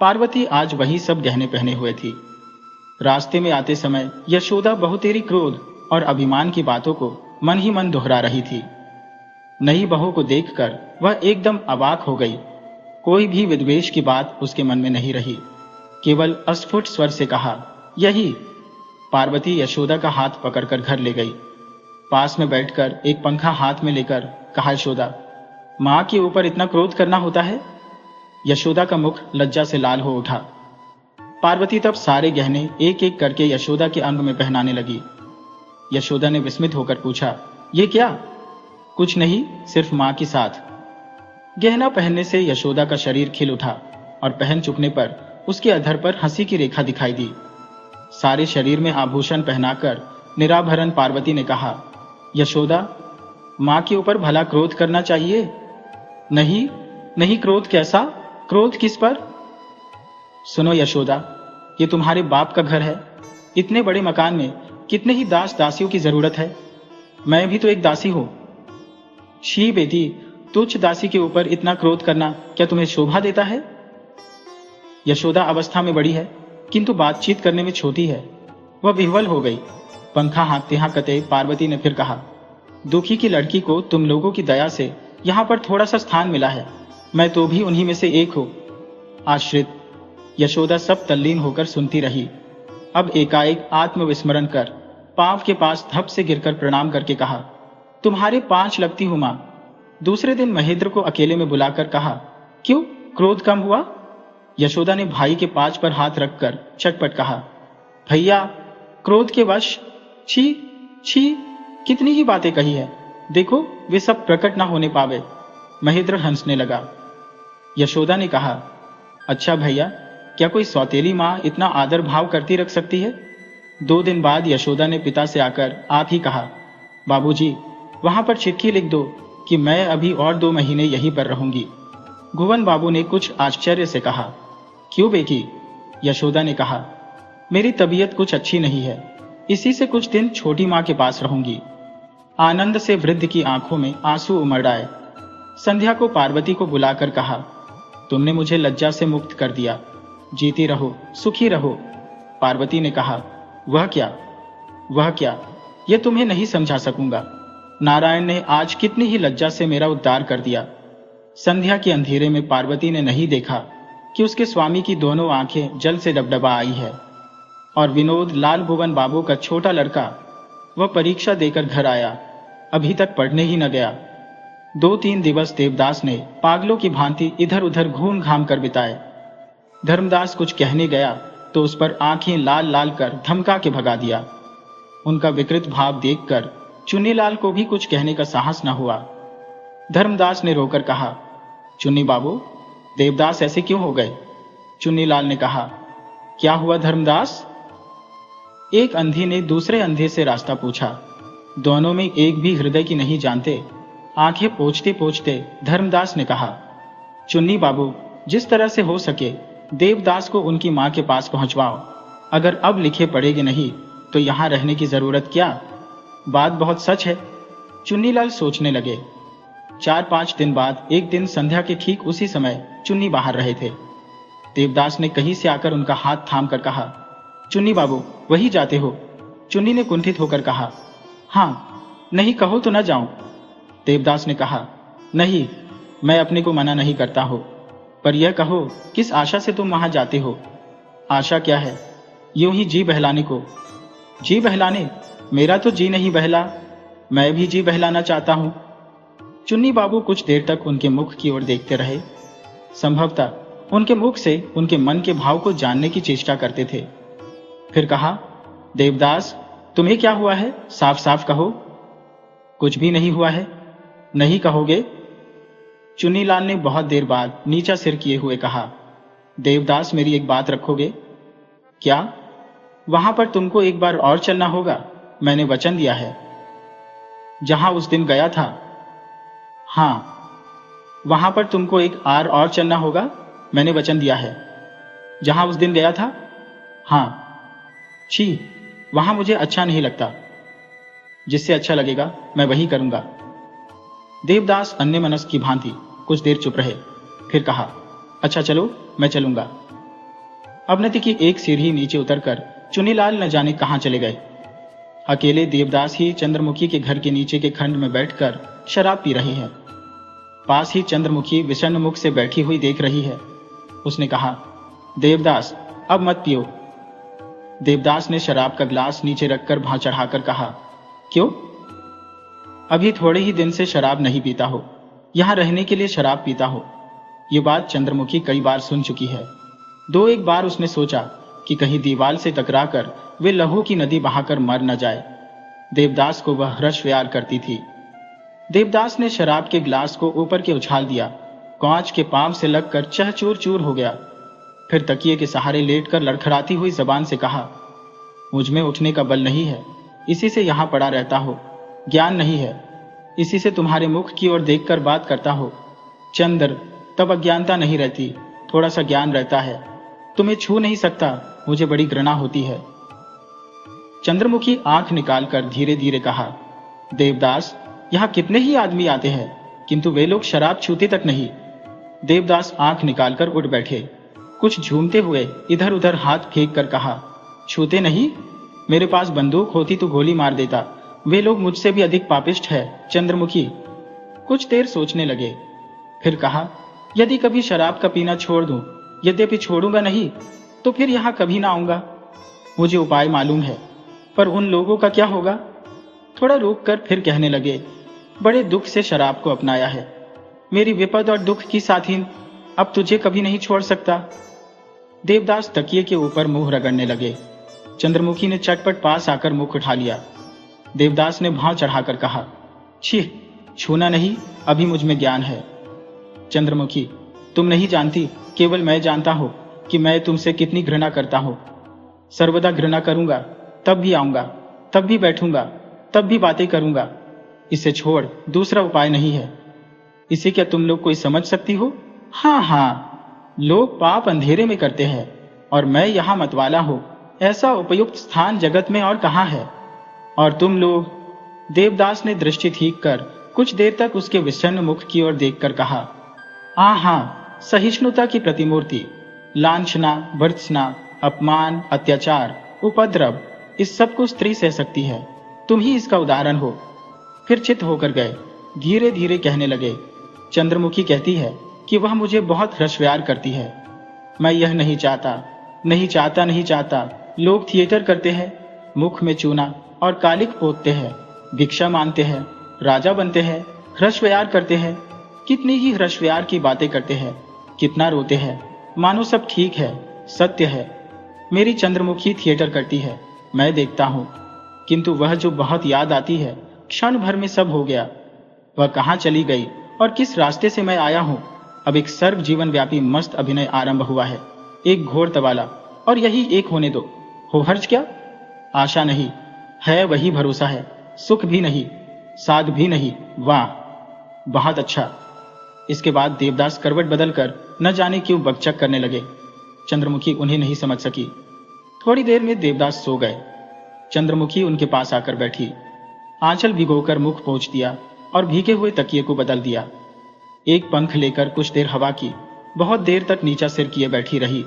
पार्वती आज वही सब गहने पहने हुए थी। रास्ते में आते समय यशोदा बहुतेरी क्रोध और अभिमान की बातों को मन ही मन दोहरा रही थी। नई बहू को देखकर वह एकदम अवाक हो गई। कोई भी विद्वेष की बात उसके मन में नहीं रही। केवल अस्फुट स्वर से कहा, यही। पार्वती यशोदा का हाथ पकड़कर घर ले गई। पास में बैठकर एक पंखा हाथ में लेकर कहा, यशोदा, मां के ऊपर इतना क्रोध करना होता है? यशोदा का मुख लज्जा से लाल हो उठा। पार्वती तब सारे गहने एक एक करके यशोदा के अंग में पहनाने लगी। यशोदा ने विस्मित होकर पूछा, ये क्या? कुछ नहीं, सिर्फ मां की साथ। गहना पहनने से यशोदा का शरीर खिल उठा और पहन चुकने पर उसके अधर पर हंसी की रेखा दिखाई दी। सारे शरीर में आभूषण पहनाकर निराभरण पार्वती ने कहा, यशोदा, मां के ऊपर भला क्रोध करना चाहिए? नहीं नहीं, क्रोध कैसा? क्रोध किस पर? सुनो यशोदा, ये तुम्हारे बाप का घर है। इतने बड़े मकान में कितने ही दास दासियों की जरूरत है। मैं भी तो एक दासी हूं। शी बेटी, तुच्छ दासी के ऊपर इतना क्रोध करना क्या तुम्हें शोभा देता है? यशोदा अवस्था में बड़ी है, किंतु बातचीत करने में छोटी है। वह विह्वल हो गई। पंखा हाँकते हाँकते पार्वती ने फिर कहा, दुखी की लड़की को तुम लोगों की दया से यहां पर थोड़ा सा स्थान मिला है। मैं तो भी उन्हीं में से एक हूं। आश्रित। यशोदा सब तल्लीन होकर सुनती रही। अब एकाएक आत्मविस्मरण कर पांव के पास धप से गिरकर प्रणाम करके कहा, तुम्हारे 5 लगती हूं मां। दूसरे दिन महेंद्र को अकेले में बुलाकर कहा, क्यों, क्रोध कम हुआ? यशोदा ने भाई के पांच पर हाथ रखकर चटपट कहा, भैया, क्रोध के वश। छी छी, कितनी ही बातें कही है। देखो, वे सब प्रकट ना होने पावे। महेंद्र हंसने लगा। यशोदा ने कहा, अच्छा भैया, क्या कोई सौतेली मां इतना आदर भाव करती रख सकती है? 2 दिन बाद यशोदा ने पिता से आकर आप ही कहा, बाबूजी, वहां पर चिट्ठी लिख दो कि मैं अभी और 2 महीने यहीं पर रहूंगी। भुवन बाबू ने कुछ आश्चर्य से कहा, क्यों बेटी? यशोदा ने कहा, मेरी तबीयत कुछ अच्छी नहीं है, इसी से कुछ दिन छोटी मां के पास रहूंगी। आनंद से वृद्ध की आंखों में आंसू उमड़ आए। संध्या को पार्वती को बुलाकर कहा, तुमने मुझे लज्जा से मुक्त कर दिया। जीती रहो, सुखी रहो। पार्वती ने कहा, वह क्या? वह क्या? यह तुम्हें नहीं समझा सकूंगा। नारायण ने आज कितनी ही लज्जा से मेरा उद्धार कर दिया। संध्या के अंधेरे में पार्वती ने नहीं देखा कि उसके स्वामी की दोनों आंखें जल से डबडबा आई है। और विनोद लाल भुवन बाबू का छोटा लड़का, वह परीक्षा देकर घर आया, अभी तक पढ़ने ही न गया। 2-3 दिवस देवदास ने पागलों की भांति इधर उधर घूम घाम कर बिताए। धर्मदास कुछ कहने गया तो उस पर आंखें लाल लाल कर धमका के भगा दिया। उनका विकृत भाव देखकर चुन्नीलाल को भी कुछ कहने का साहस न हुआ। धर्मदास ने रोकर कहा, चुन्नी बाबू, देवदास ऐसे क्यों हो गए? चुन्नीलाल ने कहा, क्या हुआ धर्मदास? एक अंधी ने दूसरे अंधे से रास्ता पूछा। दोनों में एक भी हृदय की नहीं जानते। आंखें पोंछते पोंछते धर्मदास ने कहा, चुन्नी बाबू, जिस तरह से हो सके देवदास को उनकी मां के पास पहुंचवाओ। अगर अब लिखे पढ़ेगे नहीं तो यहां रहने की जरूरत क्या? बात बहुत सच है। चुन्नीलाल सोचने लगे। 4-5 दिन बाद एक दिन संध्या के ठीक उसी समय चुन्नी बाहर रहे थे। देवदास ने कहीं से आकर उनका हाथ थाम कर कहा, चुन्नी बाबू, वही जाते हो? चुन्नी ने कुंठित होकर कहा, हाँ। नहीं कहो तो न जाऊं। देवदास ने कहा, नहीं, मैं अपने को मना नहीं करता हो, पर यह कहो, किस आशा से तुम वहां जाते हो? आशा क्या है? यूं ही जी बहलाने को। जी बहलाने? मेरा तो जी नहीं बहला। मैं भी जी बहलाना चाहता हूं। चुन्नी बाबू कुछ देर तक उनके मुख की ओर देखते रहे। संभवतः उनके मुख से उनके मन के भाव को जानने की चेष्टा करते थे। फिर कहा, देवदास, तुम्हें क्या हुआ है? साफ साफ कहो। कुछ भी नहीं हुआ है। नहीं कहोगे? चुन्नीलाल ने बहुत देर बाद नीचा सिर किए हुए कहा, देवदास, मेरी एक बात रखोगे? क्या? वहां पर तुमको एक बार और चलना होगा, मैंने वचन दिया है। जहां उस दिन गया था? हां। वहां पर तुमको एक आर और चलना होगा, मैंने वचन दिया है। जहां उस दिन गया था? हां। छी, वहां मुझे अच्छा नहीं लगता। जिससे अच्छा लगेगा मैं वही करूंगा। देवदास अन्यमनस्क की भांति कुछ देर चुप रहे, फिर कहा, अच्छा चलो, मैं चलूंगा। अवनति की एक सीढ़ी नीचे उतरकर चुनीलाल न जाने कहां चले गए। अकेले देवदास ही चंद्रमुखी के घर के नीचे के खंड में बैठकर शराब पी रही है। पास ही चंद्रमुखी विषण्ण मुख से बैठी हुई देख रही है। उसने कहा, देवदास अब मत पियो। देवदास ने शराब का गिलास नीचे रखकर भां चढ़ाकर कहा, क्यों? अभी थोड़े ही दिन से शराब नहीं पीता हो, यहां रहने के लिए शराब पीता हो। ये बात चंद्रमुखी कई बार सुन चुकी है। दो एक बार उसने सोचा कि कहीं दीवार से टकराकर वे लहू की नदी बहाकर मर न जाए। देवदास को वह हर्ष प्यार करती थी। देवदास ने शराब के गिलास को ऊपर के उछाल दिया, कांच के पांव से लगकर चहचूर चूर हो गया। फिर तकिए के सहारे लेटकर लड़खड़ाती हुई जबान से कहा, मुझ में उठने का बल नहीं है, इसी से यहां पड़ा रहता हो। ज्ञान नहीं है, इसी से तुम्हारे मुख की ओर देखकर बात करता हो। चंद्र, तब अज्ञानता नहीं रहती, थोड़ा सा ज्ञान रहता है। तुम्हें छू नहीं सकता, मुझे बड़ी घृणा होती है। चंद्रमुखी आंख निकालकर धीरे धीरे कहा, देवदास, यहां कितने ही आदमी आते हैं, किंतु वे लोग शराब छूते तक नहीं। देवदास आंख निकालकर उठ बैठे। कुछ झूमते हुए इधर उधर हाथ फेंक कर कहा, छूते नहीं? मेरे पास बंदूक होती तो गोली मार देता। वे लोग मुझसे भी अधिक पापिष्ठ है। चंद्रमुखी कुछ देर सोचने लगे, फिर कहा, यदि कभी शराब का पीना छोड़ दूं, यद्यपि छोड़ूंगा नहीं, तो फिर यहां कभी ना आऊंगा। मुझे उपाय मालूम है, पर उन लोगों का क्या होगा? थोड़ा रुककर फिर कहने लगे, बड़े दुख से शराब को अपनाया है। मेरी विपद और दुख की साथीन, अब तुझे कभी नहीं छोड़ सकता। देवदास तकिए के ऊपर मुंह रगड़ने लगे। चंद्रमुखी ने चटपट पास आकर मुख उठा लिया। देवदास ने भाव चढ़ाकर कहा, छी, छूना नहीं, अभी मुझ में ज्ञान है। चंद्रमुखी, तुम नहीं जानती, केवल मैं जानता हूं कि मैं तुमसे कितनी घृणा करता हूं। सर्वदा घृणा करूंगा, तब भी आऊंगा, तब भी बैठूंगा, तब भी बातें करूंगा। इसे छोड़ दूसरा उपाय नहीं है। इसे क्या तुम लोग कोई समझ सकती हो? हाँ, लोग पाप अंधेरे में करते हैं, और मैं यहां मतवाला हूं। ऐसा उपयुक्त स्थान जगत में और कहां है? और तुम लोग? देवदास ने दृष्टि ठीक कर कुछ देर तक उसके विषण्ण मुख की ओर देखकर कहा, हाँ, सहिष्णुता की प्रतिमूर्ति। लांछना, भर्त्सना, अपमान, अत्याचार, उपद्रव, इस सब को स्त्री सह सकती है। तुम ही इसका उदाहरण हो। फिर चित होकर गए। धीरे धीरे कहने लगे, चंद्रमुखी कहती है कि वह मुझे बहुत हर्षव्यार करती है। मैं यह नहीं चाहता, नहीं चाहता, नहीं चाहता। लोग थिएटर करते हैं, मुख में चूना और कालिक पोतते हैं, भिक्षा मांगते हैं, राजा बनते हैं, हर्षव्यार करते हैं। कितनी ही हर्षव्यार की बातें करते हैं, कितना रोते हैं, मानो सब ठीक है, सत्य है। मेरी चंद्रमुखी थिएटर करती है, मैं देखता हूं, किंतु वह जो बहुत याद आती है, क्षण भर में सब हो गया। वह कहां चली गई और किस रास्ते से मैं आया हूं? अब एक सर्व जीवन व्यापी मस्त अभिनय आरंभ हुआ है, एक घोर तबाला, और यही एक होने दो। हो हर्ज क्या? आशा नहीं है, वही भरोसा है। सुख भी नहीं, साध भी नहीं। वाह, बहुत अच्छा। इसके बाद देवदास करवट बदलकर न जाने क्यों बकचक करने लगे। चंद्रमुखी उन्हें नहीं समझ सकी। थोड़ी देर में देवदास सो गए। चंद्रमुखी उनके पास आकर बैठी, आंचल भिगोकर मुख पोंछ दिया और भीगे हुए तकिए को बदल दिया। एक पंख लेकर कुछ देर हवा की, बहुत देर तक नीचा सिर किए बैठी रही।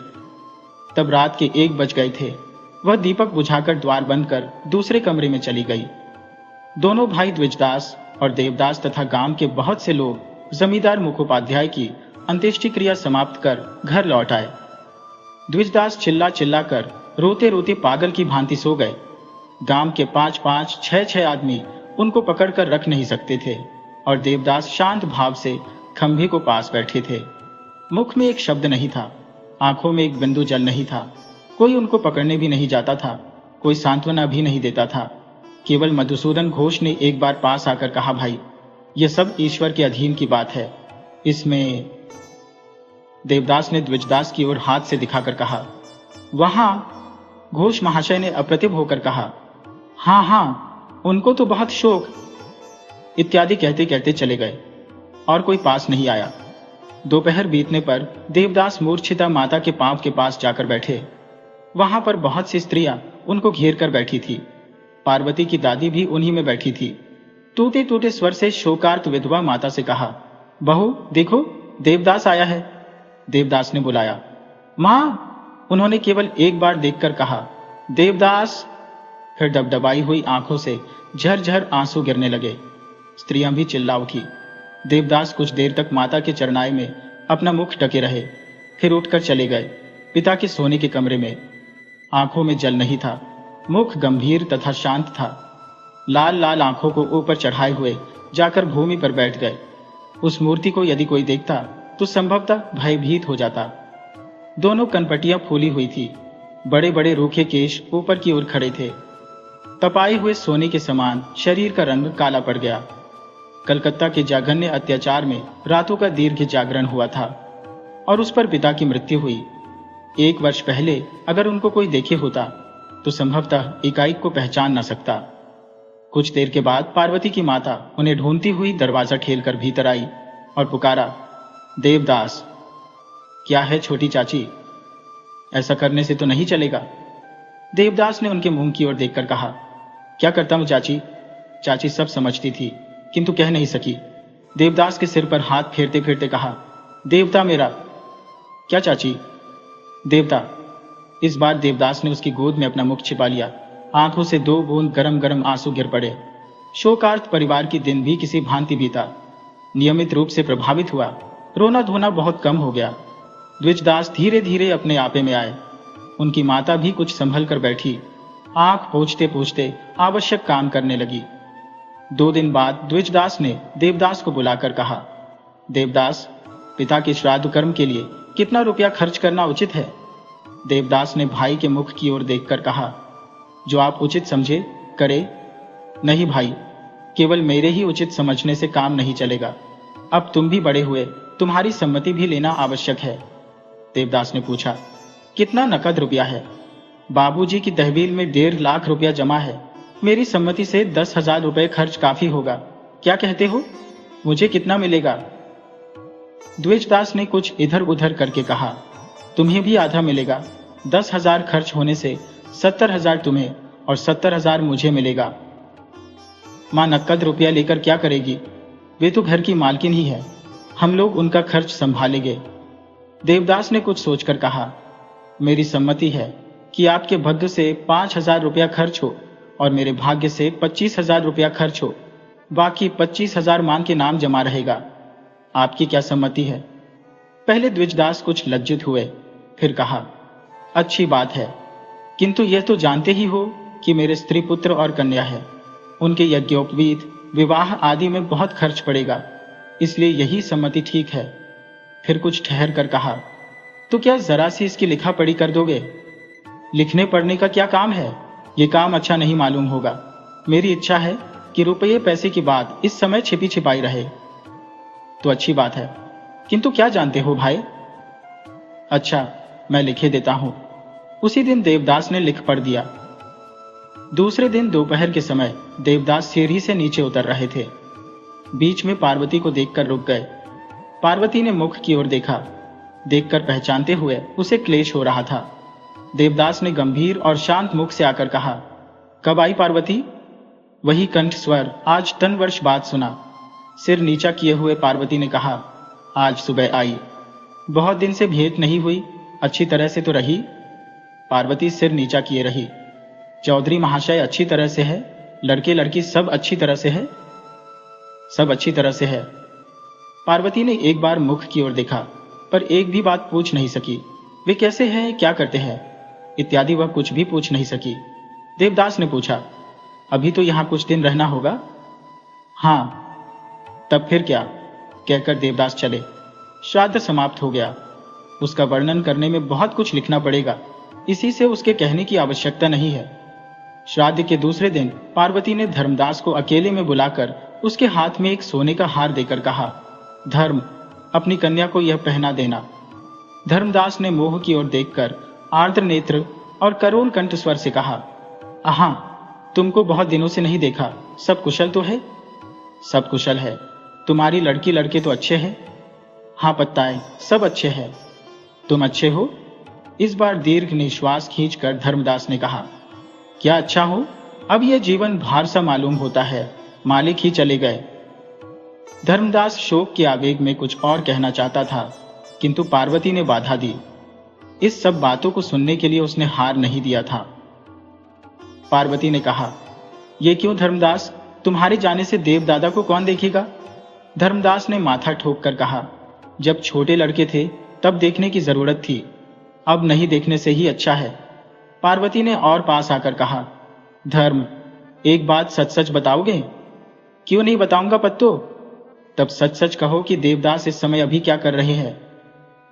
तब रात के 1 बज गए थे। वह दीपक बुझाकर द्वार बंद कर दूसरे कमरे में चली गई। दोनों भाई द्विजदास और देवदास तथा गांव के बहुत से लोग जमींदार मुखोपाध्याय की अंत्येष्टि क्रिया समाप्त कर घर लौट आए। द्विजदास चिल्ला चिल्ला कर रोते रोते पागल की भांति सो गए। गांव के 5-5, 6-6 आदमी उनको पकड़कर रख नहीं सकते थे, और देवदास शांत भाव से खंभे को पास बैठे थे। मुख में एक शब्द नहीं था, आंखों में एक बिंदु जल नहीं था। कोई उनको पकड़ने भी नहीं जाता था, कोई सांत्वना भी नहीं देता था। केवल मधुसूदन घोष ने एक बार पास आकर कहा, भाई, यह सब ईश्वर के अधीन की बात है, इसमें। देवदास ने द्विजदास की ओर हाथ से दिखाकर कहा, वहां। घोष महाशय ने अप्रतिभ होकर कहा, हाँ हाँ, उनको तो बहुत शोक, इत्यादि कहते कहते चले गए, और कोई पास नहीं आया। दोपहर बीतने पर देवदास मूर्छिता माता के पांव के पास जाकर बैठे। वहां पर बहुत सी स्त्रियां उनको घेर कर बैठी थी। पार्वती की दादी भी उन्हीं में बैठी थी। टूटे टूटे स्वर से शोकार्त विधवा माता से कहा, बहू देखो, देवदास आया है। देवदास ने बुलाया, मां, उन्होंने केवल एक बार देखकर कहा, देवदास। फिर दबदबाई हुई आंखों से झरझर आंसू गिरने लगे। स्त्रियां भी चिल्ला उठी। देवदास कुछ देर तक माता के चरनाए में अपना मुख ढके रहे, फिर उठकर चले गए पिता के सोने के कमरे में। आंखों में जल नहीं था, मुख गंभीर तथा शांत था। लाल लाल आंखों को ऊपर चढ़ाए हुए जाकर भूमि पर बैठ गए। उस मूर्ति को यदि कोई देखता तो संभवतः भयभीत हो जाता। दोनों कनपटियां फूली हुई थी, बड़े बड़े रूखे केश ऊपर की ओर खड़े थे। तपाए हुए सोने के समान शरीर का रंग काला पड़ गया। कलकत्ता के जघन्य अत्याचार में रातों का दीर्घ जागरण हुआ था और उस पर पिता की मृत्यु हुई। 1 वर्ष पहले अगर उनको कोई देखे होता तो संभवतः एकाएक को पहचान न सकता। कुछ देर के बाद पार्वती की माता उन्हें ढूंढती हुई दरवाजा ठेलकर भीतर आई और पुकारा, देवदास। क्या है छोटी चाची, ऐसा करने से तो नहीं चलेगा। देवदास ने उनके मुंह की ओर देखकर कहा, क्या करता हूं चाची। चाची सब समझती थी किंतु कह नहीं सकी। देवदास के सिर पर हाथ फेरते फेरते कहा, देवता मेरा। क्या चाची? देवता। इस बार देवदास ने उसकी गोद में अपना मुख छिपा लिया। आंखों से 2 बूंद गरम गरम आंसू गिर पड़े। शोकार्त परिवार की दिन भी किसी भांति बीता। नियमित रूप से प्रभावित हुआ, रोना धोना बहुत कम हो गया। द्विजदास धीरे धीरे अपने आपे में आए। उनकी माता भी कुछ संभल कर बैठी, आंख पोंछते पोंछते आवश्यक काम करने लगी। 2 दिन बाद द्विजदास ने देवदास को बुलाकर कहा, देवदास, पिता के श्राद्ध कर्म के लिए कितना रुपया खर्च करना उचित है? देवदास ने भाई के मुख की ओर देखकर कहा, जो आप उचित समझे करे। नहीं भाई, केवल मेरे ही उचित समझने से काम नहीं चलेगा। अब तुम भी बड़े हुए, तुम्हारी सम्मति भी लेना आवश्यक है। देवदास ने पूछा, कितना नकद रुपया है? बाबूजी की तहवील में 1.5 लाख रुपया जमा है। मेरी सम्मति से 10,000 रुपये खर्च काफी होगा। क्या कहते हो? मुझे कितना मिलेगा? द्विजदास ने कुछ इधर उधर करके कहा, तुम्हें भी आधा मिलेगा। 10,000 खर्च होने से 70,000 तुम्हें और 70,000 मुझे मिलेगा। मां नकद रुपया लेकर क्या करेगी? वे तो घर की मालकिन ही है, हम लोग उनका खर्च संभालेंगे। देवदास ने कुछ सोचकर कहा, मेरी सम्मति है कि आपके भाग्य से 5,000 रुपया खर्च हो और मेरे भाग्य से 25,000 रुपया खर्च हो। बाकी 25,000 मान के नाम जमा रहेगा। आपकी क्या सम्मति है? पहले द्विजदास कुछ लज्जित हुए, फिर कहा, अच्छी बात है, किंतु यह तो जानते ही हो कि मेरे स्त्री पुत्र और कन्या है। उनके यज्ञोपवीत, विवाह आदि में बहुत खर्च पड़ेगा, इसलिए यही सम्मति ठीक है। फिर कुछ ठहर कर कहा, तो क्या जरा सी इसकी लिखा पढ़ी कर दोगे? लिखने पढ़ने का क्या काम है? ये काम अच्छा नहीं मालूम होगा। मेरी इच्छा है कि रुपये पैसे की बात इस समय छिपी छिपाई रहे। तो अच्छी बात है, किंतु क्या जानते हो भाई? अच्छा, मैं लिखे देता हूं। उसी दिन देवदास ने लिख पढ़ दिया। दूसरे दिन दोपहर के समय देवदास सीढ़ी से नीचे उतर रहे थे। बीच में पार्वती को देखकर रुक गए। पार्वती ने मुख की ओर देखा। देखकर पहचानते हुए उसे क्लेश हो रहा था। देवदास ने गंभीर और शांत मुख से आकर कहा, कब आई पार्वती? वही कंठ स्वर आज 3 वर्ष बाद सुना। सिर नीचा किए हुए पार्वती ने कहा, आज सुबह आई। बहुत दिन से भेंट नहीं हुई, अच्छी तरह से तो रही? पार्वती सिर नीचा किए रही। चौधरी महाशय अच्छी तरह से है? लड़के लड़की सब अच्छी तरह से है? सब अच्छी तरह से है। पार्वती ने एक बार मुख की ओर देखा, पर एक भी बात पूछ नहीं सकी। वे कैसे हैं, क्या करते हैं इत्यादि वह कुछ भी पूछ नहीं सकी। देवदास ने पूछा, अभी तो यहां कुछ दिन रहना होगा? हाँ। तब फिर क्या? कहकर देवदास चले। श्राद्ध समाप्त हो गया। उसका वर्णन करने में बहुत कुछ लिखना पड़ेगा, इसी से उसके कहने की आवश्यकता नहीं है। श्राद्ध के दूसरे दिन पार्वती ने धर्मदास को अकेले में बुलाकर उसके हाथ में एक सोने का हार देकर कहा, धर्म, अपनी कन्या को यह पहना देना। धर्मदास ने मोह की ओर देखकर आर्द्र नेत्र और करुण कंठ स्वर से कहा, आहा, तुमको बहुत दिनों से नहीं देखा, सब कुशल तो है? सब कुशल है। तुम्हारी लड़की लड़के तो अच्छे हैं? हाँ पत्ताए, सब अच्छे हैं। तुम अच्छे हो? इस बार दीर्घ निश्वास खींचकर धर्मदास ने कहा, क्या अच्छा हो? अब यह जीवन भार सा मालूम होता है, मालिक ही चले गए। धर्मदास शोक के आवेग में कुछ और कहना चाहता था, किंतु पार्वती ने बाधा दी। इस सब बातों को सुनने के लिए उसने हार नहीं दिया था। पार्वती ने कहा, ये क्यों धर्मदास, तुम्हारे जाने से देवदादा को कौन देखेगा? धर्मदास ने माथा ठोक कर कहा, जब छोटे लड़के थे तब देखने की जरूरत थी, अब नहीं देखने से ही अच्छा है। पार्वती ने और पास आकर कहा, धर्म, एक बात सच सच बताओगे? क्यों नहीं बताऊंगा पत्तो। तब सच सच कहो कि देवदास इस समय अभी क्या कर रहे हैं?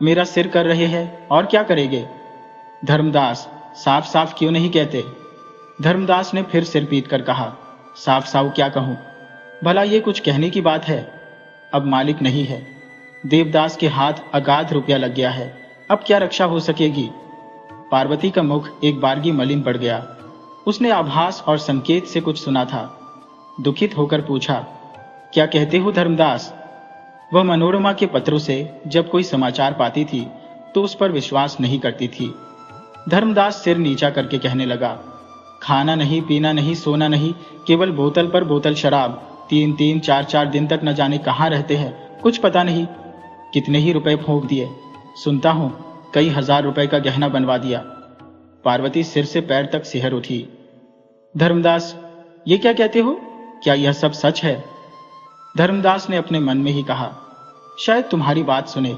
मेरा सिर कर रहे हैं, और क्या करेंगे? धर्मदास, साफ साफ क्यों नहीं कहते? धर्मदास ने फिर सिर पीट कर कहा, साफ साफ क्या कहूं? भला ये कुछ कहने की बात है? अब मालिक नहीं है, देवदास के हाथ अगाध रुपया लग गया है, अब क्या रक्षा हो सकेगी? पार्वती का मुख एक बारगी मलिन पड़ गया। उसने आभास और संकेत से कुछ सुना था। दुखित होकर पूछा, क्या कहते हो धर्मदास? वह मनोरमा के पत्रों से जब कोई समाचार पाती थी तो उस पर विश्वास नहीं करती थी। धर्मदास सिर नीचा करके कहने लगा, खाना नहीं, पीना नहीं, सोना नहीं, केवल बोतल पर बोतल शराब, 3-3, 4-4 दिन तक न जाने कहाँ रहते हैं, कुछ पता नहीं। कितने ही रुपए फूंक दिए, सुनता हूं कई हजार रुपए का गहना बनवा दिया। पार्वती सिर से पैर तक सिहर उठी। धर्मदास, ये क्या कहते हो? क्या यह सब सच है? धर्मदास ने अपने मन में ही कहा, शायद तुम्हारी बात सुने,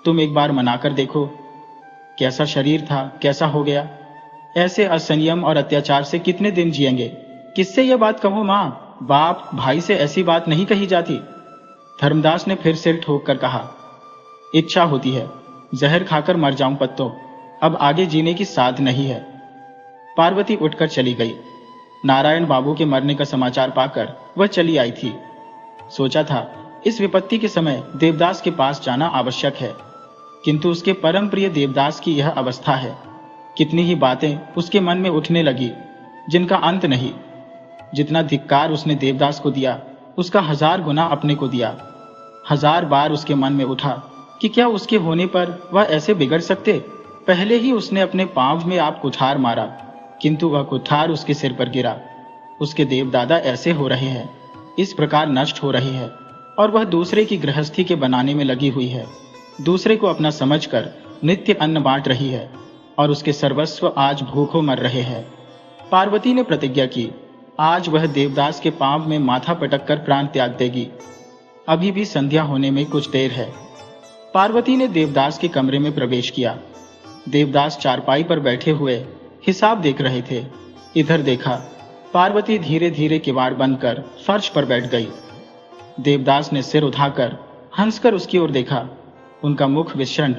तुम एक बार मनाकर देखो। कैसा शरीर था, कैसा हो गया? ऐसे असंयम और अत्याचार से कितने दिन जिएंगे? किससे यह बात कहो? मां, बाप, भाई से ऐसी बात नहीं कही जाती। धर्मदास ने फिर सिर ठोक कर कहा, इच्छा होती है जहर खाकर मर जाऊं पत्तो, अब आगे जीने की साध नहीं है। पार्वती उठकर चली गई। नारायण बाबू के मरने का समाचार पाकर वह चली आई थी। सोचा था इस विपत्ति के समय देवदास के पास जाना आवश्यक है, किंतु उसके परम प्रिय देवदास की यह अवस्था है। कितनी ही बातें उसके मन में उठने लगी जिनका अंत नहीं। जितना धिक्कार उसने देवदास को दिया उसका 1000 गुना अपने को दिया। 1000 बार उसके मन में उठा कि क्या उसके होने पर वह ऐसे बिगड़ सकते। पहले ही उसने अपने पांव में आप कुठार मारा, किंतु वह कुठार उसके सिर पर गिरा। उसके देवदादा ऐसे हो रहे हैं, इस प्रकार नष्ट हो रहे हैं, और वह दूसरे की गृहस्थी के बनाने में लगी हुई है। दूसरे को अपना समझकर नित्य अन्न बांट रही है, और उसके सर्वस्व आज भूखों मर रहे हैं। पार्वती ने प्रतिज्ञा की, आज वह देवदास के पांव में माथा पटक कर प्राण त्याग देगी। अभी भी संध्या होने में कुछ देर है। पार्वती ने देवदास के कमरे में प्रवेश किया। देवदास चारपाई पर बैठे हुए हिसाब देख रहे थे। इधर देखा, पार्वती धीरे धीरे किवाड़ बंद कर फर्श पर बैठ गई। देवदास ने सिर उठाकर हंसकर उसकी ओर देखा। उनका मुख विषण्ण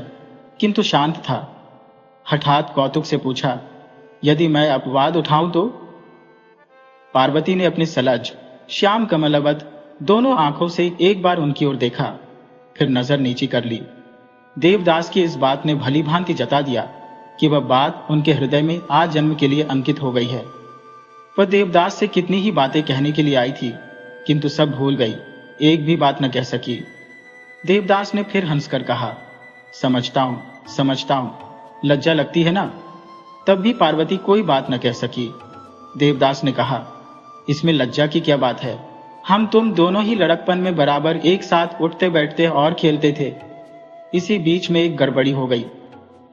किंतु शांत था। हठात कौतुक से पूछा, यदि मैं अपवाद उठाऊं तो? पार्वती ने अपने सलज श्याम कमलवत दोनों आंखों से एक बार उनकी ओर देखा, फिर नजर नीची कर ली। देवदास की इस बात ने भली भांति जता दिया कि वह बात उनके हृदय में आज जन्म के लिए अंकित हो गई है। वह देवदास से कितनी ही बातें कहने के लिए आई थी, किंतु सब भूल गई, एक भी बात न कह सकी। देवदास ने फिर हंसकर कहा, समझता हूं, लज्जा लगती है ना? तब भी पार्वती कोई बात न कह सकी। देवदास ने कहा, इसमें लज्जा की क्या बात है? हम तुम दोनों ही लड़कपन में बराबर एक साथ उठते बैठते और खेलते थे। इसी बीच में एक गड़बड़ी हो गई।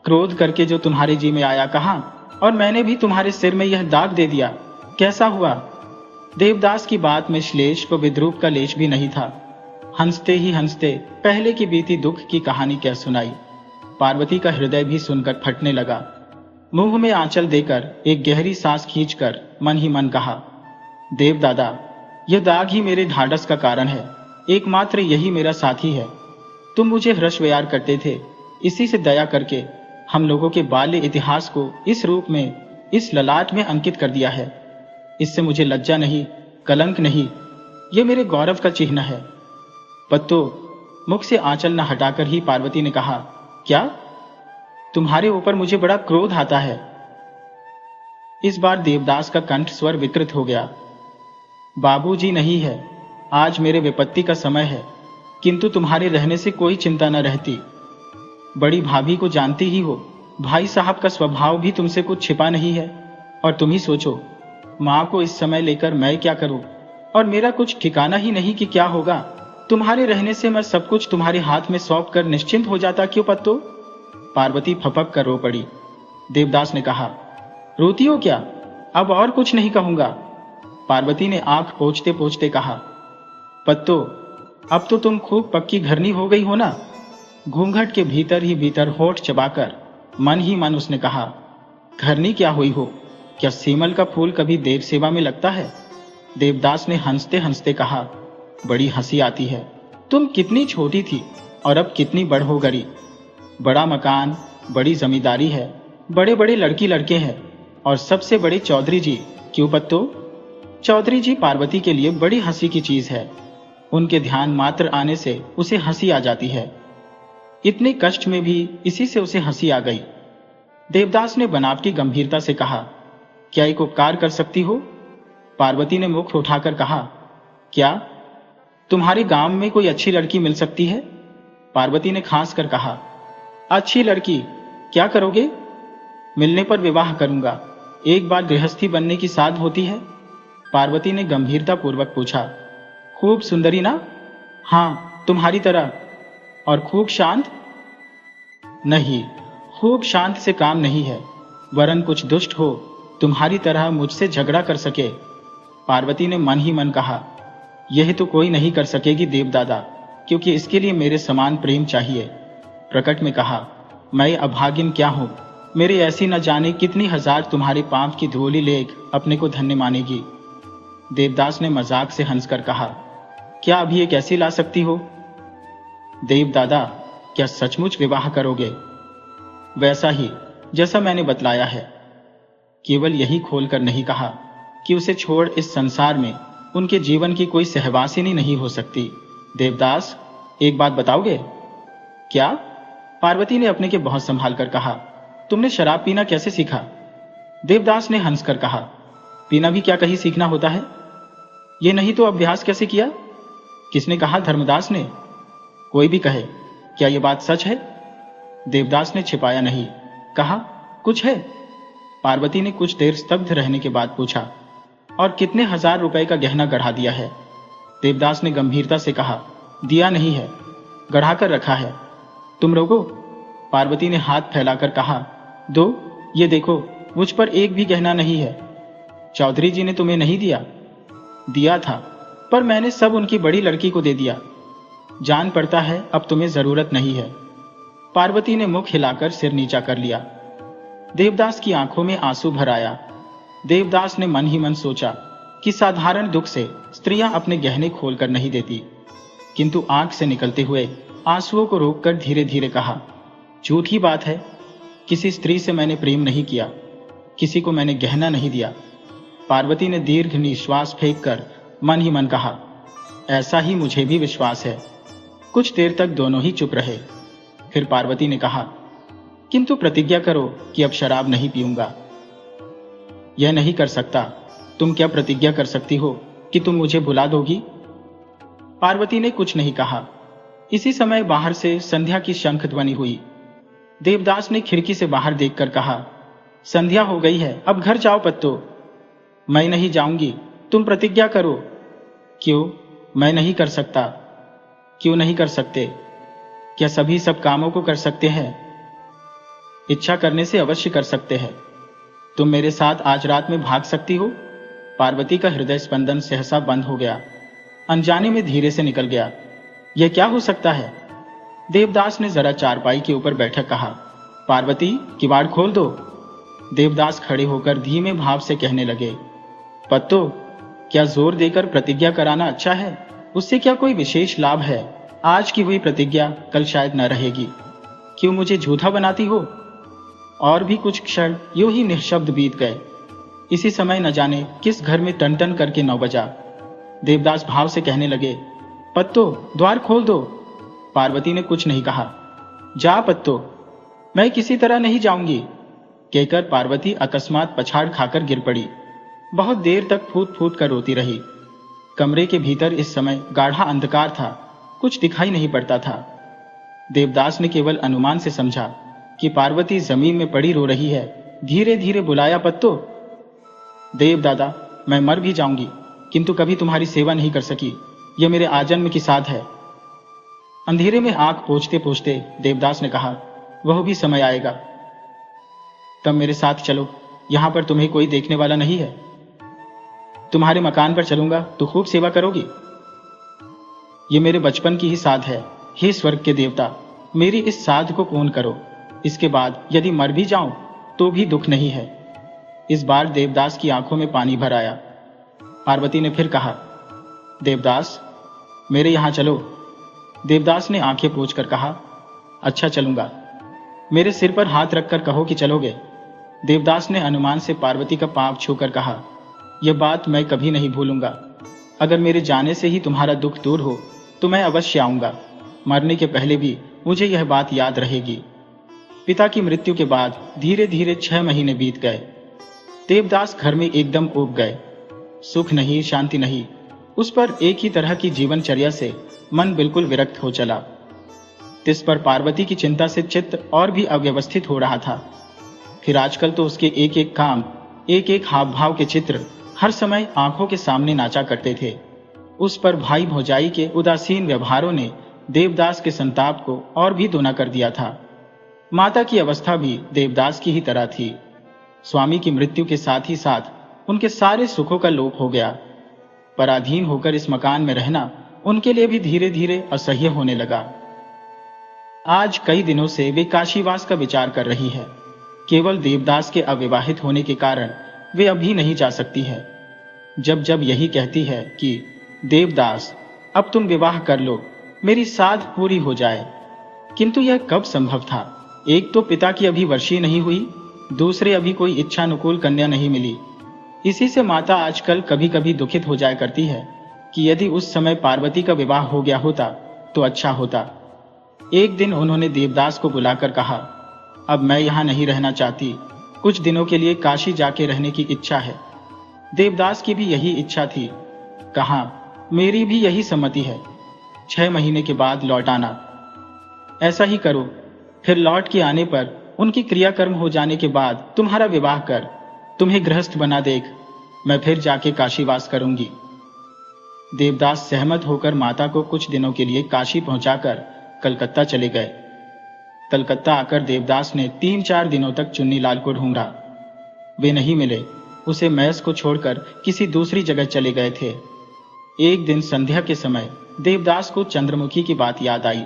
क्रोध करके जो तुम्हारे जी में आया कहां, और मैंने भी तुम्हारे सिर में यह दाग दे दिया। कैसा हुआ? देवदास की बात में श्लेष व विद्रूप का लेश भी नहीं था। हंसते ही हंसते पहले की बीती दुख की कहानी कह सुनाई। पार्वती का हृदय भी सुनकर फटने लगा। मुंह में आंचल देकर एक गहरी सांस खींचकर मन ही मन कहा, देवदादा, यह दाग ही मेरे ढाढ़स का कारण है। एकमात्र यही मेरा साथी है। तुम मुझे हर्ष व्यार करते थे, इसी से दया करके हम लोगों के बाल्य इतिहास को इस रूप में, इस ललाट में अंकित कर दिया है। इससे मुझे लज्जा नहीं, कलंक नहीं, यह मेरे गौरव का चिन्ह है। पत्तो, मुख से आंचल न हटाकर ही पार्वती ने कहा, क्या? तुम्हारे ऊपर मुझे बड़ा क्रोध आता है। इस बार देवदास का कंठ स्वर विकृत हो गया। बाबूजी नहीं है, आज मेरे विपत्ति का समय है, किंतु तुम्हारे रहने से कोई चिंता न रहती। बड़ी भाभी को जानती ही हो, भाई साहब का स्वभाव भी तुमसे कुछ छिपा नहीं है। और तुम ही सोचो, मां को इस समय लेकर मैं क्या करूं, और मेरा कुछ ठिकाना ही नहीं कि क्या होगा। तुम्हारे रहने से मैं सब कुछ तुम्हारे हाथ में सौंप कर निश्चिंत हो जाता क्यों पत्तो? पार्वती फपक कर रो पड़ी। देवदास ने कहा, रोती हो क्या? अब और कुछ नहीं कहूंगा। पार्वती ने आंख पोंछते पोंछते कहा, पत्तो, अब तो तुम खूब पक्की घरनी हो गई हो ना? घूंघट के भीतर ही भीतर होठ चबाकर मन ही मन उसने कहा, घरनी क्या हुई हो? क्या सीमल का फूल कभी देव सेवा में लगता है? देवदास ने हंसते हंसते कहा, बड़ी हंसी आती है। तुम कितनी छोटी थी और अब कितनी बड़ हो गई। बड़ा मकान, बड़ी जमींदारी है, बड़े बड़े लड़की लड़के हैं और सबसे बड़े चौधरी जी। क्यों पत्तो? चौधरी जी पार्वती के लिए बड़ी हंसी की चीज है। उनके ध्यान मात्र आने से उसे हंसी आ जाती है। इतने कष्ट में भी इसी से उसे हंसी आ गई। देवदास ने बनावटी गंभीरता से कहा, क्या एक उपकार कर सकती हो? पार्वती ने मुख उठाकर कहा, क्या? तुम्हारे गांव में कोई अच्छी लड़की मिल सकती है? पार्वती ने खांस कर कहा, अच्छी लड़की? क्या करोगे? मिलने पर विवाह करूंगा। एक बार गृहस्थी बनने की साध होती है। पार्वती ने गंभीरता पूर्वक पूछा, खूब सुंदरी ना? हाँ, तुम्हारी तरह। और खूब शांत? नहीं, खूब शांत से काम नहीं है, वरन कुछ दुष्ट हो, तुम्हारी तरह मुझसे झगड़ा कर सके। पार्वती ने मन ही मन कहा, यह तो कोई नहीं कर सकेगी देवदादा, क्योंकि इसके लिए मेरे समान प्रेम चाहिए। प्रकट में कहा, मैं अभागिन क्या हूं, मेरे ऐसी न जाने कितनी हजार तुम्हारे पांव की धूली लेख अपने को धन्य मानेगी। देवदास ने मजाक से हंसकर कहा, क्या अभी एक ऐसी ला सकती हो? देवदादा, क्या सचमुच विवाह करोगे? वैसा ही जैसा मैंने बतलाया है। केवल यही खोलकर नहीं कहा कि उसे छोड़ इस संसार में उनके जीवन की कोई सहवासिनी नहीं हो सकती। देवदास, एक बात बताओगे? क्या? पार्वती ने अपने के बहुत संभाल कर कहा, तुमने शराब पीना कैसे सीखा? देवदास ने हंसकर कहा, पीना भी क्या कहीं सीखना होता है? ये नहीं तो अभ्यास कैसे किया? किसने कहा? धर्मदास ने। कोई भी कहे, क्या यह बात सच है? देवदास ने छिपाया नहीं, कहा, कुछ है। पार्वती ने कुछ देर स्तब्ध रहने के बाद पूछा, और कितने हजार रुपए का गहना गढ़ा दिया है? देवदास ने गंभीरता से कहा, दिया नहीं है, गढ़ा कर रखा है। तुम रोको? पार्वती ने हाथ फैलाकर कहा, दो, ये देखो, मुझ पर एक भी गहना नहीं है। चौधरी जी ने तुम्हें नहीं दिया? दिया था, पर मैंने सब उनकी बड़ी लड़की को दे दिया। जान पड़ता है अब तुम्हें जरूरत नहीं है। पार्वती ने मुख हिलाकर सिर नीचा कर लिया। देवदास की आंखों में आंसू भर आया। देवदास ने मन ही मन सोचा कि साधारण दुख से स्त्रियां अपने गहने खोलकर नहीं देती, किंतु आंख से निकलते हुए आंसुओं को रोककर धीरे धीरे कहा, झूठी बात है, किसी स्त्री से मैंने प्रेम नहीं किया, किसी को मैंने गहना नहीं दिया। पार्वती ने दीर्घ निश्वास फेंककर मन ही मन कहा, ऐसा ही मुझे भी विश्वास है। कुछ देर तक दोनों ही चुप रहे। फिर पार्वती ने कहा, किंतु प्रतिज्ञा करो कि अब शराब नहीं पीऊंगा। यह नहीं कर सकता। तुम क्या प्रतिज्ञा कर सकती हो कि तुम मुझे भुला दोगी? पार्वती ने कुछ नहीं कहा। इसी समय बाहर से संध्या की शंख ध्वनि हुई। देवदास ने खिड़की से बाहर देखकर कहा, संध्या हो गई है, अब घर जाओ पत्तो। मैं नहीं जाऊंगी, तुम प्रतिज्ञा करो। क्यों? मैं नहीं कर सकता। क्यों नहीं कर सकते? क्या सभी सब कामों को कर सकते हैं? इच्छा करने से अवश्य कर सकते हैं। तुम मेरे साथ आज रात में भाग सकती हो? पार्वती का हृदय स्पंदन सहसा बंद हो गया, अनजाने में धीरे से निकल गया। यह क्या हो सकता है? देवदास ने जरा चारपाई के ऊपर बैठक कहा, पार्वती, किवाड़ खोल दो। देवदास खड़े होकर धीमे भाव से कहने लगे, पत्तो, क्या जोर देकर प्रतिज्ञा कराना अच्छा है? उससे क्या कोई विशेष लाभ है? आज की हुई प्रतिज्ञा कल शायद न रहेगी। क्यों मुझे झूठा बनाती हो? और भी कुछ क्षण यूं ही निःशब्द बीत गए। इसी समय न जाने किस घर में टन टन करके 9 बजा। देवदास भाव से कहने लगे, पत्तो, द्वार खोल दो। पार्वती ने कुछ नहीं कहा। जा पत्तो, मैं किसी तरह नहीं जाऊंगी, कहकर पार्वती अकस्मात पछाड़ खाकर गिर पड़ी। बहुत देर तक फूट फूट कर रोती रही। कमरे के भीतर इस समय गाढ़ा अंधकार था, कुछ दिखाई नहीं पड़ता था। देवदास ने केवल अनुमान से समझा कि पार्वती जमीन में पड़ी रो रही है। धीरे धीरे बुलाया, पत्तो। देवदादा, मैं मर भी जाऊंगी, किंतु कभी तुम्हारी सेवा नहीं कर सकी। यह मेरे आजन्म की साध है। अंधेरे में आंख पोंछते पोंछते देवदास ने कहा, वह भी समय आएगा। तब मेरे साथ चलो, यहाँ पर तुम्हें कोई देखने वाला नहीं है। तुम्हारे मकान पर चलूंगा तो खूब सेवा करोगी। ये मेरे बचपन की ही साध है। हे स्वर्ग के देवता, मेरी इस साध को पूर्ण करो। इसके बाद यदि मर भी जाऊं तो भी दुख नहीं है। इस बार देवदास की आंखों में पानी भर आया। पार्वती ने फिर कहा, देवदास, मेरे यहां चलो। देवदास ने आंखें पोंछकर कहा, अच्छा चलूंगा। मेरे सिर पर हाथ रखकर कहो कि चलोगे। देवदास ने अनुमान से पार्वती का पांव छूकर कहा, यह बात मैं कभी नहीं भूलूंगा। अगर मेरे जाने से ही तुम्हारा दुख दूर हो तो मैं अवश्य आऊंगा। मरने के पहले भी मुझे यह बात याद रहेगी। पिता की मृत्यु के बाद धीरे धीरे 6 महीने बीत गए। देवदास घर में एकदम ऊब गए। सुख नहीं, शांति नहीं। उस पर एक ही तरह की जीवनचर्या से मन बिल्कुल विरक्त हो चला। इस पर पार्वती की चिंता से चित्त और भी अव्यवस्थित हो रहा था। फिर आजकल तो उसके एक एक काम, एक एक हाव भाव के चित्र हर समय आंखों के सामने नाचा करते थे। उस पर भाई भौजाई के उदासीन व्यवहारों ने देवदास के संताप को और भी दोना कर दिया था। माता की अवस्था भी देवदास की ही तरह थी। स्वामी की मृत्यु के साथ ही साथ उनके सारे सुखों का लोप हो गया। पराधीन होकर इस मकान में रहना उनके लिए भी धीरे धीरे असह्य होने लगा। आज कई दिनों से वे काशीवास का विचार कर रही है। केवल देवदास के अविवाहित होने के कारण वे अभी नहीं जा सकती है। जब जब यही कहती है कि देवदास, अब तुम विवाह कर लो, मेरी साध पूरी हो जाए, किंतु यह कब संभव था। एक तो पिता की अभी वर्षी नहीं हुई, दूसरे अभी कोई इच्छानुकूल कन्या नहीं मिली। इसी से माता आजकल कभी कभी दुखित हो जाया करती है कि यदि उस समय पार्वती का विवाह हो गया होता तो अच्छा होता। एक दिन उन्होंने देवदास को बुलाकर कहा, अब मैं यहाँ नहीं रहना चाहती, कुछ दिनों के लिए काशी जाके रहने की इच्छा है। देवदास की भी यही इच्छा थी। कहा, मेरी भी यही सम्मति है। 6 महीने के बाद लौट आना। ऐसा ही करो। फिर लौट के आने पर उनकी क्रियाकर्म हो जाने के बाद तुम्हारा विवाह कर, तुम्हें गृहस्थ बना देख, मैं फिर जाके काशीवास करूंगी। देवदास सहमत होकर माता को कुछ दिनों के लिए काशी पहुंचाकर कलकत्ता चले गए। कलकत्ता आकर देवदास ने 3-4 दिनों तक चुन्नीलाल को ढूंढा। वे नहीं मिले। उसे मैस को छोड़कर किसी दूसरी जगह चले गए थे। एक दिन संध्या के समय देवदास को चंद्रमुखी की बात याद आई।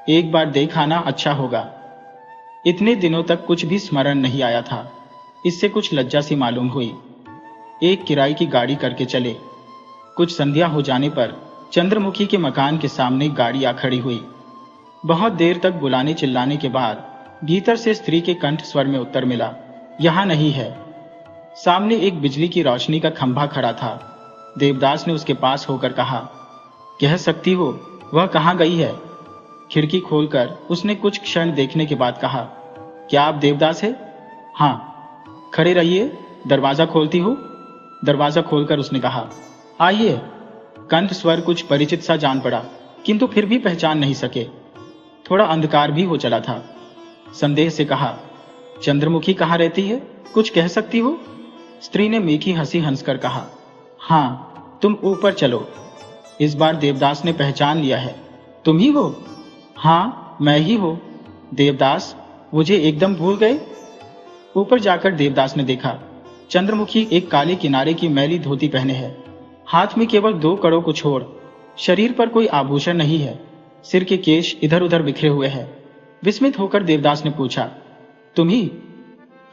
एक बार देख आना अच्छा होगा। इतने दिनों तक कुछ भी स्मरण नहीं आया था। इससे कुछ लज्जा सी मालूम हुई। एक किराए की गाड़ी करके चले। कुछ संध्या हो जाने पर चंद्रमुखी के मकान के सामने गाड़ी आ खड़ी हुई। बहुत देर तक बुलाने चिल्लाने के बाद भीतर से स्त्री के कंठ स्वर में उत्तर मिला, यहां नहीं है। सामने एक बिजली की रोशनी का खंभा खड़ा था। देवदास ने उसके पास होकर कहा, कह सकती हो वह कहां गई है। खिड़की खोलकर उसने कुछ क्षण देखने के बाद कहा, क्या आप देवदास है? हाँ। खड़े रहिए, दरवाजा खोलती हूँ। दरवाजा खोलकर उसने कहा, आइए। कंठ स्वर कुछ परिचित सा जान पड़ा, किंतु फिर भी पहचान नहीं सके। थोड़ा अंधकार भी हो चला था। संदेह से कहा, चंद्रमुखी कहाँ रहती है, कुछ कह सकती हो? स्त्री ने मीठी हंसी हंसकर कहा, हाँ, तुम ऊपर चलो। इस बार देवदास ने पहचान लिया है। तुम ही हो? हाँ, मैं ही हूं। देवदास, मुझे एकदम भूल गए? ऊपर जाकर देवदास ने देखा, चंद्रमुखी एक काले किनारे की मैली धोती पहने है। हाथ में केवल 2 कड़ों को छोड़ शरीर पर कोई आभूषण नहीं है। सिर के केश इधर उधर बिखरे हुए हैं। विस्मित होकर देवदास ने पूछा, तुम ही?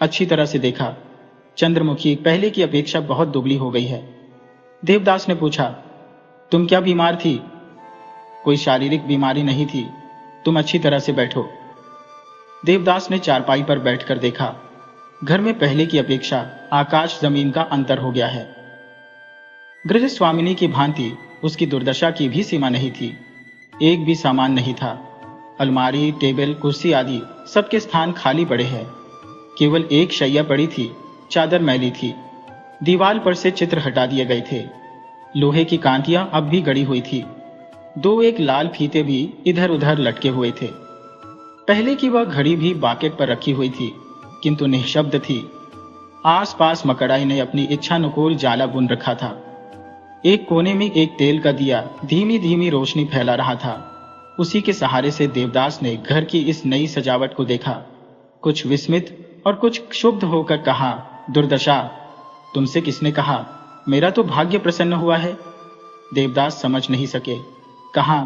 अच्छी तरह से देखा, चंद्रमुखी पहले की अपेक्षा बहुत दुबली हो गई है। देवदास ने पूछा, तुम क्या बीमार थी? कोई शारीरिक बीमारी नहीं थी, तुम अच्छी तरह से बैठो। देवदास ने चारपाई पर बैठकर देखा, घर में पहले की अपेक्षा आकाश जमीन का अंतर हो गया है। गृह स्वामिनी की भांति उसकी दुर्दशा की भी सीमा नहीं थी। एक भी सामान नहीं था। अलमारी, टेबल, कुर्सी आदि सबके स्थान खाली पड़े हैं। केवल एक शैया पड़ी थी, चादर मैली थी। दीवार पर से चित्र हटा दिए गए थे। लोहे की कांटियां अब भी गड़ी हुई थी। 2-1 लाल फीते भी इधर उधर लटके हुए थे। पहले की वह घड़ी भी बाकेट पर रखी हुई थी, किंतु निःशब्द थी। आसपास मकड़ाई ने अपनी इच्छानुकूल जाला बुन रखा था। एक कोने में एक तेल का दिया धीमी धीमी रोशनी फैला रहा था। उसी के सहारे से देवदास ने घर की इस नई सजावट को देखा। कुछ विस्मित और कुछ क्षुब्ध होकर कहा, दुर्दशा, तुमसे किसने कहा? मेरा तो भाग्य प्रसन्न हुआ है। देवदास समझ नहीं सके। कहा,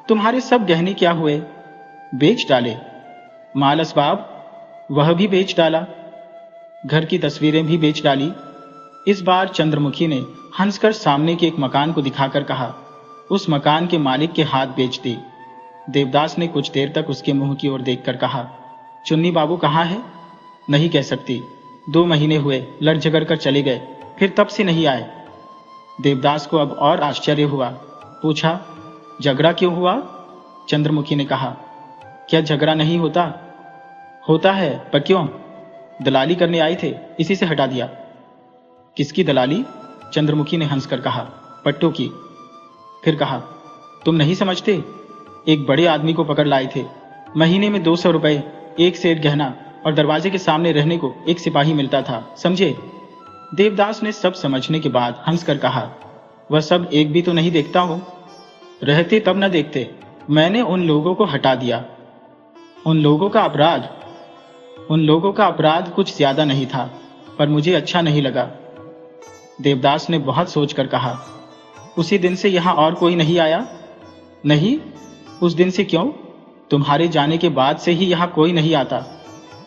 तुम्हारे सब गहने क्या हुए? बेच डाले। माल असबाब? वह भी बेच डाला। घर की तस्वीरें भी बेच डाली। इस बार चंद्रमुखी ने हंसकर सामने के एक मकान को दिखाकर कहा, उस मकान के मालिक के हाथ बेच दी। देवदास ने कुछ देर तक उसके मुंह की ओर देखकर कहा, चुन्नी बाबू कहाँ है? नहीं कह सकती, 2 महीने हुए लड़ झगड़ कर चले गए, फिर तब से नहीं आए। देवदास को अब और आश्चर्य हुआ। पूछा, झगड़ा क्यों हुआ? चंद्रमुखी ने कहा, क्या झगड़ा नहीं होता? होता है, पर क्यों? दलाली करने आए थे, इसी से हटा दिया। किसकी दलाली? चंद्रमुखी ने हंसकर कहा, पट्टू की। फिर कहा, तुम नहीं समझते? एक बड़े आदमी को पकड़ लाए थे। महीने में 200 रुपए, 1 सेर गहना और दरवाजे के सामने रहने को 1 सिपाही मिलता था, समझे? देवदास ने सब समझने के बाद हंसकर कहा, वह सब एक भी तो नहीं देखता हो। रहते तब न देखते, मैंने उन लोगों को हटा दिया। उन लोगों का अपराध कुछ ज्यादा नहीं था, पर मुझे अच्छा नहीं लगा। देवदास ने बहुत सोचकर कहा, उसी दिन से यहां और कोई नहीं आया? नहीं, उस दिन से क्यों? तुम्हारे जाने के बाद से ही यहां कोई नहीं आता।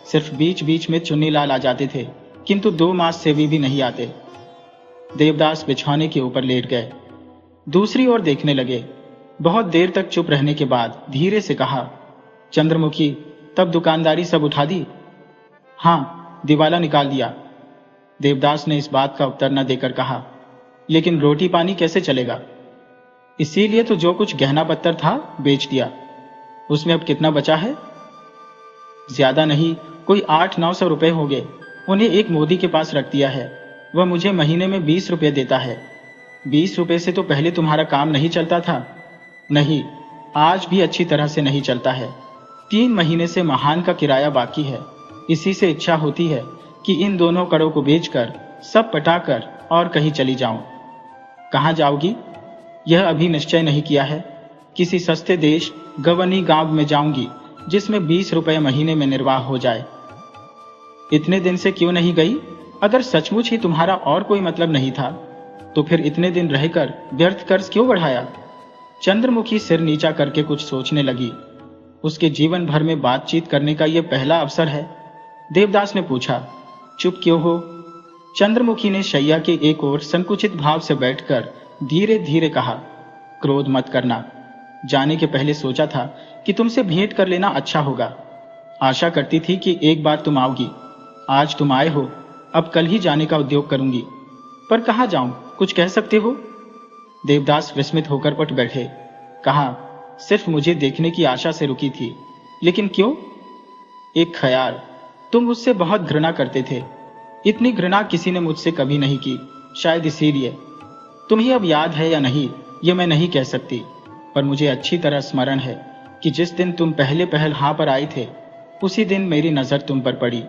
सिर्फ बीच बीच में चुन्नीलाल आ जाते थे, किंतु 2 मास से भी नहीं आते। देवदास बिछौने के ऊपर लेट गए, दूसरी ओर देखने लगे। बहुत देर तक चुप रहने के बाद धीरे से कहा, चंद्रमुखी, तब दुकानदारी सब उठा दी? हाँ, दिवाला निकाल दिया। देवदास ने इस बात का उत्तर न देकर कहा, लेकिन रोटी पानी कैसे चलेगा? इसीलिए तो जो कुछ गहना पत्तर था बेच दिया। उसमें अब कितना बचा है? ज्यादा नहीं, कोई 800-900 रुपए हो गए। उन्हें एक मोदी के पास रख दिया है। वह मुझे महीने में 20 रुपए देता है। 20 रुपए से तो पहले तुम्हारा काम नहीं चलता था? नहीं, आज भी अच्छी तरह से नहीं चलता है। 3 महीने से महान का किराया बाकी है। इसी से इच्छा होती है कि इन दोनों कड़ों को बेचकर सब पटाकर और कहीं चली जाऊं। कहां जाओगी? यह अभी निश्चय नहीं किया है। किसी सस्ते देश गवनी गांव में जाऊंगी, जिसमें 20 रुपए महीने में निर्वाह हो जाए। इतने दिन से क्यों नहीं गई? अगर सचमुच ही तुम्हारा और कोई मतलब नहीं था, तो फिर इतने दिन रहकर व्यर्थ कर्ज क्यों बढ़ाया? चंद्रमुखी सिर नीचा करके कुछ सोचने लगी। उसके जीवन भर में बातचीत करने का यह पहला अवसर है। देवदास ने पूछा, चुप क्यों हो? चंद्रमुखी ने शैया के एक ओर संकुचित भाव से बैठकर धीरे धीरे कहा, क्रोध मत करना। जाने के पहले सोचा था कि तुमसे भेंट कर लेना अच्छा होगा। आशा करती थी कि एक बार तुम आओगी। आज तुम आए हो, अब कल ही जाने का उद्योग करूंगी। पर कहाँ जाऊं, कुछ कह सकते हो? देवदास विस्मित होकर उठ बैठे। कहा, सिर्फ मुझे देखने की आशा से रुकी थी। लेकिन क्यों? एक ख्याल, तुम मुझसे बहुत घृणा करते थे। इतनी घृणा किसी ने मुझसे कभी नहीं की, शायद इसीलिए। तुम्हें अब याद है या नहीं, ये मैं नहीं कह सकती, पर मुझे अच्छी तरह स्मरण है कि जिस दिन तुम पहले पहल हाँ पर आए थे, उसी दिन मेरी नजर तुम पर पड़ी।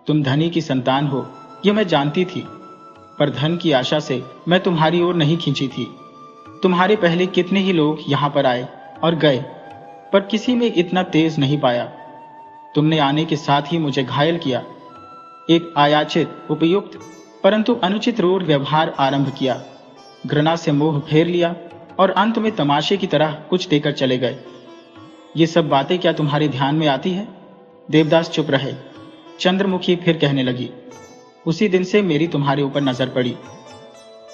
तुम धनी की संतान हो, ये मैं जानती थी, पर धन की आशा से मैं तुम्हारी ओर नहीं खींची थी। तुम्हारे पहले कितने ही लोग यहां पर आए और गए, पर किसी में इतना तेज नहीं पाया। तुमने आने के साथ ही मुझे घायल किया। एक अयाचित, उपयुक्त परंतु अनुचित रूढ़ व्यवहार आरंभ किया। घृणा से मोह फेर लिया और अंत में तमाशे की तरह कुछ देकर चले गए। ये सब बातें क्या तुम्हारे ध्यान में आती है? देवदास चुप रहे। चंद्रमुखी फिर कहने लगी, उसी दिन से मेरी तुम्हारे ऊपर नजर पड़ी।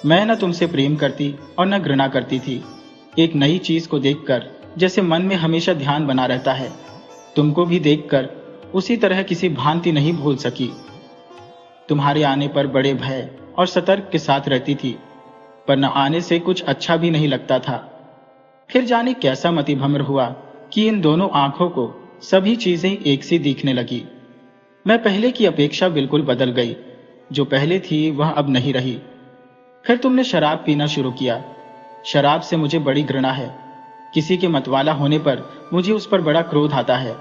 मैं न तुमसे प्रेम करती और न घृणा करती थी। एक नई चीज को देखकर जैसे मन में हमेशा ध्यान बना रहता है, तुमको भी देखकर उसी तरह किसी भांति नहीं भूल सकी। तुम्हारे आने पर बड़े भय और सतर्क के साथ रहती थी, पर न आने से कुछ अच्छा भी नहीं लगता था। फिर जाने कैसा मतिभ्रम हुआ कि इन दोनों आंखों को सभी चीजें एक सी दिखने लगी। मैं पहले की अपेक्षा बिल्कुल बदल गई। जो पहले थी वह अब नहीं रही। फिर तुमने शराब पीना शुरू किया। शराब से मुझे बड़ी घृणा है। किसी के मतवाला होने पर मुझे उस पर बड़ा क्रोध आता है,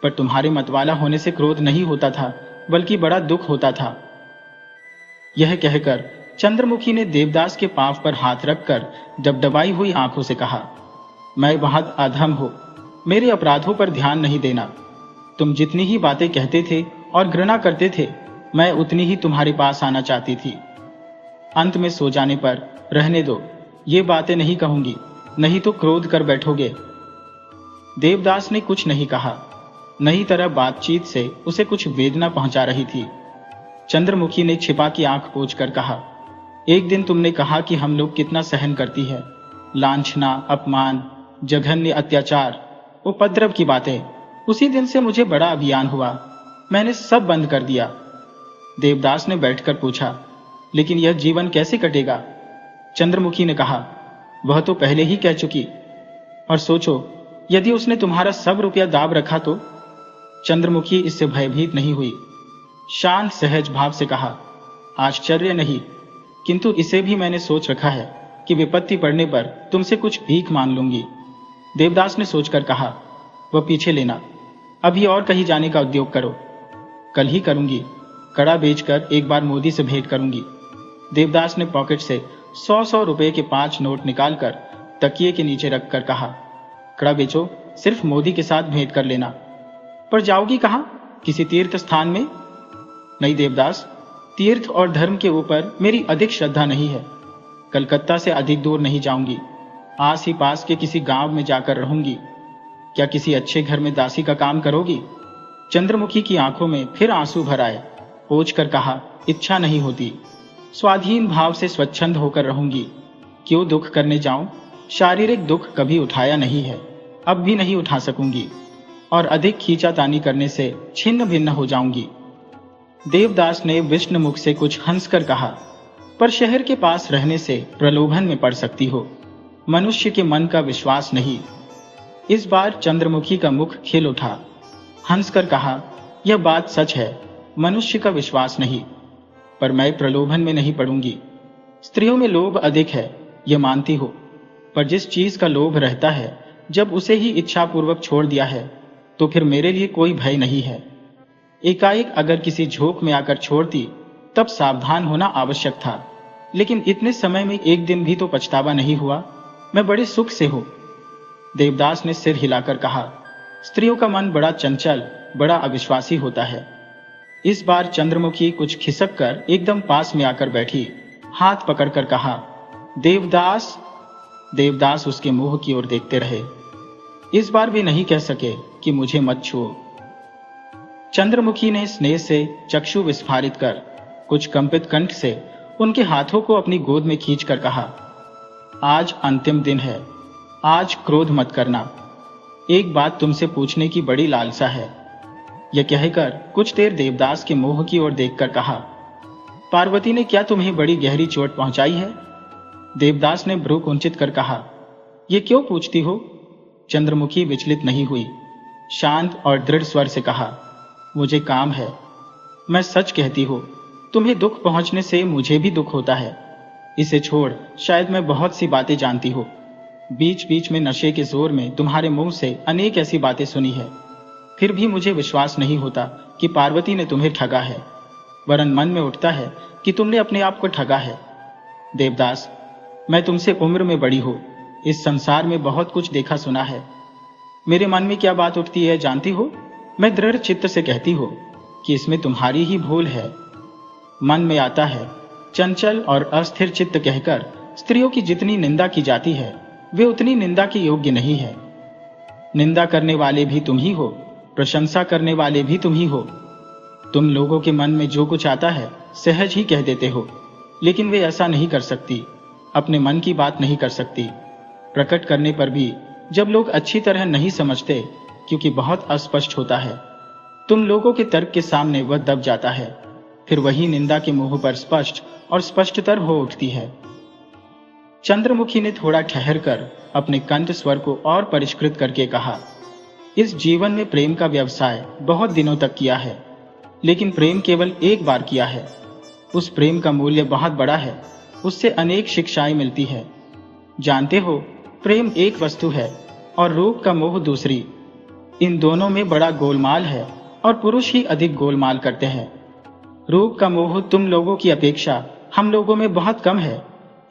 पर तुम्हारे मतवाला होने से क्रोध नहीं होता था, बल्कि बड़ा दुख होता था। यह कहकर चंद्रमुखी ने देवदास के पांव पर हाथ रखकर डबडबाई हुई आंखों से कहा, मैं बहुत अधम हूँ, मेरे अपराधों पर ध्यान नहीं देना। तुम जितनी ही बातें कहते थे और घृणा करते थे, मैं उतनी ही तुम्हारे पास आना चाहती थी। अंत में सो जाने पर रहने दो, ये बातें नहीं कहूंगी, नहीं तो क्रोध कर बैठोगे। देवदास ने कुछ नहीं कहा। नई तरह बातचीत से उसे कुछ वेदना पहुंचा रही थी। चंद्रमुखी ने छिपा की आंख पोंछकर कहा, एक दिन तुमने कहा कि हम लोग कितना सहन करती है, लांछना, अपमान, जघन्य अत्याचार, उपद्रव की बातें। उसी दिन से मुझे बड़ा अभियान हुआ, मैंने सब बंद कर दिया। देवदास ने बैठकर पूछा, लेकिन यह जीवन कैसे कटेगा? चंद्रमुखी ने कहा, वह तो पहले ही कह चुकी। और सोचो, यदि उसने तुम्हारा सब रुपया दाब रखा तो? चंद्रमुखी इससे भयभीत नहीं हुई। शांत सहज भाव से कहा, आश्चर्य नहीं, किंतु इसे भी मैंने सोच रखा है कि विपत्ति पड़ने पर तुमसे कुछ भीख मांग लूंगी। देवदास ने सोचकर कहा, वह पीछे लेना, अभी और कहीं जाने का उद्योग करो। कल ही करूंगी, कड़ा बेचकर एक बार मोदी से भेंट करूंगी। देवदास ने पॉकेट से 100 रुपए के 5 नोट निकालकर तकिए के नीचे रखकर कहा, कड़ा बेचो, सिर्फ मोदी के साथ भेंट कर लेना। पर जाओगी कहां? किसी तीर्थ स्थान में? नहीं देवदास, तीर्थ और धर्म के ऊपर मेरी अधिक श्रद्धा नहीं है। कलकत्ता से अधिक दूर नहीं जाऊंगी, आस ही पास के किसी गांव में जाकर रहूंगी। क्या किसी अच्छे घर में दासी का काम करोगी? चंद्रमुखी की आंखों में फिर आंसू भर आए। पोंछ कर कहा, इच्छा नहीं होती, स्वाधीन भाव से स्वच्छंद होकर रहूंगी। क्यों दुख करने जाऊं? शारीरिक दुख कभी उठाया नहीं है, अब भी नहीं उठा सकूंगी, और अधिक खींचातानी करने से छिन्न भिन्न हो जाऊंगी। देवदास ने विष्णु मुख से कुछ हंसकर कहा, पर शहर के पास रहने से प्रलोभन में पड़ सकती हो, मनुष्य के मन का विश्वास नहीं। इस बार चंद्रमुखी का मुख खिल उठा। हंसकर कहा, यह बात सच है, मनुष्य का विश्वास नहीं, पर मैं प्रलोभन में नहीं पड़ूंगी। स्त्रियों में लोभ अधिक है, यह मानती हो, पर जिस चीज का लोभ रहता है, जब उसे ही इच्छापूर्वक छोड़ दिया है, तो फिर मेरे लिए कोई भय नहीं है। एकाएक अगर किसी झोंक में आकर छोड़ती, तब सावधान होना आवश्यक था, लेकिन इतने समय में एक दिन भी तो पछतावा नहीं हुआ। मैं बड़े सुख से हूं। देवदास ने सिर हिलाकर कहा, स्त्रियों का मन बड़ा चंचल, बड़ा अविश्वासी होता है। इस बार चंद्रमुखी कुछ खिसक कर एकदम पास में आकर बैठी, हाथ पकड़कर कहा, देवदास। देवदास उसके मुंह की ओर देखते रहे। इस बार भी नहीं कह सके कि मुझे मत छुओ। चंद्रमुखी ने स्नेह से चक्षु विस्फारित कर कुछ कंपित कंठ से उनके हाथों को अपनी गोद में खींचकर कहा, आज अंतिम दिन है, आज क्रोध मत करना। एक बात तुमसे पूछने की बड़ी लालसा है। यह कहकर कुछ देर देवदास के मुंह की ओर देखकर कहा, पार्वती ने क्या तुम्हें बड़ी गहरी चोट पहुंचाई है? देवदास ने भ्रू कुंचित कर कहा, ये क्यों पूछती हो? चंद्रमुखी विचलित नहीं हुई। शांत और दृढ़ स्वर से कहा, मुझे काम है। मैं सच कहती हूं, तुम्हें दुख पहुंचने से मुझे भी दुख होता है। इसे छोड़, शायद मैं बहुत सी बातें जानती हूं। बीच बीच में नशे के जोर में तुम्हारे मुंह से अनेक ऐसी बातें सुनी है, फिर भी मुझे विश्वास नहीं होता कि पार्वती ने तुम्हें ठगा है, वरन मन में उठता है कि तुमने अपने आप को ठगा है। देवदास, मैं तुमसे उम्र में बड़ी हूं, इस संसार में बहुत कुछ देखा सुना है। मेरे मन में क्या बात उठती है जानती हो? मैं दृढ़ चित्त से कहती हूं कि इसमें तुम्हारी ही भूल है। मन में आता है, चंचल और अस्थिर चित्त कहकर स्त्रियों की जितनी निंदा की जाती है, वे उतनी निंदा के योग्य नहीं है। निंदा करने वाले भी तुम ही हो, प्रशंसा करने वाले भी तुम ही हो। तुम लोगों के मन में जो कुछ आता है सहज ही कह देते हो, लेकिन वे ऐसा नहीं कर सकती, अपने मन की बात नहीं कर सकती। प्रकट करने पर भी जब लोग अच्छी तरह नहीं समझते, क्योंकि बहुत अस्पष्ट होता है, तुम लोगों के तर्क के सामने वह दब जाता है, फिर वही निंदा के मुंह पर स्पष्ट और स्पष्टतर हो उठती है। चंद्रमुखी ने थोड़ा ठहर कर अपने कंठ स्वर को और परिष्कृत करके कहा, इस जीवन में प्रेम का व्यवसाय बहुत दिनों तक किया है, लेकिन प्रेम केवल एक बार किया है। उस प्रेम का मूल्य बहुत बड़ा है, उससे अनेक शिक्षाएं मिलती है। जानते हो, प्रेम एक वस्तु है और रूप का मोह दूसरी। इन दोनों में बड़ा गोलमाल है और पुरुष ही अधिक गोलमाल करते हैं। रूप का मोह तुम लोगों की अपेक्षा हम लोगों में बहुत कम है,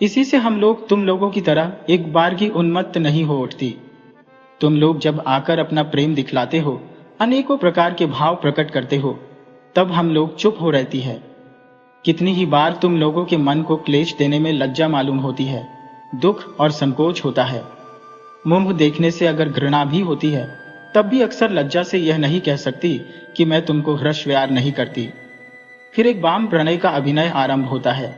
इसी से हम लोग तुम लोगों की तरह एक बार की उन्मत्त नहीं हो उठती। तुम लोग जब आकर अपना प्रेम दिखलाते हो, अनेकों प्रकार के भाव प्रकट करते हो, तब हम लोग चुप हो रहती है। कितनी ही बार तुम लोगों के मन को क्लेश देने में लज्जा मालूम होती है, दुख और संकोच होता है। मुंह देखने से अगर घृणा भी होती है, तब भी अक्सर लज्जा से यह नहीं कह सकती कि मैं तुमको हर्ष व्यार नहीं करती। फिर एक वाम प्रणय का अभिनय आरंभ होता है।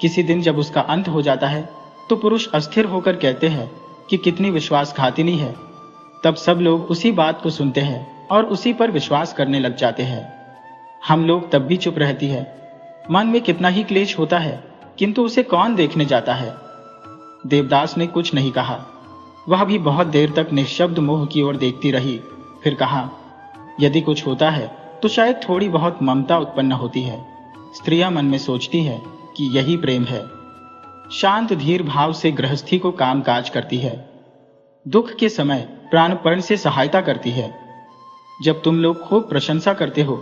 किसी दिन जब उसका अंत हो जाता है, तो पुरुष अस्थिर होकर कहते हैं कि कितनी विश्वासघातिनी है। तब सब लोग उसी बात को सुनते हैं और उसी पर विश्वास करने लग जाते हैं। हम लोग तब भी चुप रहती है। मन में कितना ही क्लेश होता है, किंतु उसे कौन देखने जाता है। देवदास ने कुछ नहीं कहा। वह भी बहुत देर तक निःशब्द मोह की ओर देखती रही। फिर कहा, यदि कुछ होता है तो शायद थोड़ी बहुत ममता उत्पन्न होती है। स्त्रियां मन में सोचती है कि यही प्रेम है। शांत धीर भाव से गृहस्थी को काम काज करती है। दुख के समय प्राणपण से सहायता करती है। जब तुम लोग खूब प्रशंसा करते हो,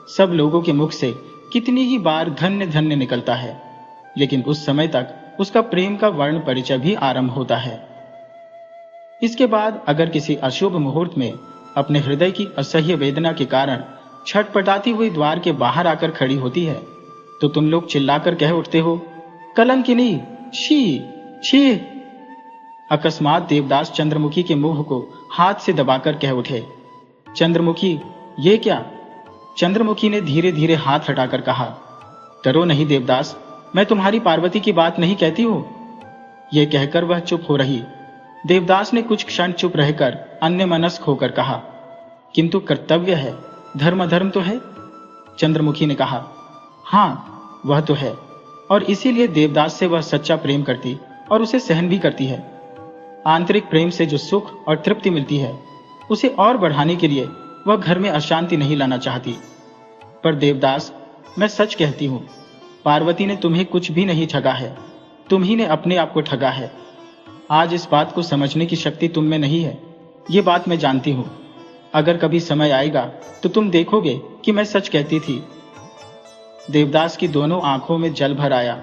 सब लोगों के मुख से कितनी ही बार धन्य धन्य निकलता है, लेकिन उस समय तक उसका प्रेम का वर्ण परिचय भी आरंभ होता है। इसके बाद अगर किसी अशुभ मुहूर्त में अपने हृदय की असह्य वेदना के कारण छटपटाती हुई द्वार के बाहर आकर खड़ी होती है, तो तुम लोग चिल्लाकर कह उठते हो, कलंकिनी, छी छी। अकस्मात देवदास चंद्रमुखी के मुंह को हाथ से दबाकर कह उठे, चंद्रमुखी, ये क्या? चंद्रमुखी ने धीरे धीरे हाथ हटाकर कहा, डरो नहीं देवदास, मैं तुम्हारी पार्वती की बात नहीं कहती हूं। यह कहकर वह चुप हो रही। देवदास ने कुछ क्षण चुप रहकर अन्यमनस्क होकर कहा, किंतु कर्तव्य है, धर्म अधर्म तो है। चंद्रमुखी ने कहा, हां वह तो है, और इसीलिए देवदास से वह सच्चा प्रेम करती और उसे सहन भी करती है। आंतरिक प्रेम से जो सुख और तृप्ति मिलती है, उसे और बढ़ाने के लिए वह घर में अशांति नहीं लाना चाहती। पर देवदास, मैं सच कहती हूं, पार्वती ने तुम्हें कुछ भी नहीं ठगा है, तुम ही ने अपने आप को ठगा है। आज इस बात को समझने की शक्ति तुम में नहीं है, ये बात मैं जानती हूं। अगर कभी समय आएगा तो तुम देखोगे कि मैं सच कहती थी। देवदास की दोनों आंखों में जल भर आया।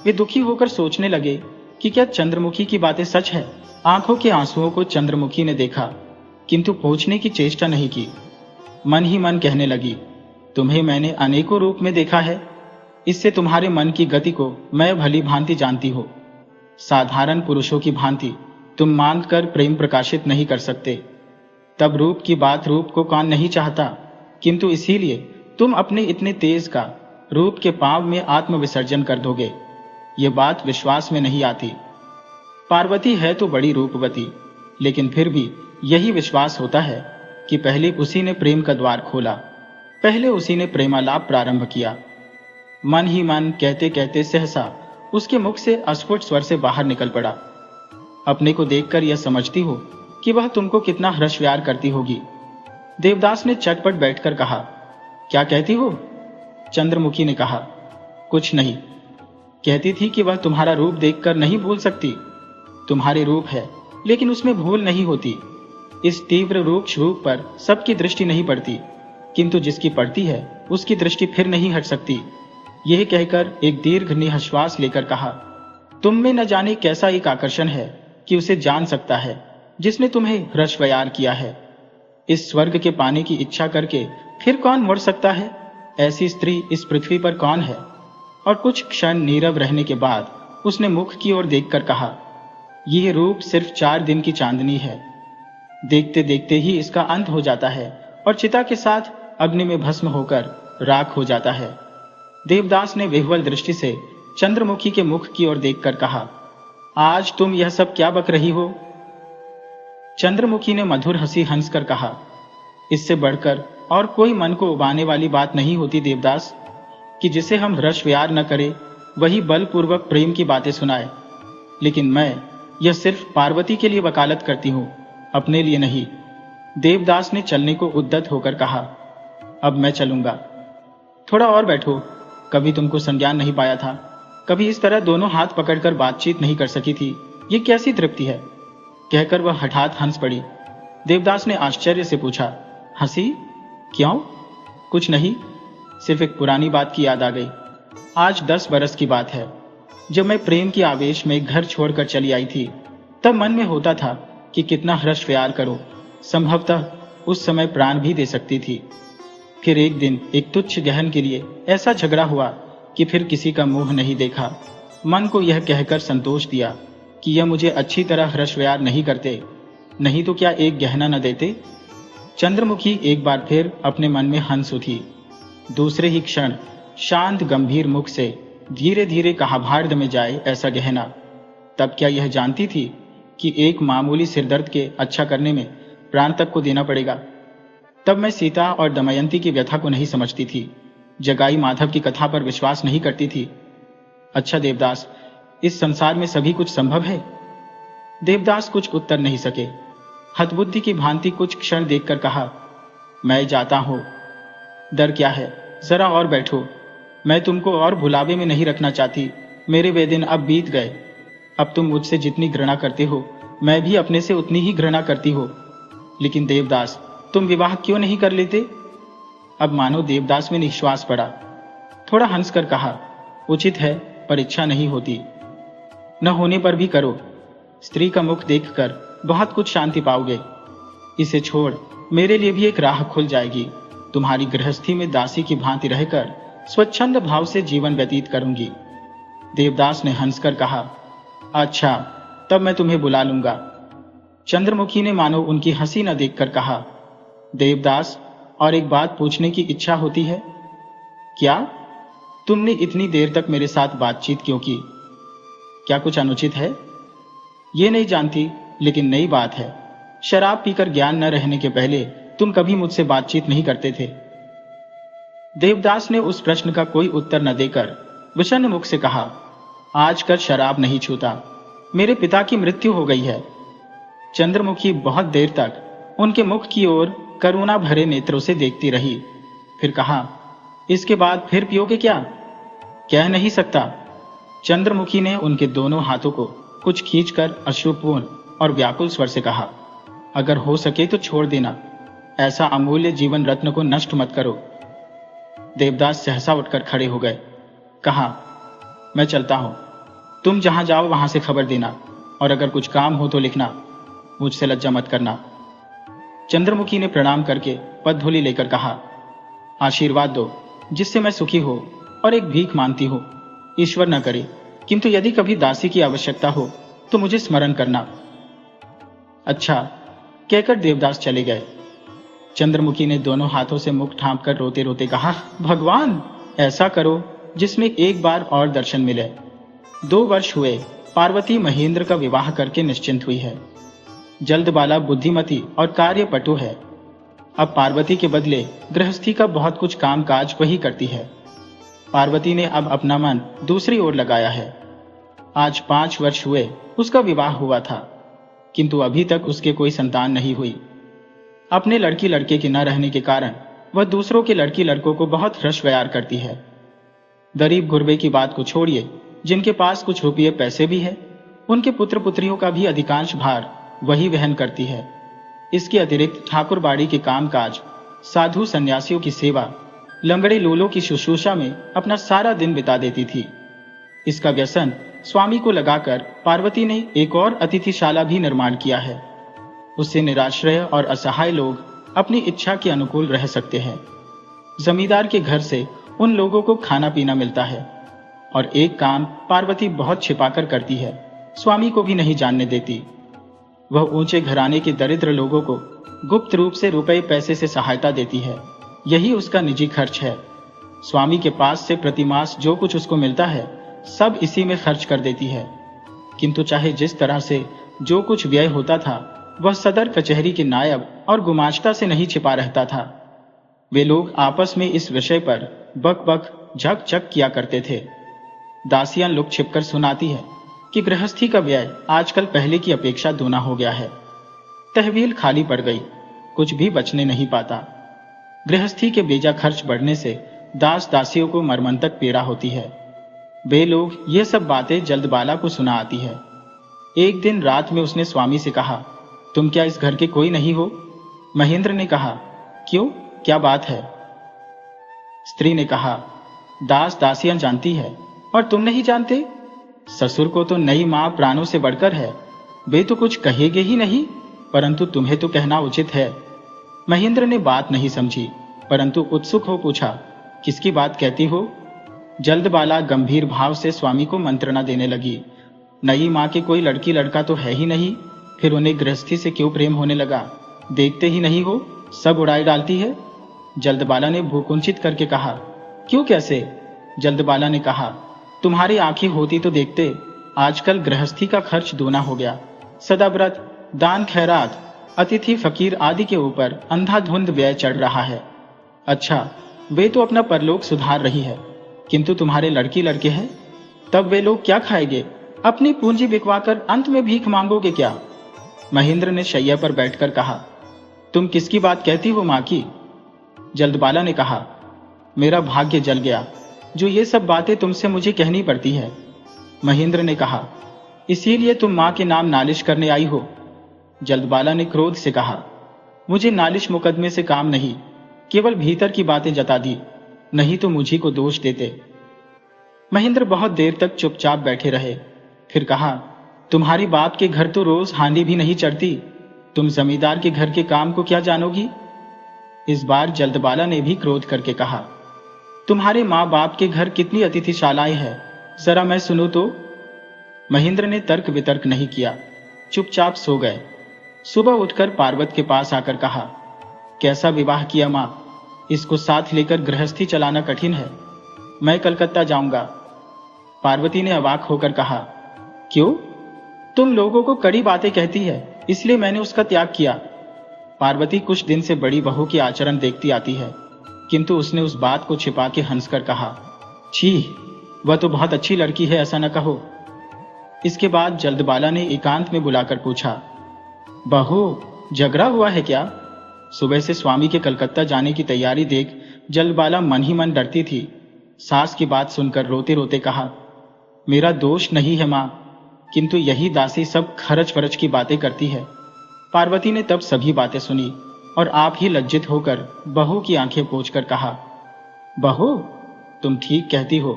वे दुखी होकर सोचने लगे कि क्या चंद्रमुखी की बातें सच है। आंखों के आंसुओं को चंद्रमुखी ने देखा, किंतु पूछने की चेष्टा नहीं की। मन ही मन कहने लगी, तुम्हें मैंने अनेकों रूप में देखा है, इससे तुम्हारे मन की गति को मैं भली भांति जानती हूं। साधारण पुरुषों की भांति तुम मानकर प्रेम प्रकाशित नहीं कर सकते। तब रूप की बात रूप को कौन नहीं चाहता, किंतु इसीलिए तुम अपने इतने तेज का रूप के पांव में आत्मविसर्जन कर दोगे। ये बात विश्वास में नहीं आती। पार्वती है तो बड़ी रूपवती, लेकिन फिर भी यही विश्वास होता है कि पहले उसी ने प्रेम का द्वार खोला, पहले उसी ने प्रेमालाप प्रारंभ किया। मन ही मन कहते कहते सहसा उसके मुख से अस्फुट स्वर से बाहर निकल पड़ा, अपने को देखकर यह समझती हो कि वह तुमको कितना हर्ष व्यार करती होगी। देवदास ने चटपट बैठकर कहा, क्या कहती हो? चंद्रमुखी ने कहा, कुछ नहीं। कहती थी कि वह तुम्हारा रूप देखकर नहीं भूल सकती। तुम्हारे रूप है, लेकिन उसमें भूल नहीं होती। इस तीव्र रूक्ष रूप पर सबकी दृष्टि नहीं पड़ती, किंतु जिसकी पड़ती है उसकी दृष्टि फिर नहीं हट सकती। यह कहकर एक दीर्घ निःश्वास लेकर कहा, तुम में न जाने कैसा एक आकर्षण है कि उसे जान सकता है जिसने तुम्हें हर्ष व्यार किया है। इस स्वर्ग के पाने की इच्छा करके फिर कौन मुड़ सकता है? ऐसी स्त्री इस पृथ्वी पर कौन है? और कुछ क्षण नीरव रहने के बाद उसने मुख की ओर देखकर कहा, यह रूप सिर्फ 4 दिन की चांदनी है। देखते देखते ही इसका अंत हो जाता है और चिता के साथ अग्नि में भस्म होकर राख हो जाता है। देवदास ने विह्वल दृष्टि से चंद्रमुखी के मुख की ओर देखकर कहा, आज तुम यह सब क्या बक रही हो? चंद्रमुखी ने मधुर हंसी हंसकर कहा, इससे बढ़कर और कोई मन को उबाने वाली बात नहीं होती देवदास, कि जिसे हम हर्ष व्यार न करें वही बलपूर्वक प्रेम की बातें सुनाए। लेकिन मैं यह सिर्फ पार्वती के लिए वकालत करती हूं, अपने लिए नहीं। देवदास ने चलने को उद्यत होकर कहा, अब मैं चलूंगा। थोड़ा और बैठो, कभी तुमको संज्ञान नहीं पाया था, कभी इस तरह दोनों हाथ पकड़कर बातचीत नहीं कर सकी थी, ये कैसी तृप्ति है? कहकर वह हठात हंस पड़ी। देवदास ने आश्चर्य से पूछा, हंसी क्यों? कुछ नहीं, सिर्फ एक पुरानी बात की याद आ गई। आज 10 बरस की बात है, जब मैं प्रेम के आवेश में घर छोड़कर चली आई थी। तब मन में होता था कि कितना हर्ष प्यार करो, संभवतः उस समय प्राण भी दे सकती थी। फिर एक दिन एक तुच्छ गहन के लिए ऐसा झगड़ा हुआ कि फिर किसी का मुंह नहीं देखा। मन को यह कहकर संतोष दिया कि यह मुझे अच्छी तरह हर्ष प्यार नहीं करते, नहीं तो क्या एक गहना न देते। चंद्रमुखी एक बार फिर अपने मन में हंस उठी। दूसरे ही क्षण शांत गंभीर मुख से धीरे धीरे कहा, भाड़ में जाए ऐसा गहना। तब क्या यह जानती थी कि एक मामूली सिरदर्द के अच्छा करने में प्राण तक को देना पड़ेगा। तब मैं सीता और दमयंती की व्यथा को नहीं समझती थी, जगाई माधव की कथा पर विश्वास नहीं करती थी। अच्छा देवदास, इस संसार में सभी कुछ संभव है? देवदास कुछ उत्तर नहीं सके। हतबुद्धि की भांति कुछ क्षण देखकर कहा, मैं जाता हूं। डर क्या है, जरा और बैठो। मैं तुमको और भुलावे में नहीं रखना चाहती। मेरे वे दिन अब बीत गए। अब तुम मुझसे जितनी घृणा करते हो, मैं भी अपने से उतनी ही घृणा करती हो। लेकिन देवदास, तुम विवाह क्यों नहीं कर लेते? अब मानो देवदास में निश्वास पड़ा। थोड़ा हंसकर कहा, उचित है, पर इच्छा नहीं होती। न होने पर भी करो। स्त्री का मुख देखकर बहुत कुछ शांति पाओगे। इसे छोड़, मेरे लिए भी एक राह खुल जाएगी। तुम्हारी गृहस्थी में दासी की भांति रहकर स्वच्छंद भाव से जीवन व्यतीत करूंगी। देवदास ने हंसकर कहा, अच्छा, तब मैं तुम्हें बुला लूंगा। चंद्रमुखी ने मानो उनकी हंसी न देखकर कहा, देवदास, और एक बात पूछने की इच्छा होती है। क्या? तुमने इतनी देर तक मेरे साथ बातचीत क्यों की? क्या कुछ अनुचित है? ये नहीं जानती, लेकिन नई बात है। शराब पीकर ज्ञान न रहने के पहले तुम कभी मुझसे बातचीत नहीं करते थे। देवदास ने उस प्रश्न का कोई उत्तर न देकर विषन्न मुख से कहा, आजकल शराब नहीं छूता। मेरे पिता की मृत्यु हो गई है। चंद्रमुखी बहुत देर तक उनके मुख की ओर करुणा भरे नेत्रों से देखती रही। फिर कहा, इसके बाद फिर पियोगे क्या? कह नहीं सकता। चंद्रमुखी ने उनके दोनों हाथों को कुछ खींचकर अश्रुपूर्ण और व्याकुल स्वर से कहा, अगर हो सके तो छोड़ देना। ऐसा अमूल्य जीवन रत्न को नष्ट मत करो। देवदास सहसा उठकर खड़े हो गए। कहा, मैं चलता हूं। तुम जहां जाओ वहां से खबर देना, और अगर कुछ काम हो तो लिखना। मुझसे लज्जा मत करना। चंद्रमुखी ने प्रणाम करके पदधूलि लेकर कहा, आशीर्वाद दो जिससे मैं सुखी हो और एक भीख मानती हो। ईश्वर न करे, किंतु यदि कभी दासी की आवश्यकता हो तो मुझे स्मरण करना। अच्छा, कहकर देवदास चले गए। चंद्रमुखी ने दोनों हाथों से मुख ढांपकर रोते रोते कहा, भगवान, ऐसा करो जिसमें एक बार और दर्शन मिले। 2 वर्ष हुए पार्वती महेंद्र का विवाह करके निश्चिंत हुई है। जल्दबाला बुद्धिमती और कार्यपटु है। अब पार्वती के बदले गृहस्थी का बहुत कुछ काम काज वही करती है। पार्वती ने अब अपना मन दूसरी ओर लगाया है। आज 5 वर्ष हुए उसका विवाह हुआ था, किंतु अभी तक उसके कोई संतान नहीं हुई। अपने लड़की लड़के के न रहने के कारण वह दूसरों के लड़की लड़कों को बहुत हर्ष व्यार करती है। गरीब गुरबे की बात को छोड़िए, जिनके पास कुछ रुपये पैसे भी है, उनके पुत्र पुत्रियों का भी अधिकांश भार वही वहन करती है। इसके अतिरिक्त ठाकुरबाड़ी के कामकाज, साधु सन्यासियों की सेवा, लंगड़े लोलों की शुश्रूषा में अपना सारा दिन बिता देती थी। इसका व्यसन स्वामी को लगाकर पार्वती ने एक और अतिथिशाला भी निर्माण किया है। उससे निराश्रय और असहाय लोग अपनी इच्छा के अनुकूल रह सकते हैं। जमींदार के घर से उन लोगों को खाना पीना मिलता है। और एक काम पार्वती बहुत छिपाकर करती है, स्वामी को भी नहीं जानने देती। वह ऊंचे घराने के दरिद्र लोगों को गुप्त रूप से रुपए पैसे से सहायता देती है। यही उसका निजी खर्च है। स्वामी के पास से प्रतिमास जो कुछ उसको मिलता है, सब इसी में खर्च कर देती है। किंतु चाहे जिस तरह से जो कुछ व्यय होता था, वह सदर कचहरी के नायब और गुमाश्ता से नहीं छिपा रहता था। वे लोग आपस में इस विषय पर बक बक झक झक किया करते थे। दासियां लुक छिपकर सुनाती है कि गृहस्थी का व्यय आजकल पहले की अपेक्षा दूना हो गया है। तहवील खाली पड़ गई, कुछ भी बचने नहीं पाता। गृहस्थी के बेजा खर्च बढ़ने से दास दासियों को मर्मंतक पीड़ा होती है। वे लोग ये सब बातें जल्दबाला को सुना आती है। एक दिन रात में उसने स्वामी से कहा, तुम क्या इस घर के कोई नहीं हो? महेंद्र ने कहा, क्यों, क्या बात है? स्त्री ने कहा, दास दासियां जानती है और तुम नहीं जानते? ससुर को तो नई मां प्राणों से बढ़कर है, वे तो कुछ कहेंगे ही नहीं। परंतु तुम्हें तो कहना उचित है। महेंद्र ने बात नहीं समझी, परंतु उत्सुक हो पूछा, किसकी बात कहती हो? जल्दबाला गंभीर भाव से स्वामी को मंत्रणा देने लगी। नई माँ के कोई लड़की लड़का तो है ही नहीं, फिर उन्हें गृहस्थी से क्यों प्रेम होने लगा? देखते ही नहीं हो, सब उड़ाई डालती है। जल्दबाला ने भूकुंचित करके कहा। क्यों, कैसे? जल्दबाला ने कहा, तुम्हारी आंखें होती तो देखते, आजकल गृहस्थी का खर्च दूना हो गया। सदाव्रत, दान खैरात, अतिथि फकीर आदि के ऊपर अंधाधुंध व्यय चढ़ रहा है। अच्छा, वे तो अपना परलोक सुधार रही है, किंतु तुम्हारे लड़की लड़के हैं, तब वे लोग क्या खाएंगे? अपनी पूंजी बिकवाकर अंत में भीख मांगोगे क्या? महेंद्र ने शैया पर बैठकर कहा। तुम किसकी बात कहती हो मां की? जल्दबाला ने कहा, मेरा भाग्य जल गया, जो ये सब बातें तुमसे मुझे कहनी पड़ती है। महेंद्र ने कहा, इसीलिए तुम मां के नाम नालिश करने आई हो? जल्दबाला ने क्रोध से कहा, मुझे नालिश मुकदमे से काम नहीं, केवल भीतर की बातें जता दी, नहीं तो मुझी को दोष देते। महेंद्र बहुत देर तक चुपचाप बैठे रहे, फिर कहा, तुम्हारी बाप के घर तो रोज हांडी भी नहीं चढ़ती, तुम जमींदार के घर के काम को क्या जानोगी? इस बार जल्दबाला ने भी क्रोध करके कहा, तुम्हारे माँ बाप के घर कितनी अतिथिशालाएं हैं, जरा मैं सुनूं तो। महेंद्र ने तर्क वितर्क नहीं किया, चुपचाप सो गए। सुबह उठकर पार्वत के पास आकर कहा, कैसा विवाह किया मां, इसको साथ लेकर गृहस्थी चलाना कठिन है, मैं कलकत्ता जाऊंगा। पार्वती ने अवाक होकर कहा, क्यों? तुम लोगों को कड़ी बातें कहती है, इसलिए मैंने उसका त्याग किया। पार्वती कुछ दिन से बड़ी बहू की आचरण देखती आती है, किंतु उसने उस बात को छिपा के हंसकर कहा, छी, वह तो बहुत अच्छी लड़की है, ऐसा न कहो। इसके बाद जल्दबाला ने एकांत में बुलाकर पूछा, बहू, झगड़ा हुआ है क्या? सुबह से स्वामी के कलकत्ता जाने की तैयारी देख जल्दबाला मन ही मन डरती थी। सास की बात सुनकर रोते रोते कहा, मेरा दोष नहीं है मां, किंतु यही दासी सब खर्च फरच की बातें करती है। पार्वती ने तब सभी बातें सुनी और आप ही लज्जित होकर बहू की आंखें पोंछकर कहा, बहू, तुम ठीक कहती हो,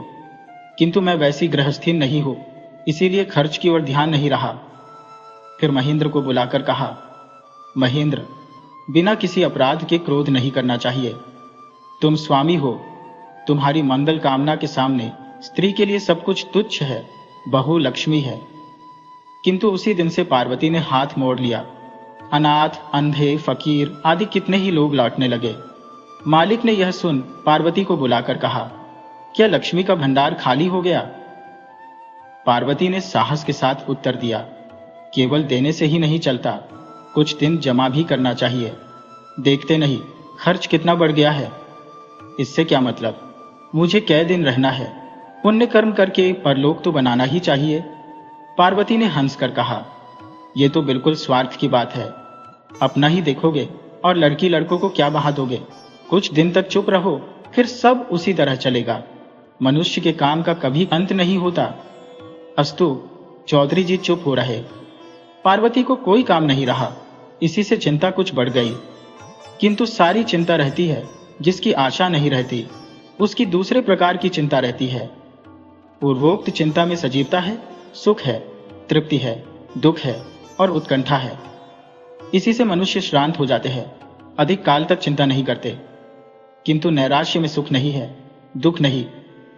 किंतु मैं वैसी गृहस्थी नहीं हूं, इसीलिए खर्च की ओर ध्यान नहीं रहा। फिर महेंद्र को बुलाकर कहा, महेंद्र, बिना किसी अपराध के क्रोध नहीं करना चाहिए। तुम स्वामी हो, तुम्हारी मंगल कामना के सामने स्त्री के लिए सब कुछ तुच्छ है, बहू लक्ष्मी है। किंतु उसी दिन से पार्वती ने हाथ मोड़ लिया। अनाथ, अंधे, फकीर आदि कितने ही लोग लौटने लगे। मालिक ने यह सुन पार्वती को बुलाकर कहा, क्या लक्ष्मी का भंडार खाली हो गया? पार्वती ने साहस के साथ उत्तर दिया, केवल देने से ही नहीं चलता, कुछ दिन जमा भी करना चाहिए। देखते नहीं खर्च कितना बढ़ गया है। इससे क्या मतलब, मुझे कै दिन रहना है, पुण्य कर्म करके परलोक तो बनाना ही चाहिए। पार्वती ने हंसकर कहा, यह तो बिल्कुल स्वार्थ की बात है, अपना ही देखोगे और लड़की लड़कों को क्या बहा दोगे? कुछ दिन तक चुप रहो, फिर सब उसी तरह चलेगा। मनुष्य के काम का कभी अंत नहीं होता। अस्तु, चौधरी जी चुप हो रहे। पार्वती को कोई काम नहीं रहा, इसी से चिंता कुछ बढ़ गई। किंतु सारी चिंता रहती है, जिसकी आशा नहीं रहती उसकी दूसरे प्रकार की चिंता रहती है। पूर्वोक्त चिंता में सजीवता है, सुख है, तृप्ति है, दुख है और उत्कंठा है। इसी से मनुष्य श्रांत हो जाते हैं, अधिक काल तक चिंता नहीं करते। किंतु नैराश्य में सुख नहीं है, दुख नहीं,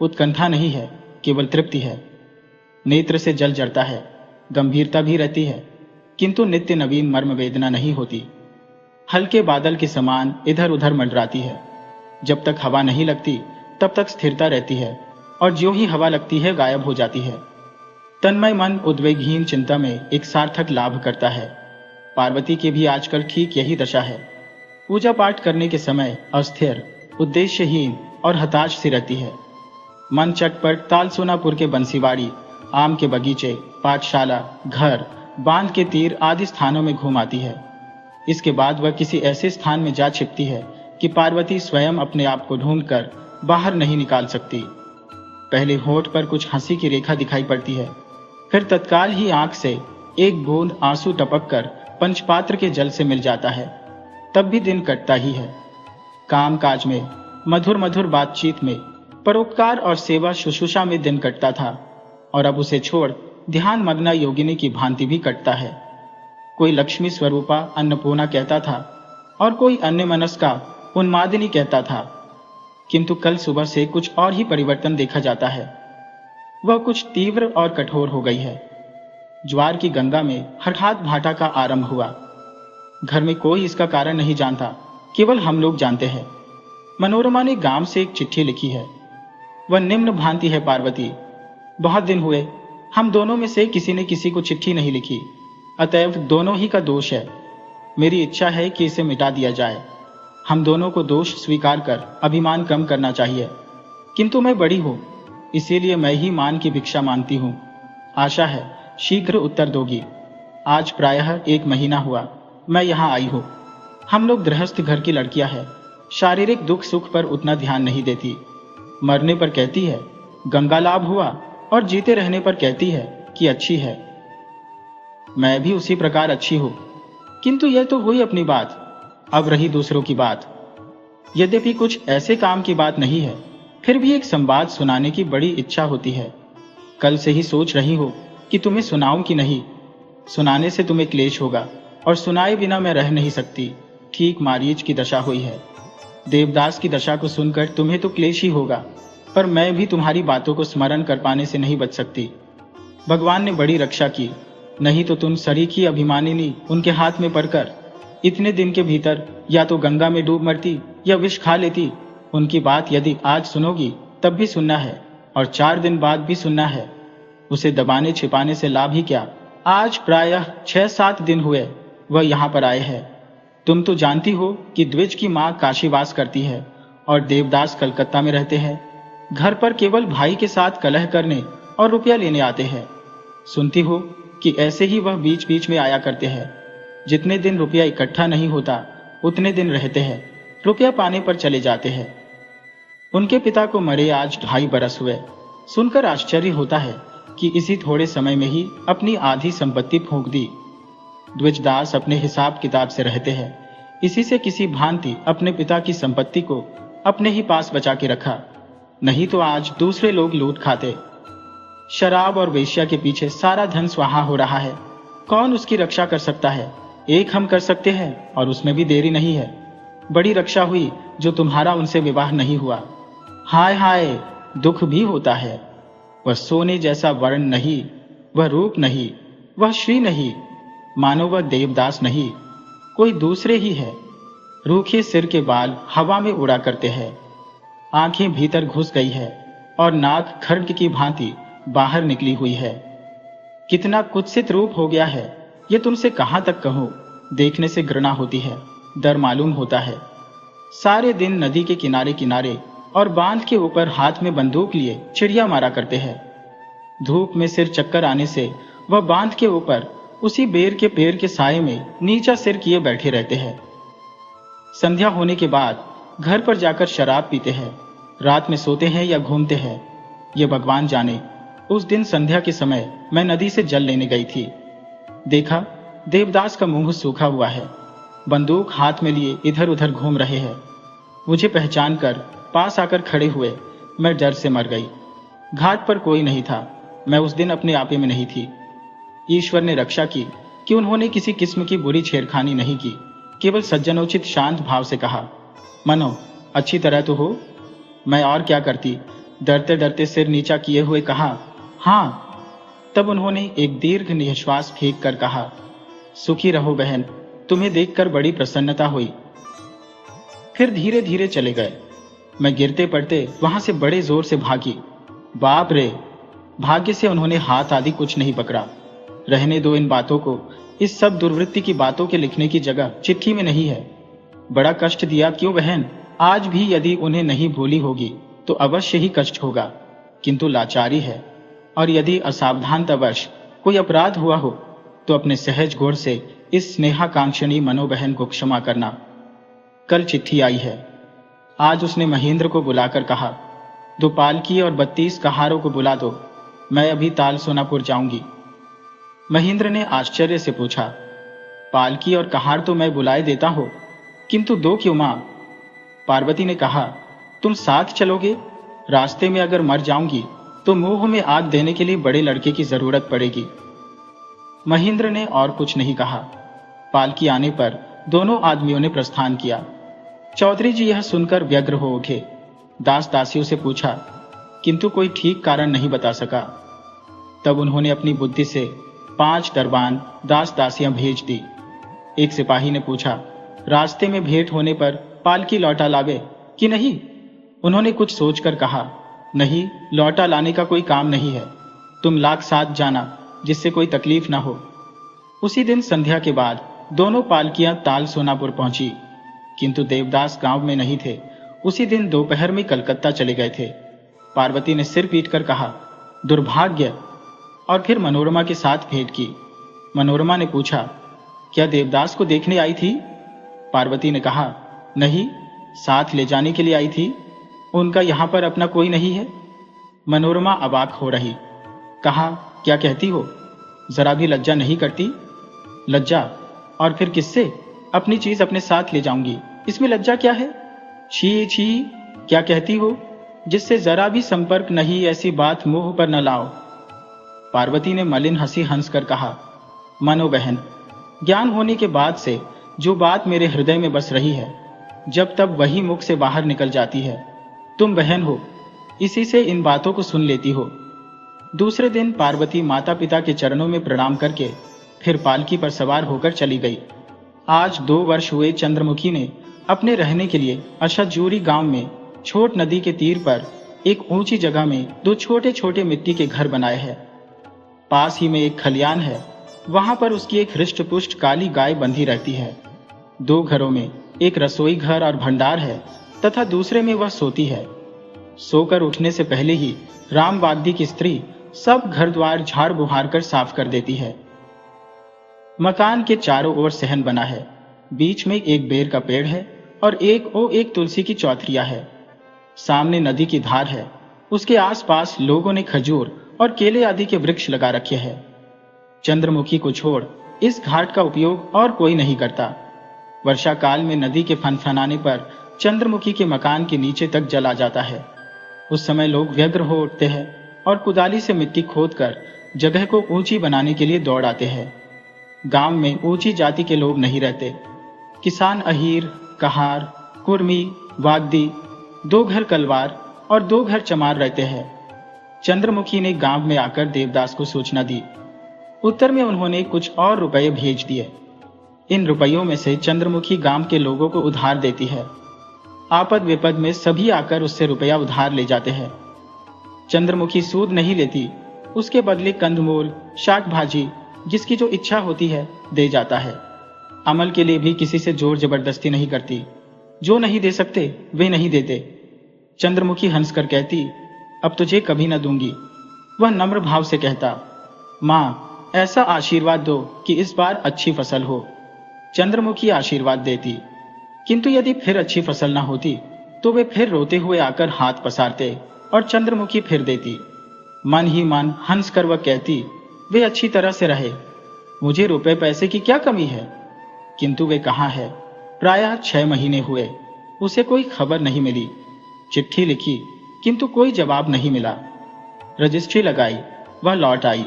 उत्कंठा नहीं है, केवल तृप्ति है। नेत्र से जल जड़ता है, गंभीरता भी रहती है, किंतु नित्य नवीन मर्म वेदना नहीं होती। हल्के बादल के समान इधर उधर मंडराती है। जब तक हवा नहीं लगती तब तक स्थिरता रहती है, और ज्यों ही हवा लगती है गायब हो जाती है। तन्मय मन उद्वेगहीन चिंता में एक सार्थक लाभ करता है। पार्वती की भी आजकल ठीक यही दशा है। पूजा पाठ करने के समय अस्थिर, उद्देश्यहीन और हताश सी रहती है। मन चटपट तालसोनापुर के बंसीवाड़ी, आम के बगीचे, पाठशाला, घर, बांध के तीर आदि स्थानों में घूम आती है। इसके बाद वह किसी ऐसे स्थान में जा छिपती है कि पार्वती स्वयं अपने आप को ढूंढकर बाहर नहीं निकाल सकती। पहले होठ पर कुछ हंसी की रेखा दिखाई पड़ती है, फिर तत्काल ही आंख से एक बूंद आंसू टपक कर पंचपात्र के जल से मिल जाता है। तब भी दिन कटता ही है। काम काज में, मधुर मधुर बातचीत में, परोपकार और सेवा शुश्रूषा में दिन कटता था, और अब उसे छोड़ ध्यान मग्ना योगिनी की भांति भी कटता है। कोई लक्ष्मी स्वरूपा अन्नपूर्णा कहता था और कोई अन्य मनस्का उन्मादिनी कहता था, किंतु कल सुबह से कुछ और ही परिवर्तन देखा जाता है। वह कुछ तीव्र और कठोर हो गई है। ज्वार की गंगा में हठात भाटा का आरंभ हुआ। घर में कोई इसका कारण नहीं जानता, केवल हम लोग जानते हैं। मनोरमा ने गांव से एक चिट्ठी लिखी है। वह निम्न भांति है, पार्वती, बहुत दिन हुए हम दोनों में से किसी ने किसी को चिट्ठी नहीं लिखी, अतएव दोनों ही का दोष है। मेरी इच्छा है कि इसे मिटा दिया जाए। हम दोनों को दोष स्वीकार कर अभिमान कम करना चाहिए, किंतु मैं बड़ी हूं, इसीलिए मैं ही मान की भिक्षा मांगती हूं। आशा है शीघ्र उत्तर दोगी। आज प्रायः 1 महीना हुआ मैं यहाँ आई हूँ। हम लोग गृहस्थ घर की लड़कियां हैं, शारीरिक दुख सुख पर उतना ध्यान नहीं देती। मरने पर कहती है गंगा लाभ हुआ, और जीते रहने पर कहती है कि अच्छी है। मैं भी उसी प्रकार अच्छी हूं, किंतु यह तो हुई अपनी बात, अब रही दूसरों की बात। यद्यपि कुछ ऐसे काम की बात नहीं है, फिर भी एक संवाद सुनाने की बड़ी इच्छा होती है। कल से ही सोच रही हो कि तुम्हें सुनाऊं कि नहीं। सुनाने से तुम्हें क्लेश होगा, और सुनाए बिना मैं रह नहीं सकती। ठीक मारीच की दशा हुई है। देवदास की दशा को सुनकर तुम्हें तो क्लेश ही होगा, पर मैं भी तुम्हारी बातों को स्मरण कर पाने से नहीं बच सकती। भगवान ने बड़ी रक्षा की, नहीं तो तुम सरीखी अभिमानिनी उनके हाथ में पड़कर इतने दिन के भीतर या तो गंगा में डूब मरती या विष खा लेती। उनकी बात यदि आज सुनोगी तब भी सुनना है, और 4 दिन बाद भी सुनना है। उसे दबाने छिपाने से लाभ ही क्या। आज प्रायः 6-7 दिन हुए वह यहाँ पर आए हैं। तुम तो जानती हो कि द्विज की माँ काशीवास करती है और देवदास कलकत्ता में रहते हैं। घर पर केवल भाई के साथ कलह करने और रुपया लेने आते हैं। सुनती हो कि ऐसे ही वह बीच बीच में आया करते हैं। जितने दिन रुपया इकट्ठा नहीं होता उतने दिन रहते हैं, रुपया पाने पर चले जाते हैं। उनके पिता को मरे आज 2.5 बरस हुए। सुनकर आश्चर्य होता है कि इसी थोड़े समय में ही अपनी आधी संपत्ति फूंक दी। द्विजदास अपने हिसाब किताब से रहते हैं, इसी से किसी भांति अपने पिता की संपत्ति को अपने ही पास बचा के रखा, नहीं तो आज दूसरे लोग लूट खाते। शराब और वेश्या के पीछे सारा धन स्वाहा हो रहा है। कौन उसकी रक्षा कर सकता है? एक हम कर सकते हैं, और उसमें भी देरी नहीं है। बड़ी रक्षा हुई जो तुम्हारा उनसे विवाह नहीं हुआ। हाय हाय, दुख भी होता है। वह सोने जैसा वर्ण नहीं, वह रूप नहीं, वह श्री नहीं, मानो वह देवदास नहीं, कोई दूसरे ही है। रूखे सिर के बाल हवा में उड़ा करते हैं, आंखें भीतर घुस गई है और नाक खड्ग की भांति बाहर निकली हुई है। कितना कुत्सित रूप हो गया है, ये तुमसे कहां तक कहूं। देखने से घृणा होती है, डर मालूम होता है। सारे दिन नदी के किनारे किनारे और बांध के ऊपर हाथ में बंदूक लिए चिड़िया मारा करते हैं। धूप में सिर चक्कर आने से वह बांध के ऊपर उसी बेर के पेड़ के साये में नीचा सिर किए बैठे रहते हैं। संध्या होने के बाद घर पर जाकर शराब पीते हैं, रात में सोते हैं या घूमते हैं, ये भगवान जाने। उस दिन संध्या के समय मैं नदी से जल लेने गई थी। देखा देवदास का मुंह सूखा हुआ है, बंदूक हाथ में लिए इधर उधर घूम रहे हैं। मुझे पहचान कर पास आकर खड़े हुए। मैं डर से मर गई। घाट पर कोई नहीं था। मैं उस दिन अपने आपे में नहीं थी। ईश्वर ने रक्षा की कि उन्होंने किसी किस्म की बुरी छेड़खानी नहीं की। केवल सज्जनोचित शांत भाव से कहा, मनो अच्छी तरह तो हो। मैं और क्या करती, डरते डरते सिर नीचा किए हुए कहा, हाँ। तब उन्होंने एक दीर्घ निश्वास फेंक कर कहा, सुखी रहो बहन, तुम्हें देखकर बड़ी प्रसन्नता हुई। फिर धीरे धीरे चले गए। मैं गिरते पड़ते वहां से बड़े जोर से भागी। बाप रे, भाग्य से उन्होंने हाथ आदि कुछ नहीं पकड़ा। रहने दो इन बातों को, इस सब दुर्वृत्ति की बातों के लिखने की जगह चिट्ठी में नहीं है। बड़ा कष्ट दिया क्यों बहन? आज भी यदि उन्हें नहीं भूली होगी तो अवश्य ही कष्ट होगा, किंतु लाचारी है। और यदि असावधानतावश कोई अपराध हुआ हो तो अपने सहज गुण से इस स्नेहाकांक्षणी मनोबहन को क्षमा करना। कल चिट्ठी आई है। आज उसने महेंद्र को बुलाकर कहा, 2 पालकी और 32 कहारों को बुला दो, मैं अभी ताल सोनापुर जाऊंगी। महेंद्र ने आश्चर्य से पूछा, पालकी और कहार तो मैं बुलाए देता हूं, किंतु 2 क्यों मां? पार्वती ने कहा, तुम साथ चलोगे? रास्ते में अगर मर जाऊंगी तो मुंह में आग देने के लिए बड़े लड़के की जरूरत पड़ेगी। महेंद्र ने और कुछ नहीं कहा। पालकी आने पर दोनों आदमियों ने प्रस्थान किया। चौधरी जी यह सुनकर व्यग्र हो उठे। दास दासियों से पूछा, किंतु कोई ठीक कारण नहीं बता सका। तब उन्होंने अपनी बुद्धि से 5 दरबान दास दासियां भेज दी। एक सिपाही ने पूछा, रास्ते में भेंट होने पर पालकी लौटा लावे कि नहीं? उन्होंने कुछ सोचकर कहा, नहीं, लौटा लाने का कोई काम नहीं है। तुम लाख साथ जाना, जिससे कोई तकलीफ ना हो। उसी दिन संध्या के बाद दोनों पालकियां ताल सोनापुर पहुंची, किंतु देवदास गांव में नहीं थे। उसी दिन दोपहर में कलकत्ता चले गए थे। पार्वती ने सिर पीटकर कहा, दुर्भाग्य, और फिर मनोरमा के साथ भेंट की। मनोरमा ने पूछा, क्या देवदास को देखने आई थी? पार्वती ने कहा, नहीं, साथ ले जाने के लिए आई थी। उनका यहां पर अपना कोई नहीं है। मनोरमा अबाक हो रही। कहा, क्या कहती हो? जरा भी लज्जा नहीं करती? लज्जा? और फिर किससे? अपनी चीज अपने साथ ले जाऊंगी, इसमें लज्जा क्या है? छी छी, क्या कहती हो? जिससे जरा भी संपर्क नहीं, ऐसी बात मुंह पर न लाओ। पार्वती ने मलिन हंसी हंसकर कहा, मानो बहन, ज्ञान होने के बाद से जो बात मेरे हृदय में बस रही है, जब तब वही मुख से बाहर निकल जाती है। तुम बहन हो, इसी से इन बातों को सुन लेती हो। दूसरे दिन पार्वती माता पिता के चरणों में प्रणाम करके फिर पालकी पर सवार होकर चली गई। आज 2 वर्ष हुए चंद्रमुखी ने अपने रहने के लिए अशजूरी गांव में छोट नदी के तीर पर एक ऊंची जगह में 2 छोटे छोटे मिट्टी के घर बनाए हैं। पास ही में एक खलियान है, वहां पर उसकी एक हृष्ट-पुष्ट काली गाय बंधी रहती है। 2 घरों में एक रसोई घर और भंडार है तथा दूसरे में वह सोती है। सोकर उठने से पहले ही रामवाग्दी की स्त्री सब घर द्वार झाड़ बुहार कर साफ कर देती है। मकान के चारों ओर सहन बना है, बीच में एक बेर का पेड़ है और एक तुलसी की चौथरिया है। सामने नदी की धार है, उसके आसपास लोगों ने खजूर और केले आदि के वृक्ष लगा रखे हैं। चंद्रमुखी को छोड़ इस घाट का उपयोग और कोई नहीं करता। वर्षा काल में नदी के फनफनाने पर चंद्रमुखी के मकान के नीचे तक जल आ जाता है। उस समय लोग व्यग्र हो उठते हैं और कुदाली से मिट्टी खोदकर जगह को ऊंची बनाने के लिए दौड़ आते हैं। गांव में ऊंची जाति के लोग नहीं रहते। किसान अहीर, कहार, कुर्मी, वागदी, 2 घर कलवार और 2 घर चमार रहते हैं। चंद्रमुखी ने गांव में आकर देवदास को सूचना दी। उत्तर में उन्होंने कुछ और रुपये भेज दिए। इन रुपयों में से चंद्रमुखी गांव के लोगों को उधार देती है। आपद विपद में सभी आकर उससे रुपया उधार ले जाते हैं। चंद्रमुखी सूद नहीं लेती, उसके बदले कंदमूल, शाक भाजी, जिसकी जो इच्छा होती है दे जाता है। अमल के लिए भी किसी से जोर जबरदस्ती नहीं करती। जो नहीं दे सकते वे नहीं देते। चंद्रमुखी हंसकर कहती, अब तुझे कभी न दूंगी। वह नम्र भाव से कहता, माँ, ऐसा आशीर्वाद दो कि इस बार अच्छी फसल हो। चंद्रमुखी आशीर्वाद देती, किंतु यदि फिर अच्छी फसल न होती तो वे फिर रोते हुए आकर हाथ पसारते और चंद्रमुखी फिर देती। मन ही मन हंस कर वह कहती, वे अच्छी तरह से रहे, मुझे रुपए पैसे की क्या कमी है। किंतु वे कहाँ है। प्रायः 6 महीने हुए, उसे कोई खबर नहीं मिली। चिट्ठी लिखी किंतु कोई जवाब नहीं मिला। रजिस्ट्री लगाई, वह लौट आई।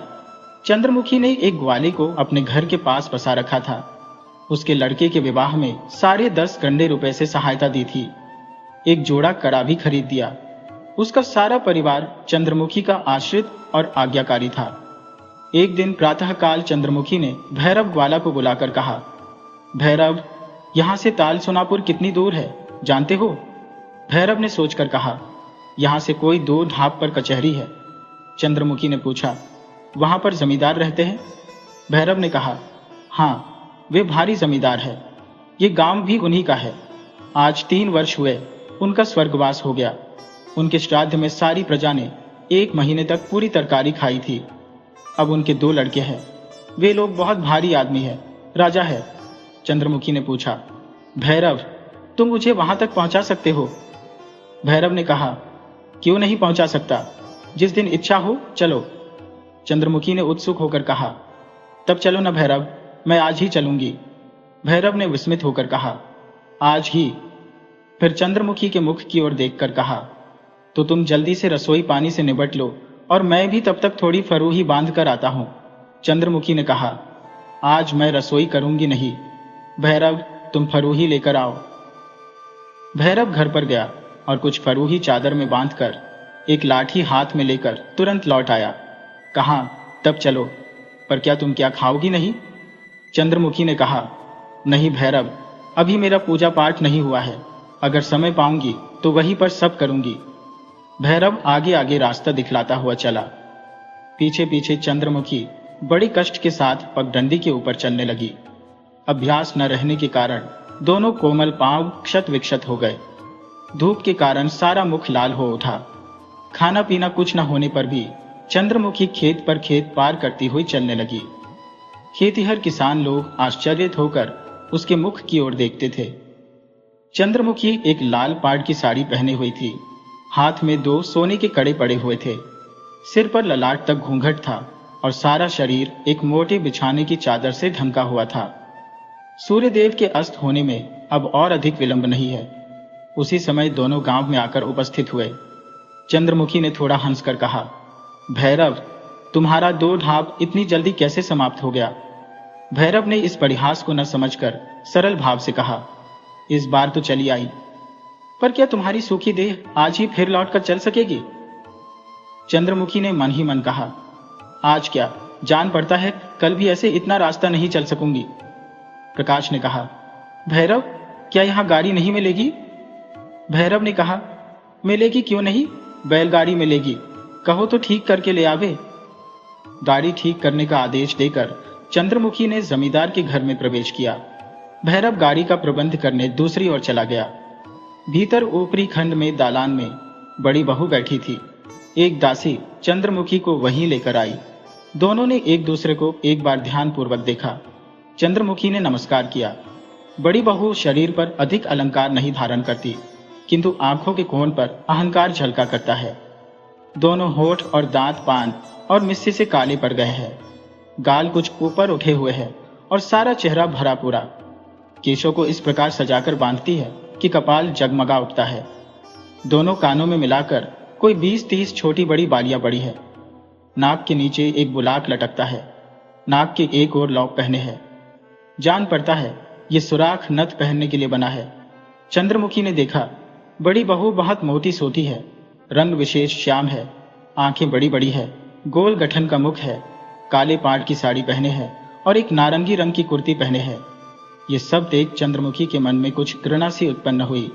चंद्रमुखी ने एक ग्वाले को अपने घर के पास बसा रखा था। उसके लड़के के विवाह में सारे 10 गंडे रुपए से सहायता दी थी। एक जोड़ा कड़ा भी खरीद दिया। उसका सारा परिवार चंद्रमुखी का आश्रित और आज्ञाकारी था। एक दिन प्रातःकाल चंद्रमुखी ने भैरव ग्वाला को बुलाकर कहा, भैरव, यहां से ताल सोनापुर कितनी दूर है, जानते हो? भैरव ने सोचकर कहा, यहां से कोई 2 ढाप पर कचहरी है। चंद्रमुखी ने पूछा, वहां पर जमींदार रहते हैं? भैरव ने कहा, हाँ, वे भारी जमींदार है। ये गांव भी उन्हीं का है। आज 3 वर्ष हुए उनका स्वर्गवास हो गया। उनके श्राद्ध में सारी प्रजा ने 1 महीने तक पूरी तरकारी खाई थी। अब उनके 2 लड़के हैं। वे लोग बहुत भारी आदमी है, राजा है। चंद्रमुखी ने पूछा, भैरव, तुम मुझे वहां तक पहुंचा सकते हो? भैरव ने कहा, क्यों नहीं पहुंचा सकता, जिस दिन इच्छा हो चलो। चंद्रमुखी ने उत्सुक होकर कहा, तब चलो न भैरव, मैं आज ही चलूंगी। भैरव ने विस्मित होकर कहा, आज ही? फिर चंद्रमुखी के मुख की ओर देखकर कहा, तो तुम जल्दी से रसोई पानी से निबट लो और मैं भी तब तक थोड़ी फरूही बांध कर आता हूं। चंद्रमुखी ने कहा, आज मैं रसोई करूंगी नहीं, भैरव, तुम फरूही लेकर आओ। भैरव घर पर गया और कुछ फरूही चादर में बांधकर एक लाठी हाथ में लेकर तुरंत लौट आया। कहा, तब चलो, पर क्या खाओगी नहीं? चंद्रमुखी ने कहा, नहीं भैरव, अभी मेरा पूजा पाठ नहीं हुआ है, अगर समय पाऊंगी तो वहीं पर सब करूंगी। भैरव आगे आगे रास्ता दिखलाता हुआ चला। पीछे पीछे चंद्रमुखी बड़े कष्ट के साथ पगडंडी के ऊपर चलने लगी। अभ्यास न रहने के कारण दोनों कोमल पांव क्षत विक्षत हो गए। धूप के कारण सारा मुख लाल हो उठा। खाना पीना कुछ न होने पर भी चंद्रमुखी खेत पर खेत पार करती हुई चलने लगी। खेतिहर किसान लोग आश्चर्यित होकर उसके मुख की ओर देखते थे। चंद्रमुखी एक लाल पाड़ की साड़ी पहने हुई थी। हाथ में 2 सोने के कड़े पड़े हुए थे। सिर पर ललाट तक घूंघट था और सारा शरीर एक मोटे बिछाने की चादर से ढंका हुआ था। सूर्यदेव के अस्त होने में अब और अधिक विलंब नहीं है। उसी समय दोनों गांव में आकर उपस्थित हुए। चंद्रमुखी ने थोड़ा हंसकर कहा, भैरव, तुम्हारा 2 ढाब इतनी जल्दी कैसे समाप्त हो गया? भैरव ने इस परिहास को न समझकर सरल भाव से कहा, इस बार तो चली आई, पर क्या तुम्हारी सूखी देह आज ही फिर लौटकर चल सकेगी? चंद्रमुखी ने मन ही मन कहा, आज क्या, जान पड़ता है कल भी ऐसे इतना रास्ता नहीं चल सकूंगी। प्रकाश ने कहा, भैरव, क्या यहां गाड़ी नहीं मिलेगी? भैरव ने कहा, मिलेगी क्यों नहीं, बैलगाड़ी मिलेगी, कहो तो ठीक करके ले आवे। गाड़ी ठीक करने का आदेश देकर चंद्रमुखी ने जमींदार के घर में प्रवेश किया। भैरव गाड़ी का प्रबंध करने दूसरी ओर चला गया। भीतर ऊपरी खंड में दालान में बड़ी बहू बैठी थी। एक दासी चंद्रमुखी को वहीं लेकर आई। दोनों ने एक दूसरे को एक बार ध्यानपूर्वक देखा। चंद्रमुखी ने नमस्कार किया। बड़ी बहू शरीर पर अधिक अलंकार नहीं धारण करती, किंतु आंखों के कोण पर अहंकार झलका करता है। दोनों होठ और दांत पान और मिस्सी से काले पड़ गए हैं। गाल कुछ ऊपर उठे हुए हैं और सारा चेहरा भरा पूरा। केशों को इस प्रकार सजाकर बांधती है कि कपाल जगमगा उठता है। दोनों कानों में मिलाकर कोई 20-30 छोटी बड़ी बालियां बड़ी है। नाक के नीचे एक बुलाक लटकता है। नाक के एक ओर लॉक पहने हैं। जान पड़ता है ये सुराख नथ पहनने के लिए बना है। चंद्रमुखी ने देखा, बड़ी बहू बहुत मोटी सोटी है। रंग विशेष श्याम है। आंखें बड़ी बड़ी है। गोल गठन का मुख है। काले पाट की साड़ी पहने है और एक नारंगी रंग की कुर्ती पहने है। ये सब देख चंद्रमुखी के मन में कुछ घृणा सी उत्पन्न हुई।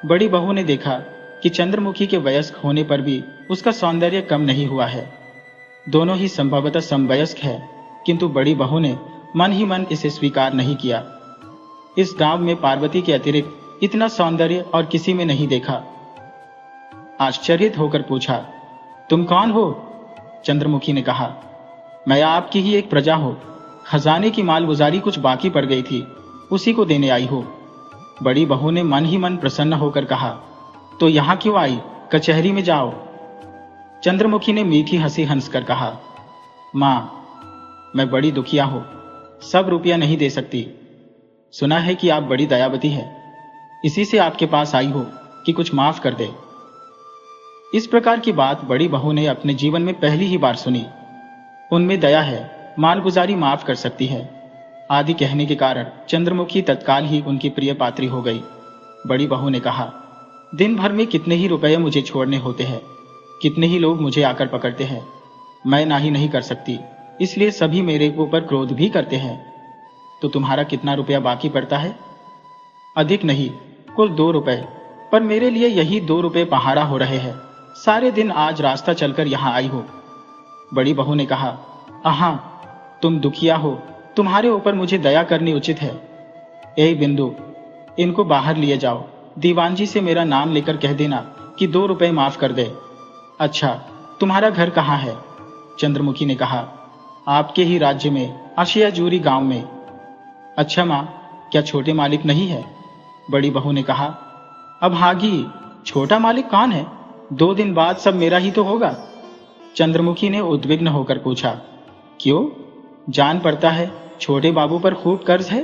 बड़ी बहू ने देखा कि चंद्रमुखी के वयस्क होने पर भी उसका सौंदर्य कम नहीं हुआ है। दोनों ही संभवतः समवयस्क है, किंतु बड़ी बहू ने मन ही मन इसे स्वीकार नहीं किया। इस गांव में पार्वती के अतिरिक्त इतना सौंदर्य और किसी में नहीं देखा। आश्चर्यित होकर पूछा, तुम कौन हो? चंद्रमुखी ने कहा, मैं आपकी ही एक प्रजा हूं। खजाने की मालगुजारी कुछ बाकी पड़ गई थी, उसी को देने आई हो। बड़ी बहू ने मन ही मन प्रसन्न होकर कहा, तो यहां क्यों आई? कचहरी में जाओ। चंद्रमुखी ने मीठी हंसी हंसकर कहा, मां, मैं बड़ी दुखिया हूं, सब रुपया नहीं दे सकती। सुना है कि आप बड़ी दयावती है, इसी से आपके पास आई हो कि कुछ माफ कर दे। इस प्रकार की बात बड़ी बहू ने अपने जीवन में पहली ही बार सुनी। उनमें दया है, मालगुजारी माफ कर सकती है आदि कहने के कारण चंद्रमुखी तत्काल ही उनकी प्रिय पात्री हो गई। बड़ी बहू ने कहा, दिन भर में कितने ही रुपये मुझे छोड़ने होते हैं, कितने ही लोग मुझे आकर पकड़ते हैं, मैं ना ही नहीं कर सकती, इसलिए सभी मेरे ऊपर क्रोध भी करते हैं। तो तुम्हारा कितना रुपया बाकी पड़ता है? अधिक नहीं, कुल 2 रुपए, पर मेरे लिए यही 2 रुपए पहाड़ा हो रहे हैं। सारे दिन आज रास्ता चलकर यहाँ आई हो। बड़ी बहू ने कहा, आहा, तुम दुखिया हो, तुम्हारे ऊपर मुझे दया करनी उचित है। ए बिंदु, इनको बाहर लिए जाओ। दीवान जी से मेरा नाम लेकर कह देना कि 2 रुपए माफ कर दे। अच्छा, तुम्हारा घर कहाँ है? चंद्रमुखी ने कहा, आपके ही राज्य में, आशियाजूरी गांव में। अच्छा मां, क्या छोटे मालिक नहीं है? बड़ी बहू ने कहा, अब हागी, छोटा मालिक कौन है? 2 दिन बाद सब मेरा ही तो होगा। चंद्रमुखी ने उद्विग्न होकर पूछा, क्यों? जान पड़ता है छोटे बाबू पर खूब कर्ज है।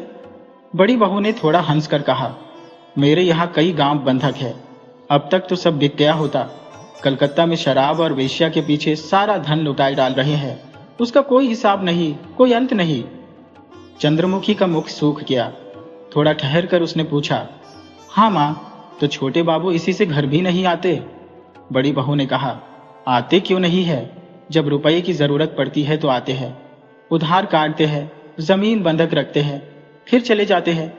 बड़ी बहू ने थोड़ा हंसकर कहा, मेरे यहाँ कई गांव बंधक है, अब तक तो सब बिक गया होता। कलकत्ता में शराब और वेश्या के पीछे सारा धन लुटाए डाल रहे हैं, उसका कोई हिसाब नहीं, कोई अंत नहीं। चंद्रमुखी का मुख सूख गया। थोड़ा ठहर कर उसने पूछा, हाँ माँ, तो छोटे बाबू इसी से घर भी नहीं आते? बड़ी बहू ने कहा, आते क्यों नहीं है, जब रुपये की जरूरत पड़ती है तो आते हैं, उधार काटते हैं, जमीन बंधक रखते हैं, फिर चले जाते हैं।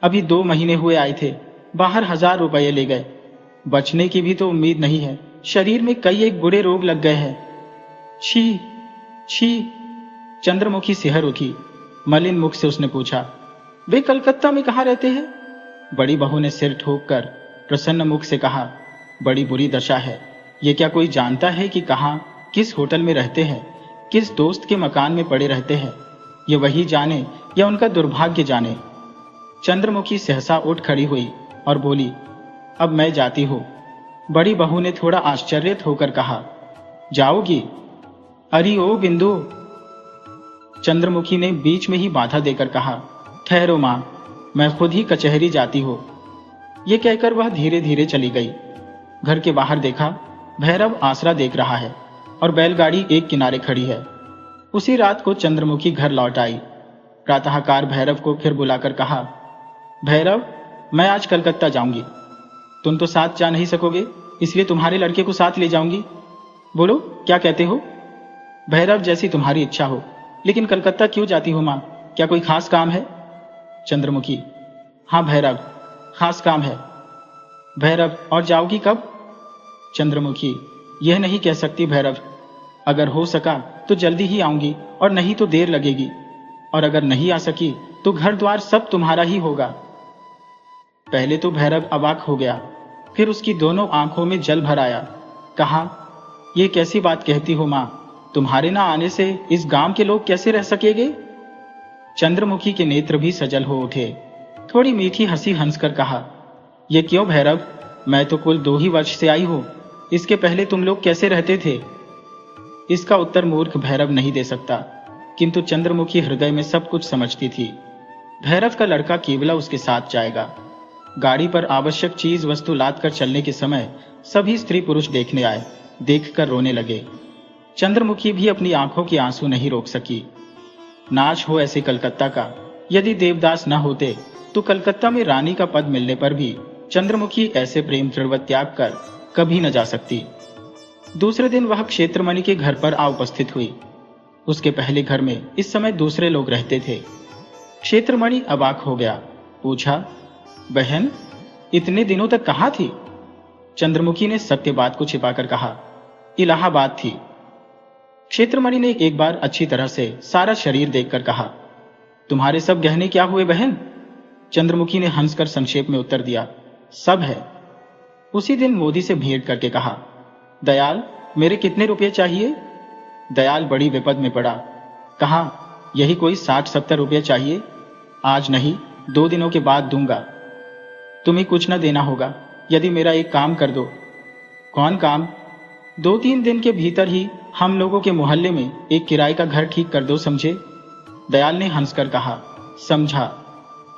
अभी 2 महीने हुए आए थे, बाहर 1000 रुपये ले गए। बचने की भी तो उम्मीद नहीं है, शरीर में कई एक बुरे रोग लग गए हैं। छी छी। चंद्रमुखी सिहर उठी। मलिन मुख से उसने पूछा, वे कलकत्ता में कहाँ रहते हैं? बड़ी बहू ने सिर ठोककर प्रसन्न मुख से कहा, बड़ी बुरी दशा है। ये क्या कोई जानता है कि कहाँ, किस होटल में रहते हैं, किस दोस्त के मकान में पड़े रहते हैं? ये वही जाने या उनका दुर्भाग्य जाने। चंद्रमुखी सहसा उठ खड़ी हुई और बोली, अब मैं जाती हूँ। बड़ी बहू ने थोड़ा आश्चर्यित होकर कहा, जाओगी? अरे ओ बिंदु। चंद्रमुखी ने बीच में ही बाधा देकर कहा, ठहरो मां, मैं खुद ही कचहरी जाती हूँ। ये कहकर वह धीरे धीरे चली गई। घर के बाहर देखा, भैरव आसरा देख रहा है और बैलगाड़ी एक किनारे खड़ी है। उसी रात को चंद्रमुखी घर लौट आई। प्रातःकार भैरव को फिर बुलाकर कहा, भैरव, मैं आज कलकत्ता जाऊंगी। तुम तो साथ जा नहीं सकोगे, इसलिए तुम्हारे लड़के को साथ ले जाऊंगी। बोलो क्या कहते हो? भैरव, जैसी तुम्हारी इच्छा हो, लेकिन कलकत्ता क्यों जाती हो मां, क्या कोई खास काम है? चंद्रमुखी, हाँ भैरव, खास काम है। भैरव, और जाओगी कब? चंद्रमुखी, यह नहीं कह सकती भैरव, अगर हो सका तो जल्दी ही आऊंगी और नहीं तो देर लगेगी, और अगर नहीं आ सकी तो घर द्वार सब तुम्हारा ही होगा। पहले तो भैरव अवाक हो गया, फिर उसकी दोनों आंखों में जल भर आया। कहा, यह कैसी बात कहती हो मां, तुम्हारे ना आने से इस गांव के लोग कैसे रह सकेंगे? चंद्रमुखी के नेत्र भी सजल हो उठे। थोड़ी मीठी हंसी हंसकर कहा, यह क्यों भैरव, मैं तो कुल 2 ही वर्ष से आई हूं, इसके पहले तुम लोग कैसे रहते थे? इसका उत्तर मूर्ख भैरव नहीं दे सकता, किंतु चंद्रमुखी हृदय में सब कुछ समझती थी। भैरव का लड़का केवला उसके साथ जाएगा। गाड़ी पर आवश्यक चीज वस्तु लाद कर चलने के समय सभी स्त्री पुरुष देखने आए, देखकर रोने लगे। चंद्रमुखी भी अपनी आंखों के आंसू नहीं रोक सकी। नाच हो ऐसे कलकत्ता का, यदि देवदास न होते तो कलकत्ता में रानी का पद मिलने पर भी चंद्रमुखी ऐसे प्रेम तृणवत त्याग कर कभी न जा सकती। दूसरे दिन वह क्षेत्रमणि के घर पर आ उपस्थित हुई। उसके पहले घर में इस समय दूसरे लोग रहते थे। क्षेत्रमणि अबाक हो गया। पूछा, बहन, इतने दिनों तक कहाँ थी? चंद्रमुखी ने सत्य बात को छिपाकर कहा, इलाहाबाद थी। क्षेत्रमणि ने एक बार अच्छी तरह से सारा शरीर देखकर कहा, तुम्हारे सब गहने क्या हुए बहन? चंद्रमुखी ने हंसकर संक्षेप में उत्तर दिया, सब है। उसी दिन मोदी से भेंट करके कहा, दयाल, मेरे कितने रुपये चाहिए? दयाल बड़ी विपद में पड़ा। कहा, यही कोई 60-70 रुपये चाहिए। आज नहीं, 2 दिनों के बाद दूंगा। तुम्हें कुछ न देना होगा, यदि मेरा एक काम कर दो। कौन काम? 2-3 दिन के भीतर ही हम लोगों के मोहल्ले में एक किराए का घर ठीक कर दो, समझे? दयाल ने हंसकर कहा, समझा।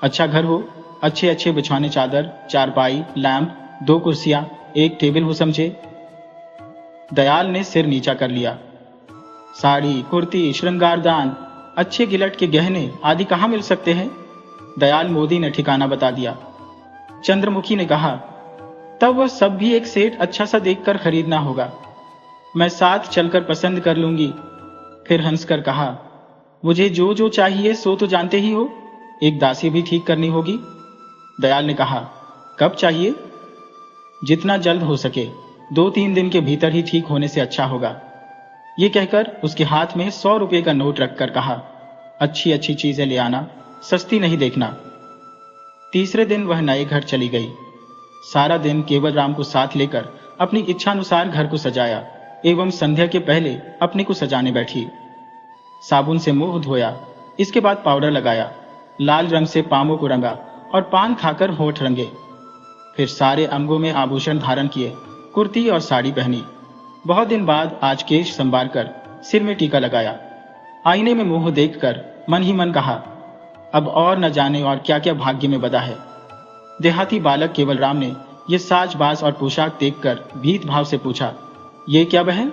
अच्छा घर हो, अच्छे अच्छे बिछौने चादर, चारपाई, लैंप, 2 कुर्सियां, 1 टेबल हो, समझे? दयाल ने सिर नीचा कर लिया। साड़ी, कुर्ती, श्रृंगारदान, अच्छे गिलट के गहने आदि कहाँ मिल सकते हैं? दयाल मोदी ने ठिकाना बता दिया। चंद्रमुखी ने कहा, तब वह सब भी एक सेठ अच्छा सा देखकर खरीदना होगा। मैं साथ चलकर पसंद कर लूंगी। फिर हंसकर कहा, मुझे जो जो चाहिए सो तो जानते ही हो, एक दासी भी ठीक करनी होगी। दयाल ने कहा, कब चाहिए? जितना जल्द हो सके, 2-3 दिन के भीतर ही ठीक होने से अच्छा होगा। ये कहकर उसके हाथ में 100 रुपये का नोट रखकर कहा, अच्छी अच्छी चीजें ले आना, सस्ती नहीं देखना। तीसरे दिन वह नए घर चली गई। सारा दिन केवल राम को साथ लेकर अपनी इच्छानुसार घर को सजाया एवं संध्या के पहले अपने को सजाने बैठी। साबुन से मुंह धोया, इसके बाद पाउडर लगाया, लाल रंग से पामों को रंगा और पान खाकर होठ रंगे। फिर सारे अंगों में आभूषण धारण किए, कुर्ती और साड़ी पहनी। बहुत दिन बाद आज केश संवार कर सिर में टीका लगाया। आईने में मुंह देखकर मन ही मन कहा, अब और न जाने और क्या क्या भाग्य में बदा है। देहाती बालक केवल राम ने यह साज बाज और पोशाक देखकर भीत भाव से पूछा, ये क्या बहन?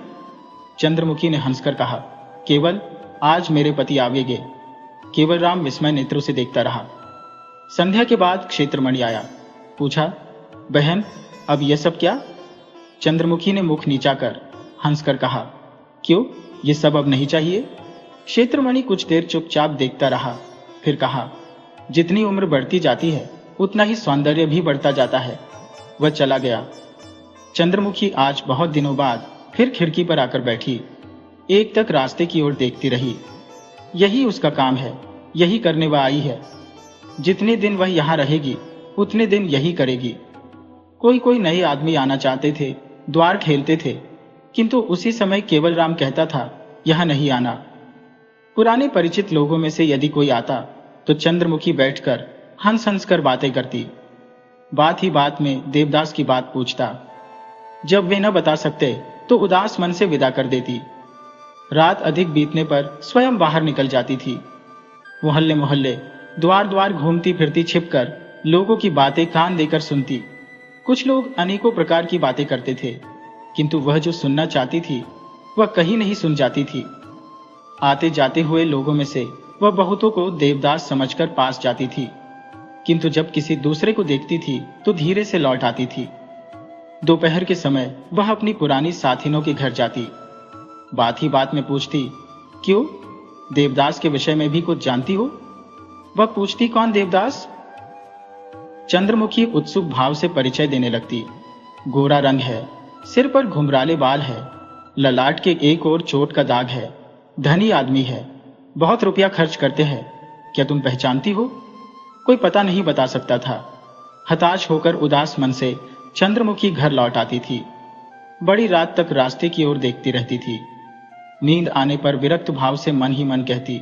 चंद्रमुखी ने हंसकर कहा, केवल आज मेरे पति आवेगे। केवल राम विस्मय नेत्रों से देखता रहा। संध्या के बाद क्षेत्रमणि आया। पूछा, बहन, अब यह सब क्या? चंद्रमुखी ने मुख नीचा कर हंसकर कहा, क्यों, ये सब अब नहीं चाहिए? क्षेत्रमणि कुछ देर चुपचाप देखता रहा, फिर कहा, जितनी उम्र बढ़ती जाती है उतना ही सौंदर्य भी बढ़ता जाता है। वह चला गया। चंद्रमुखी आज बहुत दिनों बाद फिर खिड़की पर आकर बैठी, एक तक रास्ते की ओर देखती रही। यही उसका काम है, यही करने वह आई है। जितने दिन वह यहाँ रहेगी उतने दिन यही करेगी। कोई कोई नए आदमी आना चाहते थे, द्वार ठेलते थे, किंतु उसी समय केवलराम कहता था, यहाँ नहीं आना। पुराने परिचित लोगों में से यदि कोई आता तो चंद्रमुखी बैठकर हंस हंस कर बातें करती। बात ही बात में देवदास की बात पूछता। जब वे न बता सकते तो उदास मन से विदा कर देती। रात अधिक बीतने पर स्वयं बाहर निकल जाती थी। मोहल्ले मोहल्ले द्वार द्वार घूमती फिरती छिपकर लोगों की बातें कान देकर सुनती। कुछ लोग अनेकों प्रकार की बातें करते थे, किंतु वह जो सुनना चाहती थी वह कहीं नहीं सुन जाती थी। आते जाते हुए लोगों में से वह बहुतों को देवदास समझकर पास जाती थी, किंतु जब किसी दूसरे को देखती थी तो धीरे से लौट आती थी। दोपहर के समय वह अपनी पुरानी साथिनों के घर जाती। बात ही बात में पूछती, क्यों, देवदास के विषय में भी कुछ जानती हो? वह पूछती, कौन देवदास? चंद्रमुखी उत्सुक भाव से परिचय देने लगती। गोरा रंग है, सिर पर घुंघराले बाल है, ललाट के एक ओर चोट का दाग है, धनी आदमी है, बहुत रुपया खर्च करते हैं। क्या तुम पहचानती हो? कोई पता नहीं बता सकता था। हताश होकर उदास मन से चंद्रमुखी घर लौट आती थी। बड़ी रात तक रास्ते की ओर देखती रहती थी। नींद आने पर विरक्त भाव से मन ही मन कहती,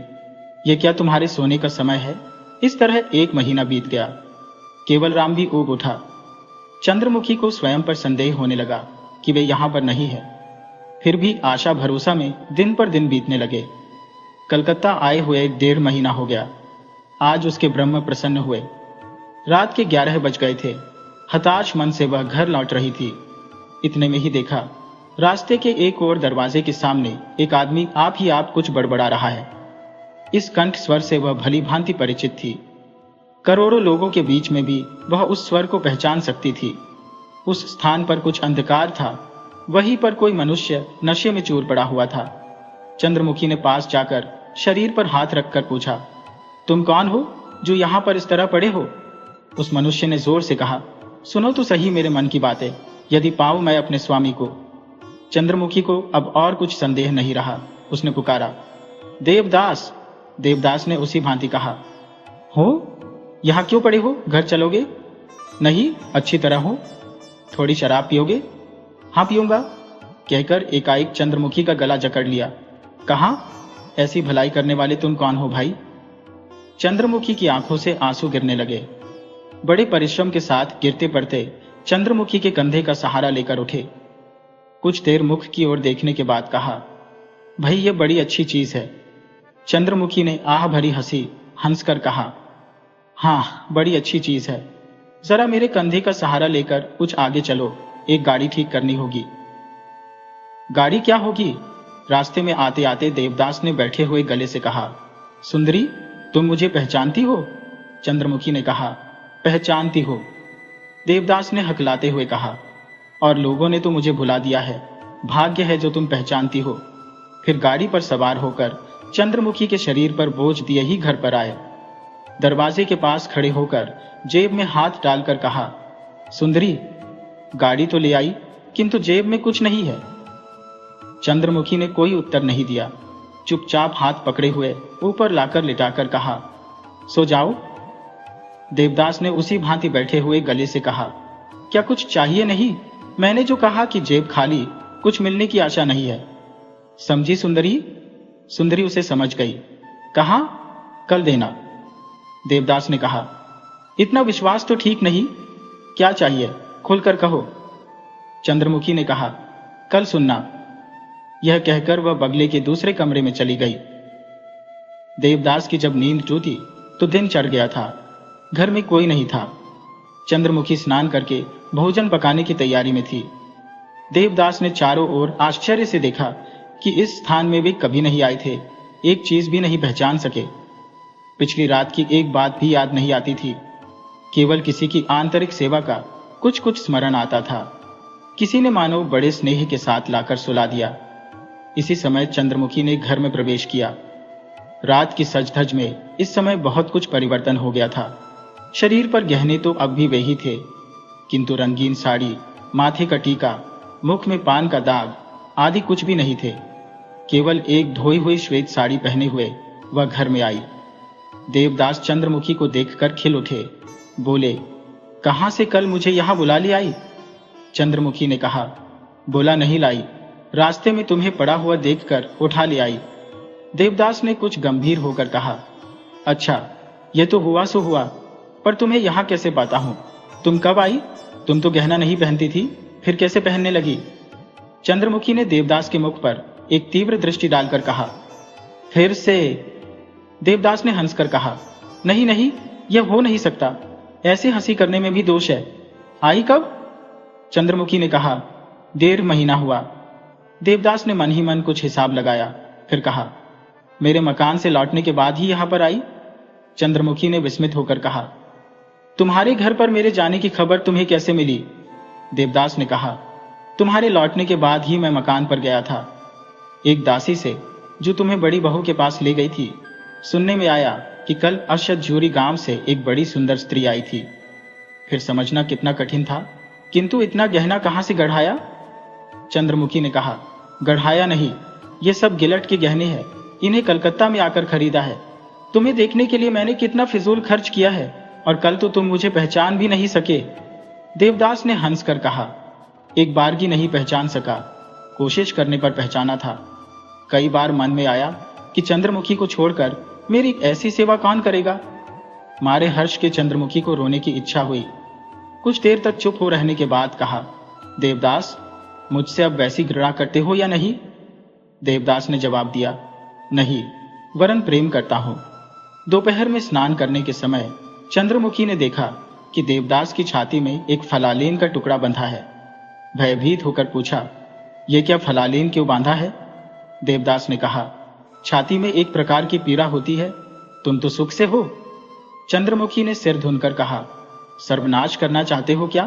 ये क्या तुम्हारे सोने का समय है? इस तरह 1 महीना बीत गया। केवलराम भी ऊब उठा। चंद्रमुखी को स्वयं पर संदेह होने लगा कि वे यहां पर नहीं है। फिर भी आशा भरोसा में दिन पर दिन बीतने लगे। कलकत्ता आए हुए 1.5 महीना हो गया। आज उसके ब्रह्म प्रसन्न हुए। रात के 11 बज गए थे। हताश मन से वह घर लौट रही थी। इतने में ही देखा, रास्ते के एक और दरवाजे के सामने एक आदमी आप ही आप कुछ बड़बड़ा रहा है। इस कंठ स्वर से वह भली भांति परिचित थी। करोड़ों लोगों के बीच में भी वह उस स्वर को पहचान सकती थी। उस स्थान पर कुछ अंधकार था, वहीं पर कोई मनुष्य नशे में चूर पड़ा हुआ था। चंद्रमुखी ने पास जाकर शरीर पर हाथ रखकर पूछा, तुम कौन हो जो यहां पर इस तरह पड़े हो? उस मनुष्य ने जोर से कहा, सुनो तो सही मेरे मन की बातें, यदि पाऊं मैं अपने स्वामी को। चंद्रमुखी को अब और कुछ संदेह नहीं रहा। उसने पुकारा, देवदास। देवदास ने उसी भांति कहा, हो, यहां क्यों पड़े हो? घर चलोगे? नहीं, अच्छी तरह हो। थोड़ी शराब पियोगे? हाँ पीऊंगा, कहकर एकाएक चंद्रमुखी का गला जकड़ लिया। कहां? ऐसी भलाई करने वाले तुम कौन हो भाई? चंद्रमुखी की आंखों से आंसू गिरने लगे। बड़े परिश्रम के साथ गिरते पड़ते चंद्रमुखी के कंधे का सहारा लेकर उठे। कुछ देर मुख की ओर देखने के बाद कहा, भाई ये बड़ी अच्छी चीज है। चंद्रमुखी ने आह भरी हंसी हंसकर कहा, हाँ बड़ी अच्छी चीज है। जरा मेरे कंधे का सहारा लेकर कुछ आगे चलो, एक गाड़ी ठीक करनी होगी। गाड़ी क्या होगी? रास्ते में आते आते देवदास ने बैठे हुए गले से कहा, सुंदरी, तुम मुझे पहचानती हो? चंद्रमुखी ने कहा, पहचानती हो। देवदास ने हकलाते हुए कहा, और लोगों ने तो मुझे भुला दिया है। भाग्य है जो तुम पहचानती हो। फिर गाड़ी पर सवार होकर चंद्रमुखी के शरीर पर बोझ दिए ही घर पर आए। दरवाजे के पास खड़े होकर जेब में हाथ डालकर कहा, सुंदरी, गाड़ी तो ले आई, किंतु जेब में कुछ नहीं है। चंद्रमुखी ने कोई उत्तर नहीं दिया। चुपचाप हाथ पकड़े हुए ऊपर लाकर लिटाकर कहा, सो जाओ। देवदास ने उसी भांति बैठे हुए गले से कहा, क्या कुछ चाहिए नहीं? मैंने जो कहा कि जेब खाली, कुछ मिलने की आशा नहीं है। समझी सुंदरी? सुंदरी उसे समझ गई। कहा, कल देना। देवदास ने कहा, इतना विश्वास तो ठीक नहीं। क्या चाहिए, खुलकर कहो। चंद्रमुखी ने कहा, कल सुनना। यह कहकर वह बगले के दूसरे कमरे में चली गई। देवदास की जब नींद टूटी तो दिन चढ़ गया था। घर में कोई नहीं था। चंद्रमुखी स्नान करके भोजन पकाने की तैयारी में थी। देवदास ने चारों ओर आश्चर्य से देखा कि इस स्थान में वे कभी नहीं आए थे। एक चीज भी नहीं पहचान सके। पिछली रात की एक बात भी याद नहीं आती थी केवल किसी की आंतरिक सेवा का कुछ कुछ स्मरण आता था। किसी ने मानो बड़े स्नेह के साथ लाकर सुला दिया। इसी समय चंद्रमुखी ने घर में प्रवेश किया। रात की सज धज में इस समय बहुत कुछ परिवर्तन हो गया था। शरीर पर गहने तो अब भी वे ही थे, किंतु रंगीन साड़ी, माथे का टीका, मुख में पान का दाग आदि कुछ भी नहीं थे। केवल एक धोई हुई श्वेत साड़ी पहने हुए वह घर में आई। देवदास चंद्रमुखी को देखकर खिल उठे, बोले, कहां से कल मुझे यहां बुला ले आई? चंद्रमुखी ने कहा, बोला नहीं लाई, रास्ते में तुम्हें पड़ा हुआ देखकर उठा ले आई। देवदास ने कुछ गंभीर होकर कहा, अच्छा, ये तो हुआ सो हुआ, पर तुम्हें यहां कैसे पाता हूं? तुम कब आई? तुम तो गहना नहीं पहनती थी, फिर कैसे पहनने लगी? चंद्रमुखी ने देवदास के मुख पर एक तीव्र दृष्टि डालकर कहा, फिर से? देवदास ने हंसकर कहा, नहीं नहीं, यह हो नहीं सकता, ऐसे हंसी करने में भी दोष है। आई कब? चंद्रमुखी ने कहा, 1.5 महीना हुआ। देवदास ने मन ही मन कुछ हिसाब लगाया, फिर कहा, मेरे मकान से लौटने के बाद ही यहां पर आई? चंद्रमुखी ने विस्मित होकर कहा, तुम्हारे घर पर मेरे जाने की खबर तुम्हें कैसे मिली? देवदास ने कहा, तुम्हारे लौटने के बाद ही मैं मकान पर गया था। एक दासी से, जो तुम्हें बड़ी बहू के पास ले गई थी, सुनने में आया कि कल अशतझूरी गांव से एक बड़ी सुंदर स्त्री आई थी। फिर समझना कितना कठिन था, किंतु इतना गहना कहां से गढ़ाया? चंद्रमुखी ने कहा, गढ़ाया नहीं, ये सब गिलट के गहने हैं, इन्हें कलकत्ता में आकर खरीदा है। तुम्हें देखने के लिए मैंने कितना फिजूल खर्च किया है, और कल तो तुम मुझे पहचान भी नहीं सके। देवदास ने हंसकर कहा, एक बार की नहीं पहचान सका, कोशिश करने पर पहचाना था। कई बार मन में आया कि चंद्रमुखी को छोड़कर मेरी ऐसी सेवा कौन करेगा। मारे हर्ष के चंद्रमुखी को रोने की इच्छा हुई। कुछ देर तक चुप हो रहने के बाद कहा, देवदास, मुझसे अब वैसी घृणा करते हो या नहीं? देवदास ने जवाब दिया, नहीं, वरन प्रेम करता हूं। दोपहर में स्नान करने के समय चंद्रमुखी ने देखा कि देवदास की छाती में एक फलालेन का टुकड़ा बंधा है। भयभीत होकर पूछा, यह क्या फलालेन क्यों बांधा है? देवदास ने कहा, छाती में एक प्रकार की पीड़ा होती है, तुम तो सुख से हो। चंद्रमुखी ने सिर धुनकर कहा, सर्वनाश करना चाहते हो क्या?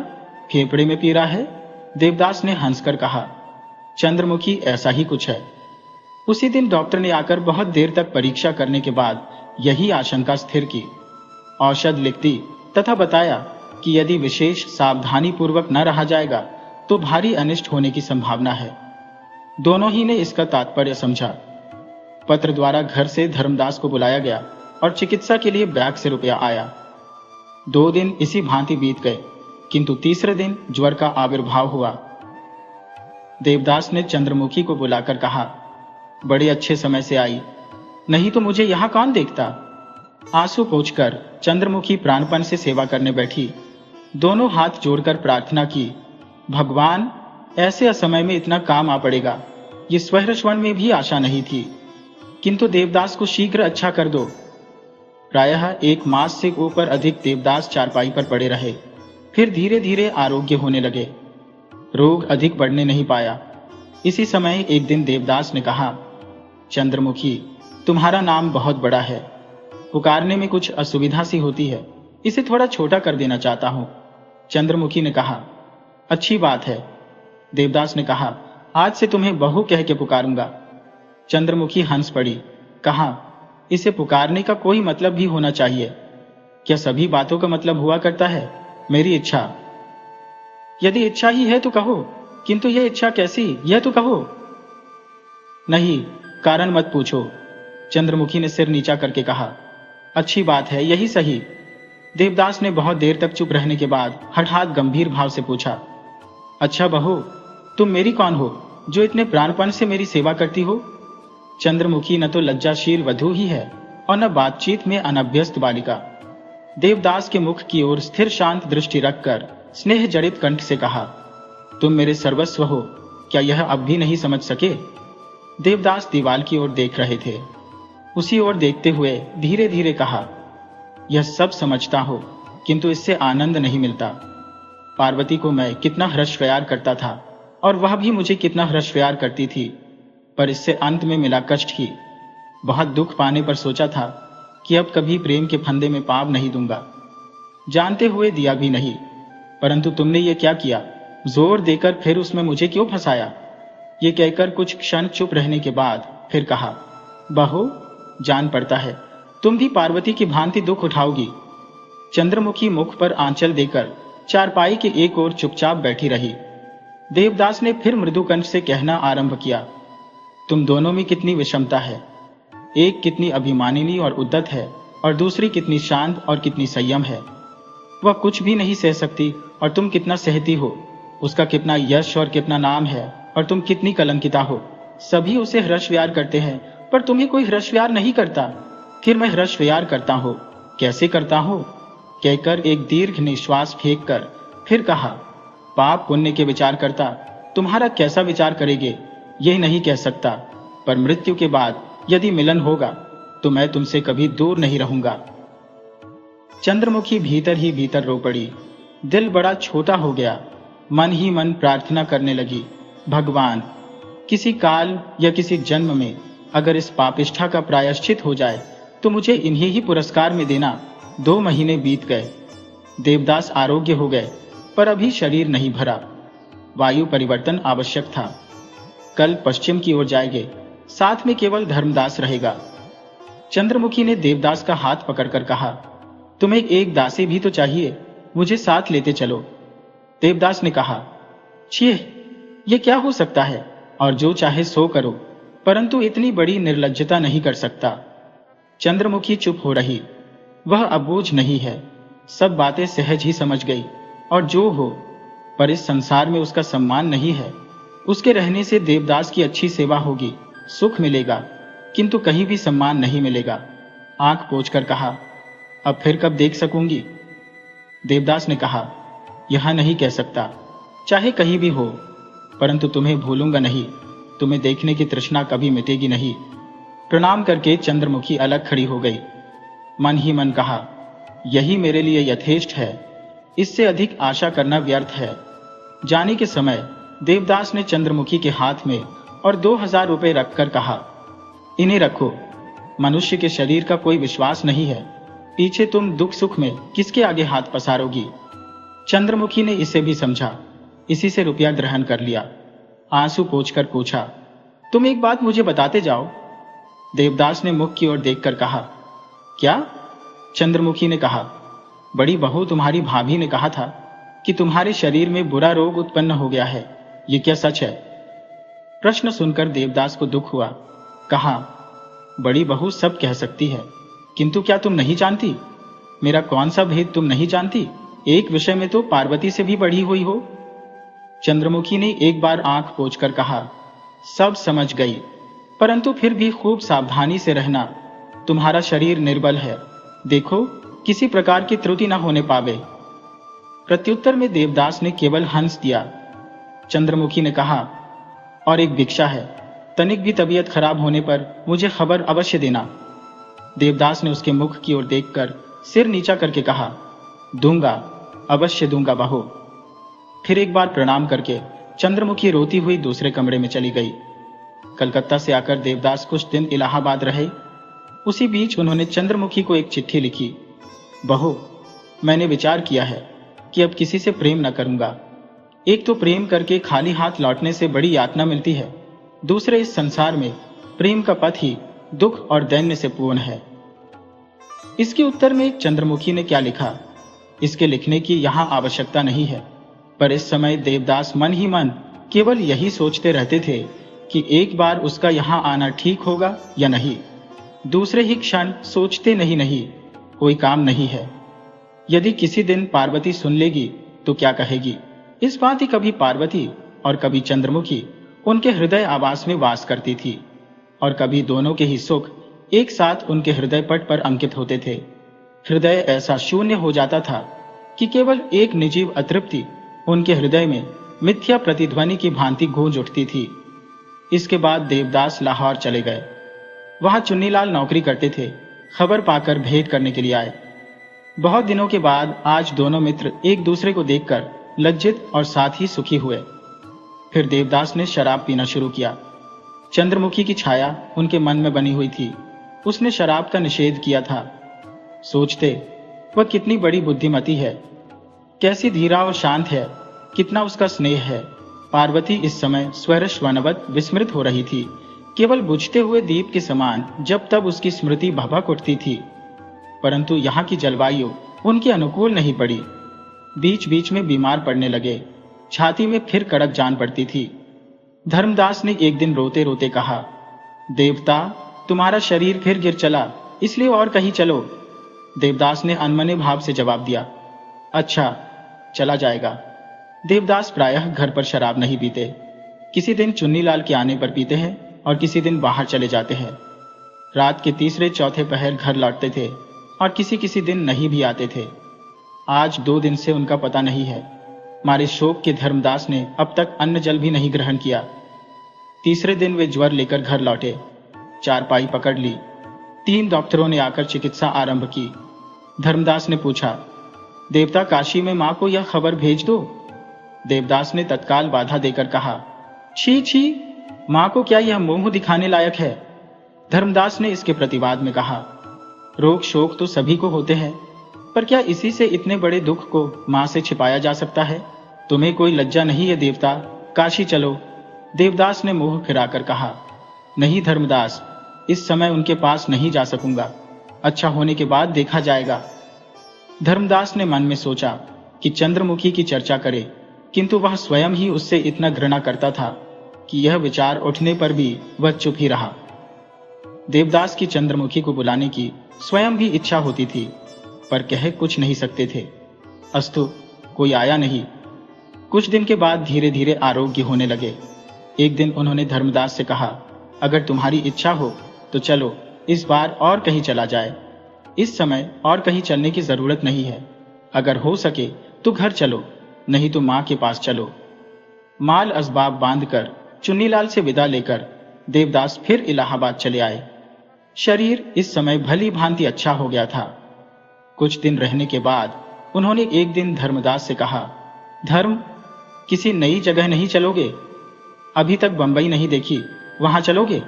फेफड़े में पीड़ा है? देवदास ने हंसकर कहा, चंद्रमुखी, ऐसा ही कुछ है। उसी दिन डॉक्टर ने आकर बहुत देर तक परीक्षा करने के बाद यही आशंका स्थिर की। औषध लिख दी तथा बताया कि यदि विशेष सावधानी पूर्वक न रहा जाएगा तो भारी अनिष्ट होने की संभावना है। दोनों ही ने इसका तात्पर्य समझा। पत्र द्वारा घर से धर्मदास को बुलाया गया और चिकित्सा के लिए बैग से रुपया आया। 2 दिन इसी भांति बीत गए, किंतु तीसरे दिन ज्वर का आविर्भाव हुआ। देवदास ने चंद्रमुखी को बुलाकर कहा, बड़े अच्छे समय से आई, नहीं तो मुझे यहां कौन देखता। आंसू पोंछकर चंद्रमुखी प्राणपण से सेवा करने बैठी। दोनों हाथ जोड़कर प्रार्थना की, भगवान, ऐसे असमय में इतना काम आ पड़ेगा, ये स्वहर्षवन में भी आशा नहीं थी, किंतु देवदास को शीघ्र अच्छा कर दो। प्रायः 1 मास से ऊपर अधिक देवदास चारपाई पर पड़े रहे। फिर धीरे धीरे आरोग्य होने लगे। रोग अधिक बढ़ने नहीं पाया। इसी समय एक दिन देवदास ने कहा, चंद्रमुखी, तुम्हारा नाम बहुत बड़ा है, पुकारने में कुछ असुविधा सी होती है, इसे थोड़ा छोटा कर देना चाहता हूं। चंद्रमुखी ने कहा, अच्छी बात है। देवदास ने कहा, आज से तुम्हें बहू कह के पुकारूंगा। चंद्रमुखी हंस पड़ी, कहा, इसे पुकारने का कोई मतलब भी होना चाहिए। क्या सभी बातों का मतलब हुआ करता है? मेरी इच्छा। यदि इच्छा ही है तो कहो, किंतु यह इच्छा कैसी, यह तो कहो। नहीं, कारण मत पूछो। चंद्रमुखी ने सिर नीचा करके कहा, अच्छी बात है, यही सही। देवदास ने बहुत देर तक चुप रहने के बाद हठात गंभीर भाव से पूछा, अच्छा बहू, तुम मेरी कौन हो जो इतने प्राणपण से मेरी सेवा करती हो? चंद्रमुखी न तो लज्जाशील वधू ही है और न बातचीत में अनभ्यस्त बालिका। देवदास के मुख की ओर स्थिर शांत दृष्टि रखकर स्नेह जड़ित कंठ से कहा, तुम मेरे सर्वस्व हो, क्या यह अब भी नहीं समझ सके? देवदास दीवाल की ओर देख रहे थे। उसी ओर देखते हुए धीरे धीरे कहा, यह सब समझता हो, किंतु इससे आनंद नहीं मिलता। पार्वती को मैं कितना हर्ष प्यार करता था और वह भी मुझे कितना हर्ष प्यार करती थी, पर इससे अंत में मिला कष्ट ही। बहुत दुख पाने पर सोचा था कि अब कभी प्रेम के फंदे में पाँव नहीं दूंगा। जानते हुए दिया भी नहीं। परंतु तुमने ये क्या किया? जोर देकर फिर उसमें मुझे क्यों फंसाया? ये कहकर कुछ क्षण चुप रहने के बाद फिर कहा, बहू, जान पड़ता है तुम भी पार्वती की भांति दुख उठाओगी। चंद्रमुखी मुख पर आंचल देकर चारपाई के एक ओर चुपचाप बैठी रही। देवदास ने फिर मृदु कंठ से कहना आरंभ किया, तुम दोनों में कितनी विषमता है। एक कितनी अभिमानिनी और उद्दत है और दूसरी कितनी शांत और कितनी संयम है। वह कुछ भी नहीं सह सकती और तुम कितना सहती हो। उसका कितना यश और कितना नाम है और तुम कितनी कलंकिता हो। सभी उसे हर्ष विहार करते हैं पर तुम्हें कोई हर्ष विहार नहीं करता। फिर मैं हर्ष विहार करता हूं, कैसे करता हूं? कहकर एक दीर्घ निश्वास फेंक कर फिर कहा, पाप पुण्य के विचार करता तुम्हारा कैसा विचार करेंगे यही नहीं कह सकता, पर मृत्यु के बाद यदि मिलन होगा तो मैं तुमसे कभी दूर नहीं रहूंगा। चंद्रमुखी भीतर ही भीतर रो पड़ी। दिल बड़ा छोटा हो गया। मन ही मन प्रार्थना करने लगी, भगवान, किसी काल या किसी जन्म में अगर इस पापिष्ठा का प्रायश्चित हो जाए तो मुझे इन्हीं ही पुरस्कार में देना। 2 महीने बीत गए। देवदास आरोग्य हो गए पर अभी शरीर नहीं भरा। वायु परिवर्तन आवश्यक था। कल पश्चिम की ओर जाएंगे, साथ में केवल धर्मदास रहेगा। चंद्रमुखी ने देवदास का हाथ पकड़कर कहा, तुम्हें एक दासी भी तो चाहिए, मुझे साथ लेते चलो। देवदास ने कहा, छिए, ये क्या हो सकता है? और जो चाहे सो करो, परंतु इतनी बड़ी निर्लज्जता नहीं कर सकता। चंद्रमुखी चुप हो रही। वह अबूझ नहीं है, सब बातें सहज ही समझ गई। और जो हो, पर इस संसार में उसका सम्मान नहीं है। उसके रहने से देवदास की अच्छी सेवा होगी, सुख मिलेगा, किंतु कहीं भी सम्मान नहीं मिलेगा। आंख पोंछकर कहा, अब फिर कब देख सकूंगी? देवदास ने कहा, यहां नहीं कह सकता, चाहे कहीं भी हो, परंतु तुम्हें भूलूंगा नहीं। तुम्हें देखने की तृष्णा कभी मिटेगी नहीं। प्रणाम करके चंद्रमुखी अलग खड़ी हो गई। मन ही मन कहा, यही मेरे लिए यथेष्ट है, इससे अधिक आशा करना व्यर्थ है। जाने के समय देवदास ने चंद्रमुखी के हाथ में और 2000 रुपए रखकर कहा, इन्हें रखो। मनुष्य के शरीर का कोई विश्वास नहीं है, पीछे तुम दुख सुख में किसके आगे हाथ पसारोगी। चंद्रमुखी ने इसे भी समझा, इसी से रुपया ग्रहण कर लिया। आंसू पोंछकर पूछा, तुम एक बात मुझे बताते जाओ। देवदास ने मुख की ओर देखकर कहा, क्या? चंद्रमुखी ने कहा, बड़ी बहू तुम्हारी भाभी ने कहा था कि तुम्हारे शरीर में बुरा रोग उत्पन्न हो गया है, ये क्या सच है? प्रश्न सुनकर देवदास को दुख हुआ। कहा, बड़ी बहू सब कह सकती है, किंतु क्या तुम नहीं जानती? मेरा कौन सा भेद तुम नहीं जानती? एक विषय में तो पार्वती से भी बढ़ी हुई हो। चंद्रमुखी ने एक बार आंख पोंछकर कहा, सब समझ गई, परंतु फिर भी खूब सावधानी से रहना। तुम्हारा शरीर निर्बल है, देखो किसी प्रकार की त्रुटि न होने पावे। प्रत्युत्तर में देवदास ने केवल हंस दिया। चंद्रमुखी ने कहा, और एक भिक्षा है, तनिक भी तबीयत खराब होने पर मुझे खबर अवश्य देना। देवदास ने उसके मुख की ओर देखकर सिर नीचा करके कहा, दूंगा, अवश्य दूंगा बहू। फिर एक बार प्रणाम करके चंद्रमुखी रोती हुई दूसरे कमरे में चली गई। कलकत्ता से आकर देवदास कुछ दिन इलाहाबाद रहे। उसी बीच उन्होंने चंद्रमुखी को एक चिट्ठी लिखी, बहू, मैंने विचार किया है कि अब किसी से प्रेम न करूंगा। एक तो प्रेम करके खाली हाथ लौटने से बड़ी यातना मिलती है, दूसरे इस संसार में प्रेम का पथ ही दुख और दैन्य से पूर्ण है। इसके उत्तर में चंद्रमुखी ने क्या लिखा, इसके लिखने की यहां आवश्यकता नहीं है, पर इस समय देवदास मन ही मन केवल यही सोचते रहते थे कि एक बार उसका यहां आना ठीक होगा या नहीं। दूसरे ही क्षण सोचते नहीं, कोई काम नहीं है। यदि किसी दिन पार्वती सुन लेगी तो क्या कहेगी? इस बात ही कभी पार्वती और कभी चंद्रमुखी उनके हृदय आवास में वास करती थी, और कभी दोनों के ही सुख एक साथ उनके हृदय पट पर अंकित होते थे। हृदय ऐसा शून्य हो जाता था कि केवल एक निर्जीव अतृप्ति उनके हृदय में मिथ्या प्रतिध्वनि की भांति गूंज उठती थी। इसके बाद देवदास लाहौर चले गए। वहां चुन्नीलाल नौकरी करते थे। खबर पाकर भेंट करने के लिए आए। बहुत दिनों के बाद आज दोनों मित्र एक दूसरे को देखकर लज्जित और साथ ही सुखी हुए। फिर देवदास ने शराब पीना शुरू किया। चंद्रमुखी की छाया उनके मन में बनी हुई थी। उसने शराब का निषेध किया था। सोचते, वह कितनी बड़ी बुद्धिमती है, कैसी धीरा और शांत है, कितना उसका स्नेह है। पार्वती इस समय स्वरश वनवत विस्मृत हो रही थी, केवल बुझते हुए दीप के समान जब तब उसकी स्मृति भभक उठती थी। परंतु यहाँ की जलवायु उनके अनुकूल नहीं पड़ी। बीच बीच में बीमार पड़ने लगे, छाती में फिर कड़क जान पड़ती थी। धर्मदास ने एक दिन रोते रोते कहा, देवता, तुम्हारा शरीर फिर गिर चला, इसलिए और कहीं चलो। देवदास ने अनमने भाव से जवाब दिया, अच्छा, चला जाएगा। देवदास प्रायः घर पर शराब नहीं पीते, किसी दिन चुन्नीलाल के आने पर पीते हैं और किसी दिन बाहर चले जाते हैं। रात के तीसरे चौथे पहर घर लौटते थे और किसी किसी दिन नहीं भी आते थे। आज 2 दिन से उनका पता नहीं है। मारे शोक के धर्मदास ने अब तक अन्न जल भी नहीं ग्रहण किया। तीसरे दिन वे ज्वर लेकर घर लौटे, चारपाई पकड़ ली। 3 डॉक्टरों ने आकर चिकित्सा आरंभ की। धर्मदास ने पूछा, देवता, काशी में मां को यह खबर भेज दो। देवदास ने तत्काल बाधा देकर कहा, छी छी, मां को क्या यह मुंह दिखाने लायक है। धर्मदास ने इसके प्रतिवाद में कहा, रोग शोक तो सभी को होते हैं, पर क्या इसी से इतने बड़े दुख को मां से छिपाया जा सकता है। तुम्हें कोई लज्जा नहीं है देवता, काशी चलो। देवदास ने मुंह फिराकर कहा, नहीं धर्मदास, इस समय उनके पास नहीं जा सकूंगा, अच्छा होने के बाद देखा जाएगा। धर्मदास ने मन में सोचा कि चंद्रमुखी की चर्चा करे, किंतु वह स्वयं ही उससे इतना घृणा करता था कि यह विचार उठने पर भी वह चुप ही रहा। देवदास की चंद्रमुखी को बुलाने की स्वयं भी इच्छा होती थी, पर कह कुछ नहीं सकते थे। अस्तु, कोई आया नहीं। कुछ दिन के बाद धीरे धीरे आरोग्य होने लगे। एक दिन उन्होंने धर्मदास से कहा, अगर तुम्हारी इच्छा हो तो चलो, इस बार और कहीं चला जाए। इस समय और कहीं चलने की जरूरत नहीं है। अगर हो सके तो घर चलो, नहीं तो मां के पास चलो। माल असबाब बांधकर चुन्नीलाल से विदा लेकर देवदास फिर इलाहाबाद चले आए। शरीर इस समय भली भांति अच्छा हो गया था। कुछ दिन रहने के बाद उन्होंने एक दिन धर्मदास से कहा, धर्म, किसी नई जगह नहीं चलोगे? अभी तक बंबई नहीं देखी, वहां चलोगे?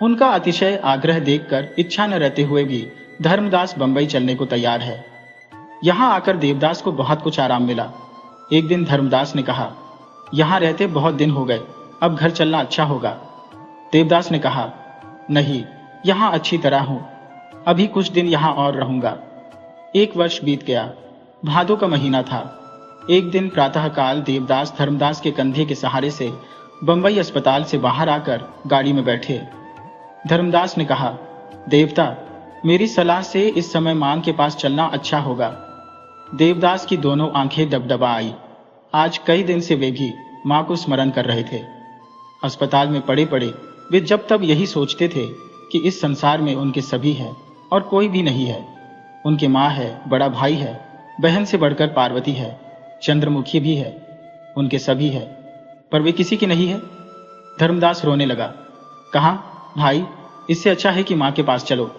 उनका अतिशय आग्रह देखकर इच्छा न रहते हुए भी धर्मदास बंबई चलने को तैयार है। यहां आकर देवदास को बहुत कुछ आराम मिला। एक दिन धर्मदास ने कहा, यहां रहते बहुत दिन हो गए, अब घर चलना अच्छा होगा। देवदास ने कहा, नहीं, यहां अच्छी तरह हूं, अभी कुछ दिन यहां और रहूंगा। 1 वर्ष बीत गया। भादों का महीना था। एक दिन प्रातःकाल देवदास धर्मदास के कंधे के सहारे से बंबई अस्पताल से बाहर आकर गाड़ी में बैठे। धर्मदास ने कहा, देवता, मेरी सलाह से इस समय मां के पास चलना अच्छा होगा। देवदास की दोनों आंखें डबडबा आई। आज कई दिन से वे भी मां को स्मरण कर रहे थे। अस्पताल में पड़े पड़े वे जब तब यही सोचते थे कि इस संसार में उनके सभी है और कोई भी नहीं है। उनकी मां है, बड़ा भाई है, बहन से बढ़कर पार्वती है, चंद्रमुखी भी है, उनके सभी है, पर वे किसी की नहीं है। धर्मदास रोने लगा। कहा, भाई, इससे अच्छा है कि मां के पास चलो।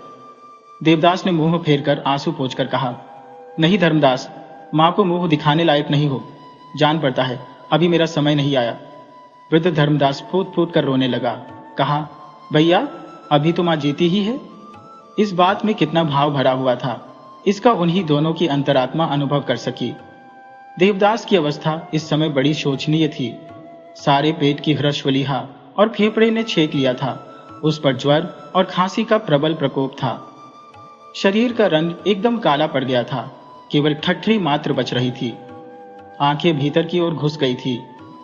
देवदास ने मुंह फेरकर आंसू पोंछकर कहा, नहीं धर्मदास, मां को मुंह दिखाने लायक नहीं हो, जान पड़ता है, अभी मेरा समय नहीं आया। वृद्ध धर्मदास फूट फूट कर रोने लगा। कहा, भैया, अभी तो मां जीती ही है। इस बात में कितना भाव भरा हुआ था, इसका उन्हीं दोनों की अंतरात्मा अनुभव कर सकी। देवदास की अवस्था इस समय बड़ी शोचनीय थी। सारे पेट की ह्रस्वलिहा और फेफड़े ने छेक लिया था। उस पर ज्वर और खांसी का प्रबल प्रकोप था। शरीर का रंग एकदम काला पड़ गया था, केवल ठठरी मात्र बच रही थी। आंखें भीतर की ओर घुस गई थी,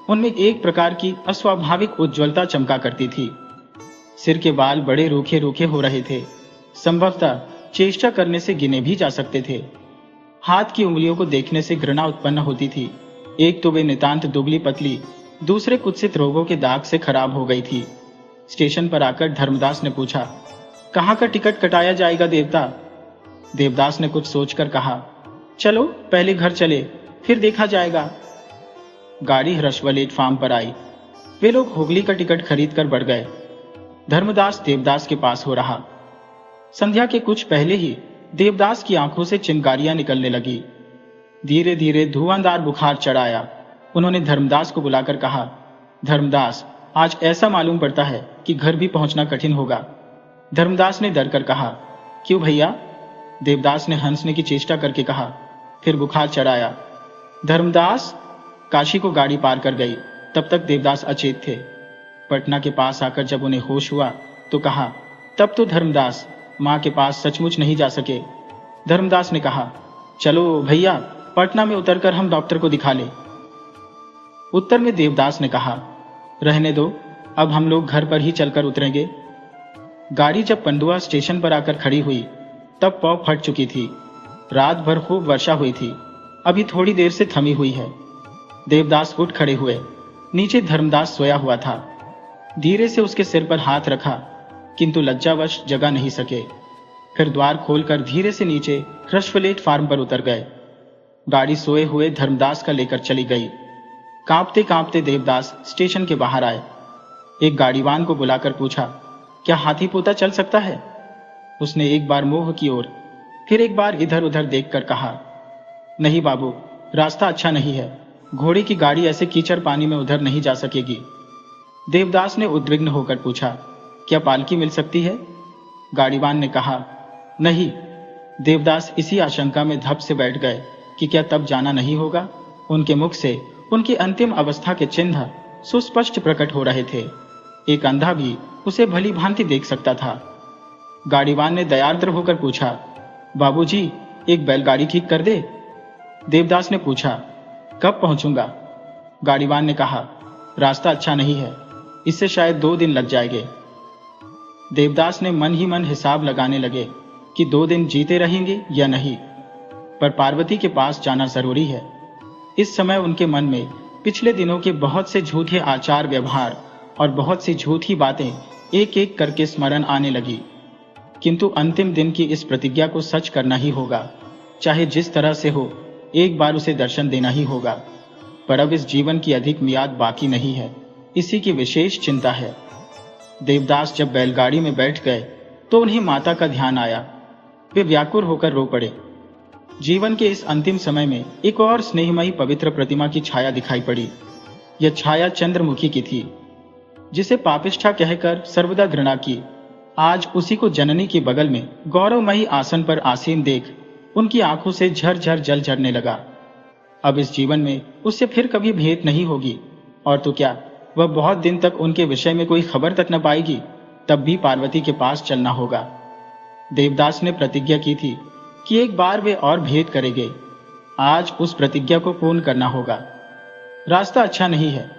उनमें एक प्रकार की अस्वाभाविक उज्ज्वलता चमका करती थी। सिर के बाल बड़े रूखे रूखे हो रहे थे, संभवतः चेष्टा करने से गिने भी जा सकते थे। हाथ की उंगलियों को देखने से घृणा उत्पन्न होती थी। एक तो वे नितांत दुबली पतली, दूसरे कुत्सित रोगों के दाग से खराब हो गई थी। स्टेशन पर आकर धर्मदास ने पूछा, कहाँ का टिकट कटाया जाएगा देवता? देवदास ने कुछ सोचकर कहा, चलो पहले घर चले, फिर देखा जाएगा। गाड़ी ह्रस्वलेट फार्म पर आई। वे लोग हुगली का टिकट खरीद कर बढ़ गए। धर्मदास देवदास के पास हो रहा। संध्या के कुछ पहले ही देवदास की आंखों से चिंगारियां निकलने लगी। धीरे धीरे धुआंधार बुखार चढ़ आया। उन्होंने धर्मदास को बुलाकर कहा, धर्मदास, आज ऐसा मालूम पड़ता है कि घर भी पहुंचना कठिन होगा। धर्मदास ने डर कर कहा, क्यों भैया? देवदास ने हंसने की चेष्टा करके कहा। फिर बुखार चढ़ाया। धर्मदास काशी को गाड़ी पार कर गई। तब तक देवदास अचेत थे। पटना के पास आकर जब उन्हें होश हुआ तो कहा, तब तो धर्मदास माँ के पास सचमुच नहीं जा सके। धर्मदास ने कहा, चलो भैया, पटना में उतरकर हम डॉक्टर को दिखा ले। उत्तर में देवदास ने कहा, रहने दो, अब हम लोग घर पर ही चलकर उतरेंगे। गाड़ी जब पंडुआ स्टेशन पर आकर खड़ी हुई तब पौ फट चुकी थी। रात भर खूब वर्षा हुई थी, अभी थोड़ी देर से थमी हुई है। देवदास उठ खड़े हुए। नीचे धर्मदास सोया हुआ था। धीरे से उसके सिर पर हाथ रखा, किंतु लज्जावश जगा नहीं सके। फिर द्वार खोलकर धीरे से नीचे क्रशफलेट फार्म पर उतर गए। गाड़ी सोए हुए धर्मदास का लेकर चली गई। कांपते कांपते देवदास स्टेशन के बाहर आए। एक गाड़ीवान को बुलाकर पूछा, क्या हाथी पोता चल सकता है? उसने एक बार मोह की ओर, फिर एक बार इधर उधर देखकर कहा, नहीं बाबू, रास्ता अच्छा नहीं है। घोड़े की गाड़ी ऐसे कीचड़ पानी में उधर नहीं जा सकेगी। देवदास ने उद्विग्न होकर पूछा, क्या पालकी मिल सकती है? गाड़ीवान ने कहा, नहीं। देवदास इसी आशंका में धप से बैठ गए कि क्या तब जाना नहीं होगा। उनके मुख से उनकी अंतिम अवस्था के चिन्ह सुस्पष्ट प्रकट हो रहे थे। एक अंधा भी उसे भली भांति देख सकता था। गाड़ीवान ने दयार्द्र होकर पूछा, बाबूजी, एक बैलगाड़ी ठीक कर दे। देवदास ने पूछा, कब पहुंचूंगा? गाड़ीवान ने कहा, रास्ता अच्छा नहीं है, इससे शायद 2 दिन लग जाएंगे। देवदास ने मन ही मन हिसाब लगाने लगे कि 2 दिन जीते रहेंगे या नहीं, पर पार्वती के पास जाना जरूरी है। इस समय उनके मन में पिछले दिनों के बहुत से झूठे आचार व्यवहार और बहुत सी झूठी बातें एक एक करके स्मरण आने लगी। किंतु अंतिम दिन की इस प्रतिज्ञा को सच करना ही होगा, चाहे जिस तरह से हो, एक बार उसे दर्शन देना ही होगा। पर अब इस जीवन की अधिक मियाद बाकी नहीं है, इसी की विशेष चिंता है। देवदास जब बैलगाड़ी में बैठ गए तो उन्हें माता का ध्यान आया। वे व्याकुल होकर रो पड़े। जीवन के इस अंतिम समय में एक और स्नेहमयी पवित्र प्रतिमा की छाया दिखाई पड़ी। यह छाया चंद्रमुखी की थी, जिसे पापिष्ठा कहकर सर्वदा घृणा की। आज उसी को जननी के बगल में गौरवमयी आसन पर आसीन देख उनकी आंखों से झरझर जल झरने लगा। अब इस जीवन में उससे फिर कभी भेंट नहीं होगी, और तो क्या, वह बहुत दिन तक उनके विषय में कोई खबर तक न पाएगी। तब भी पार्वती के पास चलना होगा। देवदास ने प्रतिज्ञा की थी कि एक बार वे और भेंट करेंगे। आज उस प्रतिज्ञा को पूर्ण करना होगा। रास्ता अच्छा नहीं है।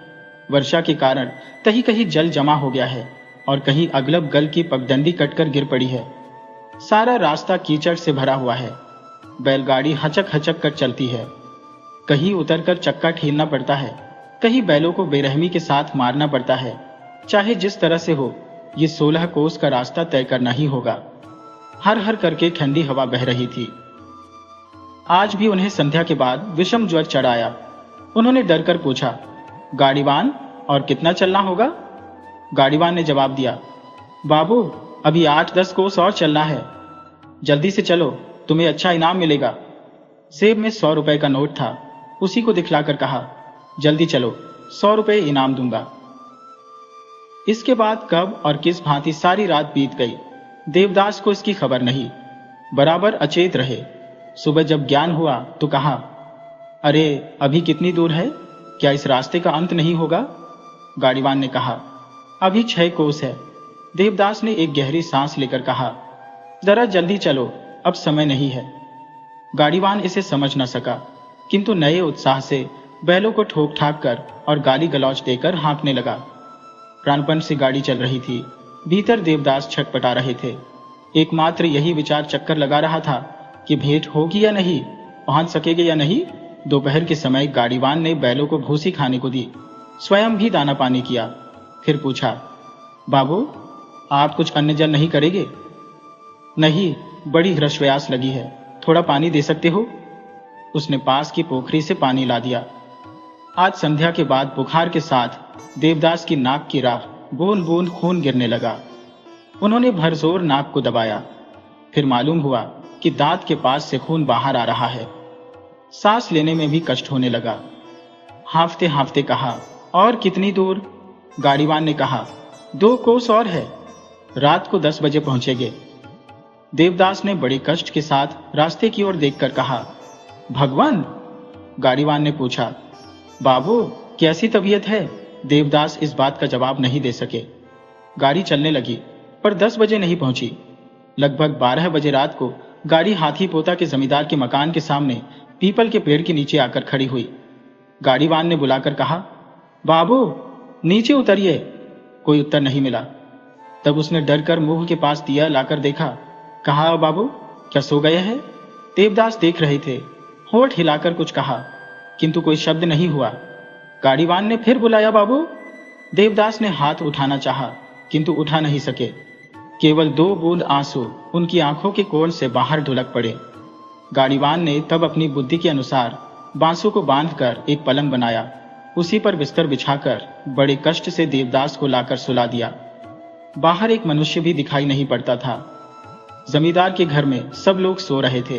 वर्षा के कारण कहीं कहीं जल जमा हो गया है और कहीं अगलब गल की पगडंडी कटकर गिर पड़ी है। सारा रास्ता कीचड़ से भरा हुआ है। बैलगाड़ी हचक हचक कर चलती है। कहीं उतरकर चक्का ठेलना पड़ता है, कहीं बैलों को बेरहमी के साथ मारना पड़ता है। चाहे जिस तरह से हो, ये 16 कोस का रास्ता तय करना ही होगा। हर हर करके ठंडी हवा बह रही थी। आज भी उन्हें संध्या के बाद विषम ज्वर चढ़ाया। उन्होंने डरकर पूछा, गाड़ीवान, और कितना चलना होगा? गाड़ीवान ने जवाब दिया, बाबू, अभी 8-10 कोस और चलना है। जल्दी से चलो, तुम्हें अच्छा इनाम मिलेगा। सेब में 100 रुपए का नोट था। उसी को दिखलाकर कहा, जल्दी चलो, 100 रुपए इनाम दूंगा। इसके बाद कब और किस भांति सारी रात बीत गई, देवदास को इसकी खबर नहीं। बराबर अचेत रहे। सुबह जब ज्ञान हुआ तो कहा, अरे अभी कितनी दूर है? क्या इस रास्ते का अंत नहीं होगा? गाड़ीवान ने कहा, अभी 6 कोस है। देवदास ने एक गहरी सांस लेकर कहा, जरा जल्दी चलो, अब समय नहीं है। गाड़ीवान इसे समझ न सका, किंतु नए उत्साह से बैलों को ठोक ठाक कर और गाली गलौज देकर हाँकने लगा। प्राणपण से गाड़ी चल रही थी। भीतर देवदास छटपटा रहे थे। एकमात्र यही विचार चक्कर लगा रहा था कि भेंट होगी या नहीं, पहुंच सकेंगे या नहीं। दोपहर के समय गाड़ीवान ने बैलों को भूसी खाने को दी, स्वयं भी दाना पानी किया। फिर पूछा, बाबू, आप कुछ अन्न जल नहीं करेंगे? नहीं, बड़ी हृष्टव्यास लगी है, थोड़ा पानी दे सकते हो? उसने पास की पोखरी से पानी ला दिया। आज संध्या के बाद बुखार के साथ देवदास की नाक की राह बूंद बूंद खून गिरने लगा। उन्होंने भरजोर नाक को दबाया। फिर मालूम हुआ कि दांत के पास से खून बाहर आ रहा है। सांस लेने में भी कष्ट होने लगा। हांफते हांफते कहा, और कितनी दूर? गाड़ीवान ने कहा, 2 कोस और है। रात को 10 बजे पहुंचेंगे। देवदास ने बड़े कष्ट के साथ रास्ते की ओर देखकर कहा, भगवान। गाड़ीवान ने पूछा, बाबू कैसी तबीयत है? देवदास इस बात का जवाब नहीं दे सके। गाड़ी चलने लगी पर 10 बजे नहीं पहुंची। लगभग 12 बजे रात को गाड़ी हाथी पोता के जमींदार के मकान के सामने पीपल के पेड़ के नीचे आकर खड़ी हुई। गाड़ीवान ने बुलाकर कहा, बाबू नीचे उतरिए। कोई उत्तर नहीं मिला। तब उसने डर कर मुंह के पास दिया लाकर देखा। कहा, बाबू क्या सो गए हैं? देवदास देख रहे थे। होठ हिलाकर कुछ कहा किंतु कोई शब्द नहीं हुआ। गाड़ीवान ने फिर बुलाया, बाबू। देवदास ने हाथ उठाना चाहा किंतु उठा नहीं सके। केवल 2 बूंद आंसू उनकी आंखों के कोण से बाहर ढुलक पड़े। गाड़ीवान ने तब अपनी बुद्धि के अनुसार बांसों को बांधकर एक पलंग बनाया। उसी पर बिस्तर बिछाकर बड़े कष्ट से देवदास को लाकर सुला दिया। बाहर एक मनुष्य भी दिखाई नहीं पड़ता था। जमींदार के घर में सब लोग सो रहे थे।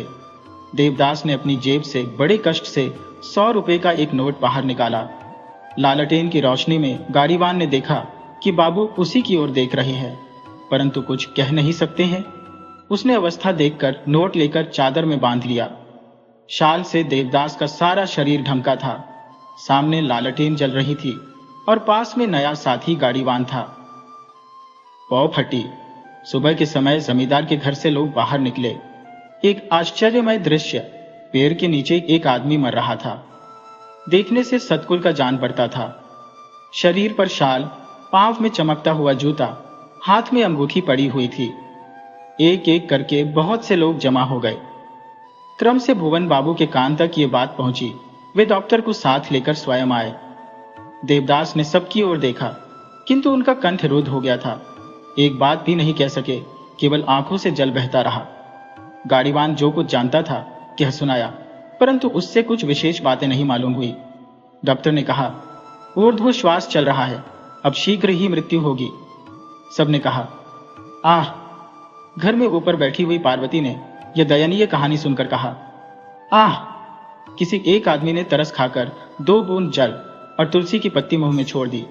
देवदास ने अपनी जेब से बड़े कष्ट से 100 रुपए का एक नोट बाहर निकाला। लालटेन की रोशनी में गाड़ीवान ने देखा कि बाबू उसी की ओर देख रहे हैं, परंतु कुछ कह नहीं सकते हैं। उसने अवस्था देखकर नोट लेकर चादर में बांध लिया। शाल से देवदास का सारा शरीर ढंका था। सामने लालटेन जल रही थी और पास में नया साथी गाड़ीवान था। पौ फटी। सुबह के समय जमींदार के घर से लोग बाहर निकले। एक आश्चर्यमय दृश्य, पेड़ के नीचे एक आदमी मर रहा था। देखने से सतकुल का जान पड़ता था। शरीर पर शाल, पांव में चमकता हुआ जूता, हाथ में अंगूठी पड़ी हुई थी। एक एक करके बहुत से लोग जमा हो गए। क्रम से भुवन बाबू के कान तक ये बात पहुंची। वे डॉक्टर को साथ लेकर स्वयं आए। देवदास ने सबकी ओर देखा किंतु उनका कंठ रुद्ध हो गया था। एक बात भी नहीं कह सके, केवल आंखों से जल बहता रहा। गाड़ीवान जो कुछ जानता था कह सुनाया, परंतु उससे कुछ विशेष बातें नहीं मालूम हुई। डॉक्टर ने कहा, ऊर्ध्व श्वास चल रहा है, अब शीघ्र ही मृत्यु होगी। सबने कहा, आह। घर में ऊपर बैठी हुई पार्वती ने यह दयनीय कहानी सुनकर कहा, आह। किसी एक आदमी ने तरस खाकर 2 बूंद जल और तुलसी की पत्ती मुंह में छोड़ दी।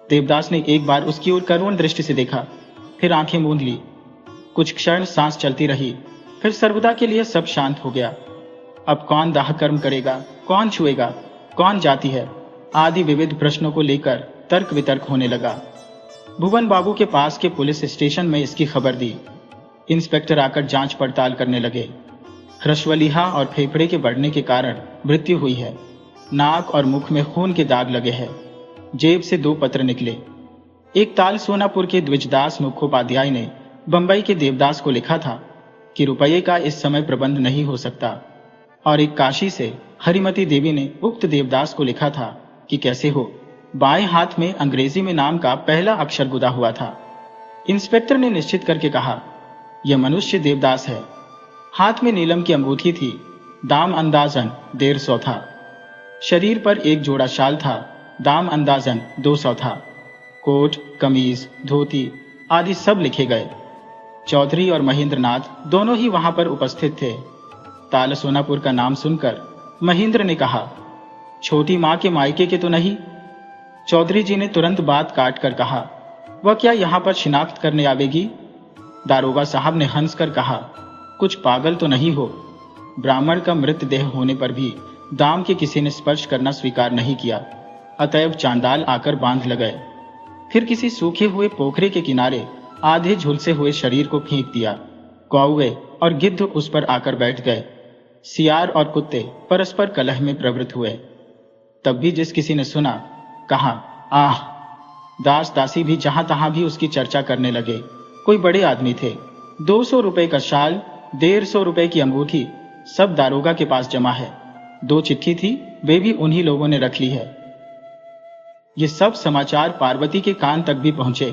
देवदास ने एक बार उसकी ओर करुण दृष्टि से देखा, फिर आंखें मूंद ली। कुछ क्षण सांस चलती रही, फिर सर्वदा के लिए सब शांत हो गया। अब कौन दाह कर्म करेगा, कौन छुएगा, कौन जाती है, आदि विविध प्रश्नों को लेकर तर्क वितर्क होने लगा। भुवन बाबू के पास के पुलिस स्टेशन में इसकी खबर दी। इंस्पेक्टर आकर जांच पड़ताल करने लगे। ह्रस्वलिहा और फेफड़े के बढ़ने के कारण मृत्यु हुई है। नाक और मुख में खून के दाग लगे हैं। जेब से 2 पत्र निकले। एक ताल सोनापुर के द्विजदास मुखोपाध्याय ने बंबई के देवदास को लिखा था कि रुपये का इस समय प्रबंध नहीं हो सकता, और एक काशी से हरिमती देवी ने उक्त देवदास को लिखा था कि कैसे हो। बाएं हाथ में अंग्रेजी में नाम का पहला अक्षर गुदा हुआ था। इंस्पेक्टर ने निश्चित करके कहा, यह मनुष्य देवदास है। हाथ में नीलम की अंगूठी थी। दाम अंदाजन 150 था। शरीर पर एक जोड़ा शाल था। दाम अंदाजन 200 था। कोट, कमीज, धोती आदि सब लिखे गए। चौधरी और महेंद्रनाथ दोनों ही वहां पर उपस्थित थे। ताल सोनापुर का नाम सुनकर महेंद्र ने कहा, छोटी मां के मायके के तो नहीं? चौधरी जी ने तुरंत बात काट कर कहा, वह क्या यहां पर शिनाख्त करने आवेगी? दारोगा साहब ने हंसकर कहा, कुछ पागल तो नहीं हो? ब्राह्मण का मृतदेह होने पर भी दाम के किसी ने स्पर्श करना स्वीकार नहीं किया, अतएव चांडाल आकर बांध लगाए। फिर किसी सूखे हुए पोखरे के किनारे आधे झुलसे हुए शरीर को फेंक दिया। कौवे और गिद्ध उस पर आकर बैठ गए। सियार और कुत्ते परस्पर कलह में प्रवृत्त हुए। तब भी जिस किसी ने सुना, कहा, आह। दास दासी भी जहां तहां भी उसकी चर्चा करने लगे। कोई बड़े आदमी थे। 200 रुपए का शाल, 150 रुपए की अंगूठी सब दारोगा के पास जमा है। 2 चिट्ठी थी, वे भी उन्हीं लोगों ने रख ली है। ये सब समाचार पार्वती के कान तक भी पहुंचे,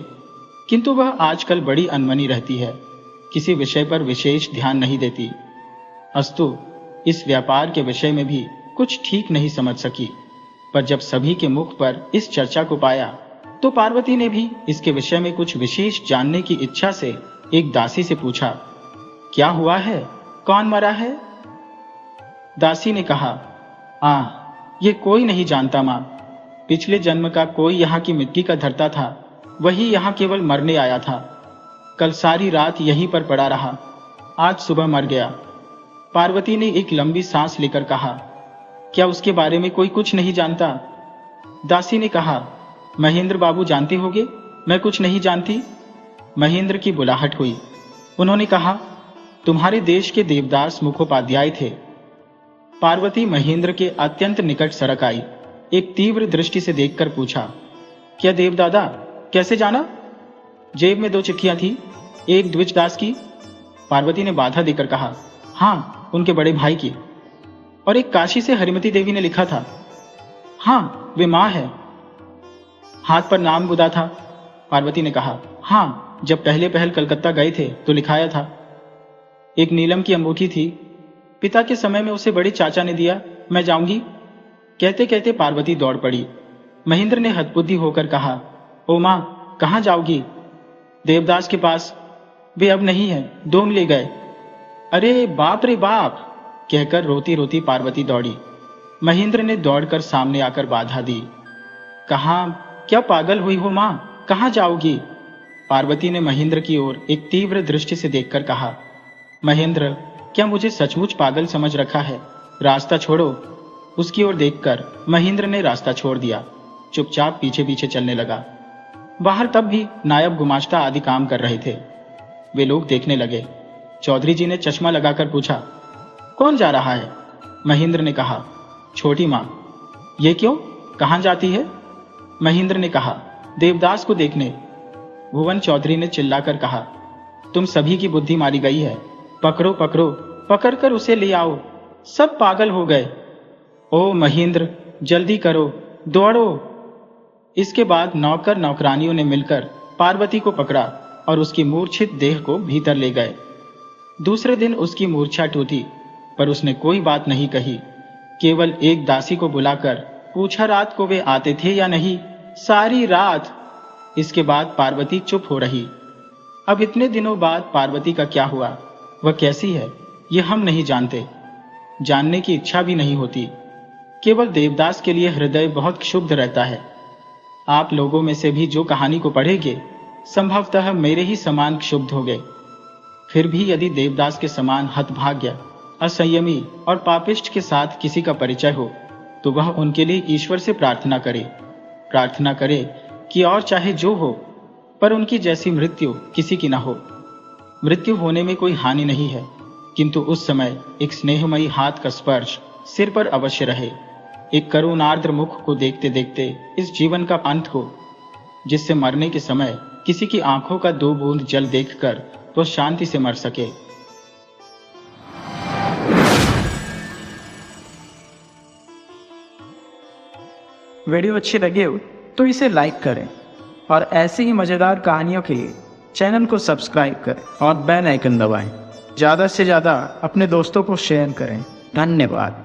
किंतु वह आजकल बड़ी अनमनी रहती है, किसी विषय पर विशेष ध्यान नहीं देती। अस्तु इस व्यापार के विषय में भी कुछ ठीक नहीं समझ सकी, पर जब सभी के मुख पर इस चर्चा को पाया तो पार्वती ने भी इसके विषय में कुछ विशेष जानने की इच्छा से एक दासी से पूछा, क्या हुआ है, कौन मरा है? दासी ने कहा, ये कोई नहीं जानता मां। पिछले जन्म का कोई यहाँ की मिट्टी का धरता था, वही यहाँ केवल मरने आया था। कल सारी रात यहीं पर पड़ा रहा। आज सुबह मर गया। पार्वती ने एक लंबी सांस लेकर कहा, क्या उसके बारे में कोई कुछ नहीं जानता? दासी ने कहा, महेंद्र बाबू जानते होगे, मैं कुछ नहीं जानती। महेंद्र की बुलाहट हुई। उन्होंने कहा, तुम्हारे देश के देवदास मुखोपाध्याय थे। पार्वती महेंद्र के अत्यंत निकट सरक आई। एक तीव्र दृष्टि से देखकर पूछा, क्या देवदादा? कैसे जाना? जेब में 2 चिट्ठियां थी, एक द्विजदास की, पार्वती ने बाधा देकर कहा, हाँ उनके बड़े भाई की, और एक काशी से हरिमती देवी ने लिखा था। हाँ वे मां है। हाथ पर नाम गुदा था। पार्वती ने कहा, हाँ जब पहले पहल कलकत्ता गए थे तो लिखाया था। एक नीलम की अंगूठी थी, पिता के समय में उसे बड़े चाचा ने दिया। मैं जाऊंगी। कहते कहते पार्वती दौड़ पड़ी। महेंद्र ने हतबुद्धि होकर कहा, ओ मां, कहां जाओगी? देवदास के पास। वे अब नहीं है, डोम ले गए। अरे बाप रे बाप, कहकर रोती रोती पार्वती दौड़ी। महेंद्र ने दौड़कर सामने आकर बाधा दी। कहां? क्या पागल हुई हो मां? कहां जाओगी? पार्वती ने महेंद्र की ओर एक तीव्र दृष्टि से देखकर कहा, महेंद्र, क्या मुझे सचमुच पागल समझ रखा है? रास्ता छोड़ो। उसकी ओर देखकर महेंद्र ने रास्ता छोड़ दिया। चुपचाप पीछे पीछे चलने लगा। बाहर तब भी नायब गुमाश्ता आदि काम कर रहे थे। वे लोग देखने लगे। चौधरी जी ने चश्मा लगाकर पूछा, कौन जा रहा है? महेंद्र ने कहा, छोटी मां। ये क्यों? कहां जाती है? महेंद्र ने कहा, देवदास को देखने। भुवन चौधरी ने चिल्लाकर कहा, तुम सभी की बुद्धि मारी गई है। पकड़ो पकड़ो, पकड़कर उसे ले आओ। सब पागल हो गए। ओ महेंद्र, जल्दी करो, दौड़ो। इसके बाद नौकर नौकरानियों ने मिलकर पार्वती को पकड़ा और उसकी मूर्छित देह को भीतर ले गए। दूसरे दिन उसकी मूर्छा टूटी, पर उसने कोई बात नहीं कही। केवल एक दासी को बुलाकर पूछा रात को वे आते थे या नहीं। सारी रात। इसके बाद पार्वती चुप हो रही। अब इतने दिनों बाद पार्वती का क्या हुआ, वह कैसी है, ये हम नहीं जानते। जानने की इच्छा भी नहीं होती। केवल देवदास के लिए हृदय बहुत क्षुब्ध रहता है। आप लोगों में से भी जो कहानी को पढ़ेंगे, संभवतः मेरे ही समान क्षुब्ध हो गए। फिर भी यदि देवदास के समान हतभाग्य, असंयमी और पापिष्ट के साथ किसी का परिचय हो, तो वह उनके लिए ईश्वर से प्रार्थना करे कि और चाहे जो हो, पर उनकी जैसी मृत्यु किसी की न हो। मृत्यु होने में कोई हानि नहीं है, किंतु उस समय एक स्नेहमयी हाथ का स्पर्श सिर पर अवश्य रहे। एक करुणार्द्र मुख को देखते देखते इस जीवन का अंत हो, जिससे मरने के समय किसी की आंखों का 2 बूंद जल देखकर तो शांति से मर सके। वीडियो अच्छी लगे हो तो इसे लाइक करें और ऐसी ही मज़ेदार कहानियों के लिए चैनल को सब्सक्राइब करें और बेल आइकन दबाएं। ज़्यादा से ज़्यादा अपने दोस्तों को शेयर करें। धन्यवाद।